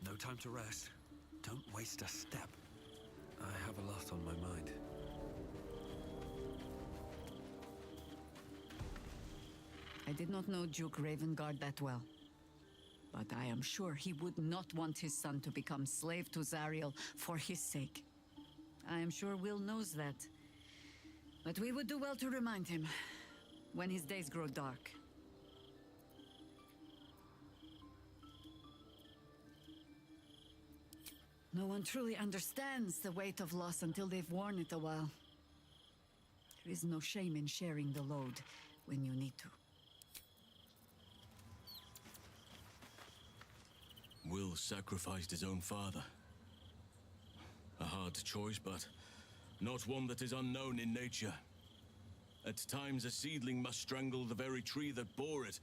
No time to rest. Don't waste a step. I have a lot on my mind. I did not know Duke Ravengard that well, but I am sure he would not want his son to become slave to Zariel for his sake. I am sure Will knows that, but we would do well to remind him when his days grow dark. No one truly understands the weight of loss until they've worn it a while. There is no shame in sharing the load when you need to. Will sacrificed his own father. A hard choice, but not one that is unknown in nature. At times, a seedling must strangle the very tree that bore it,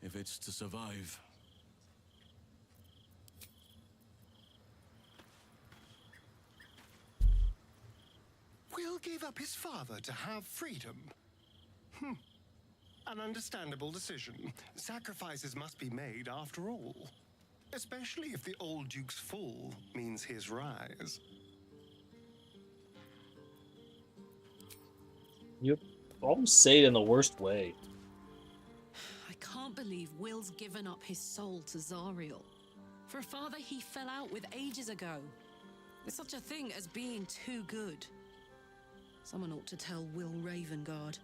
if it's to survive. Will gave up his father to have freedom. An understandable decision. Sacrifices must be made after all. Especially if the old Duke's fall means his rise. You always say it in the worst way. I can't believe Will's given up his soul to Zariel. For a father he fell out with ages ago. There's such a thing as being too good. Someone ought to tell Will Ravengard.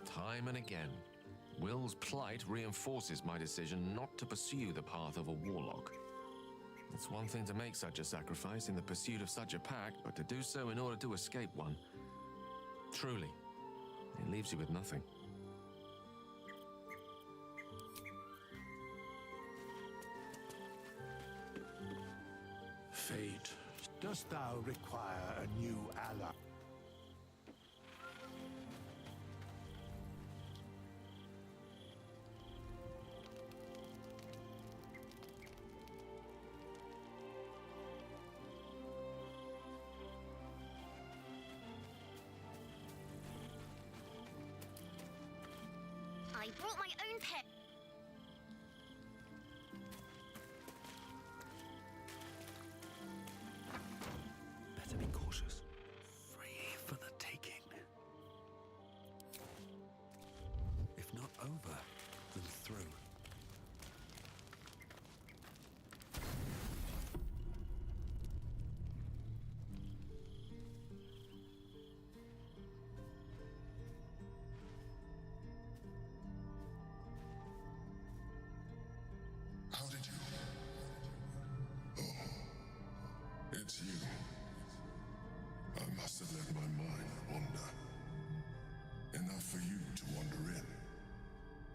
Time and again, Will's plight reinforces my decision not to pursue the path of a warlock. It's one thing to make such a sacrifice in the pursuit of such a pact, but to do so in order to escape one. Truly, it leaves you with nothing. Fate, dost thou require a new ally? I brought my own pet. Better be cautious. Free for the taking. If not over, then through. How did you? Oh, it's you. I must have let my mind wander. Enough for you to wander in.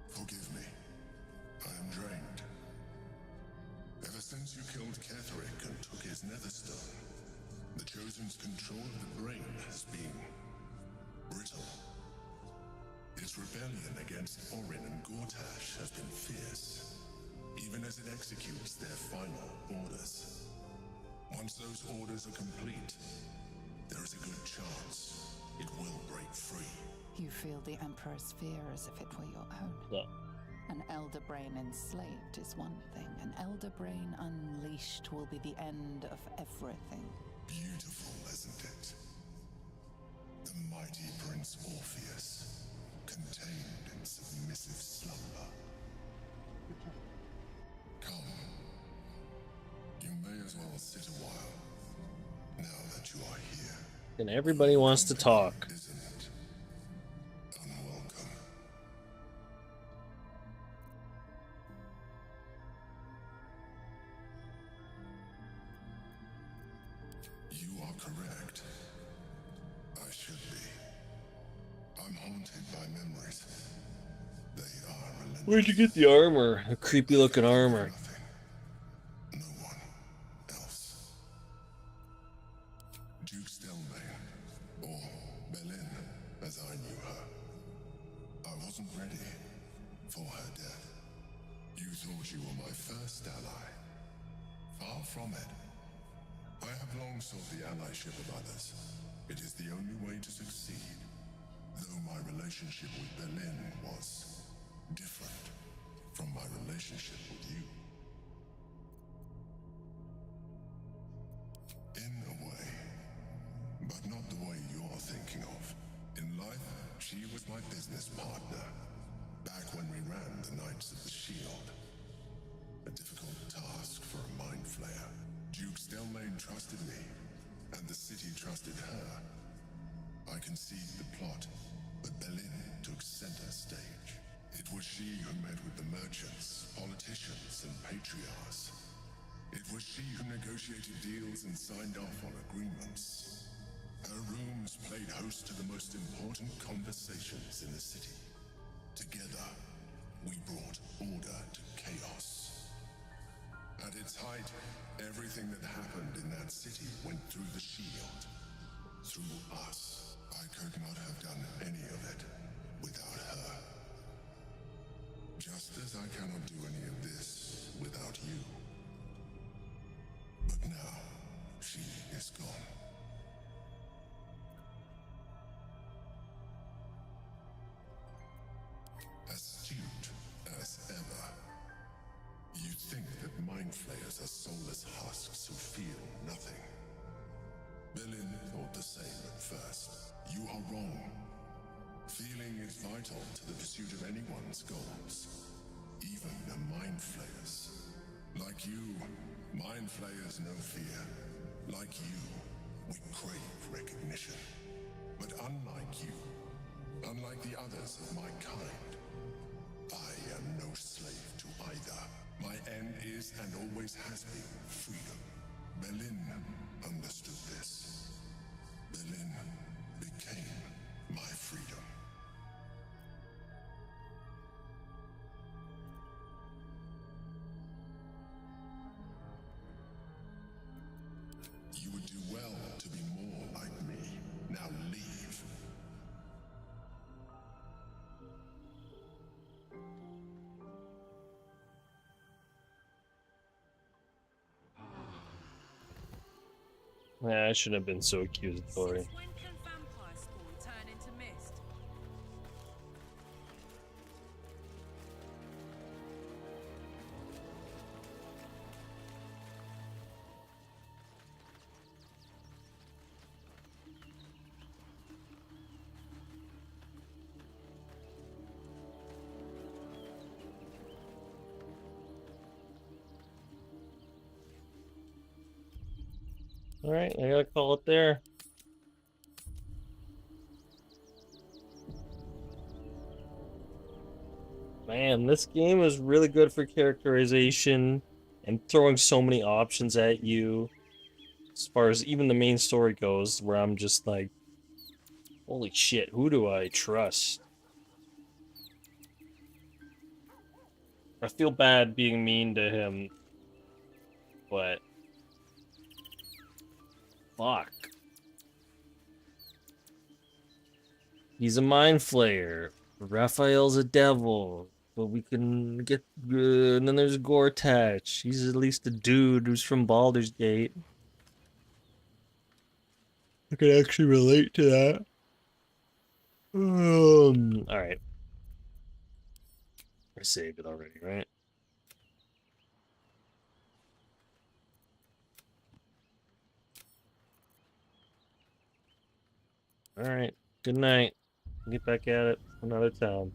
Forgive me. I am drained. Ever since you killed Ketherick and took his netherstone, the Chosen's control of the brain has been brittle. Its rebellion against Orin and Gortash has been fierce, even as it executes their final orders. Once those orders are complete, there is a good chance it will break free. You feel the Emperor's fear as if it were your own. Yeah. An elder brain enslaved is one thing. An elder brain unleashed will be the end of everything. Beautiful, isn't it? The mighty Prince Orpheus, contained in submissive slumber. Come. You may as well sit a while, now that you are here. And everybody wants to talk. Isn't it? Unwelcome. You are correct. I should be. I'm haunted by memories. They are relentless. Where'd you get the armor? A creepy looking armor. No one else. Duke Stelmane, or Belin, as I knew her. I wasn't ready for her death. You thought you were my first ally. Far from it. I have long sought the allyship of others. It is the only way to succeed. Though my relationship with Belin was different from my relationship with you. In a way, but not the way you're thinking of. In life, she was my business partner, back when we ran the Knights of the Shield. A difficult task for a mind flayer. Duke Stelmane trusted me, and the city trusted her. I conceived the plot, but Belin took center stage. It was she who met with the merchants, politicians, and patriarchs. It was she who negotiated deals and signed off on agreements. Her rooms played host to the most important conversations in the city. Together, we brought order to chaos. At its height, everything that happened in that city went through the shield. Through us. I could not have done any of it without her. Just as I cannot do any of this without you. But now, she is gone. Astute as ever. You think that mind flayers are soulless husks who feel nothing. Belin thought the same at first. You are wrong. Feeling is vital to the pursuit of anyone's goals. Even the mind flayers. Like you, mind flayers know fear. Like you, we crave recognition. But unlike you, unlike the others of my kind, I am no slave to either. My end is and always has been freedom. Belin understood this. Belin became my freedom. Yeah, I shouldn't have been so accusatory. Since when can vampire spawn turn into mist? Alright, I gotta call it there. Man, this game is really good for characterization and throwing so many options at you. As far as even the main story goes, where I'm just like, holy shit, who do I trust? I feel bad being mean to him, but fuck. He's a mind flayer. Raphael's a devil. But we can get good. And then there's Gortach. He's at least a dude who's from Baldur's Gate. I can actually relate to that. Alright. I saved it already, right? Alright. Good night. Get back at it another time.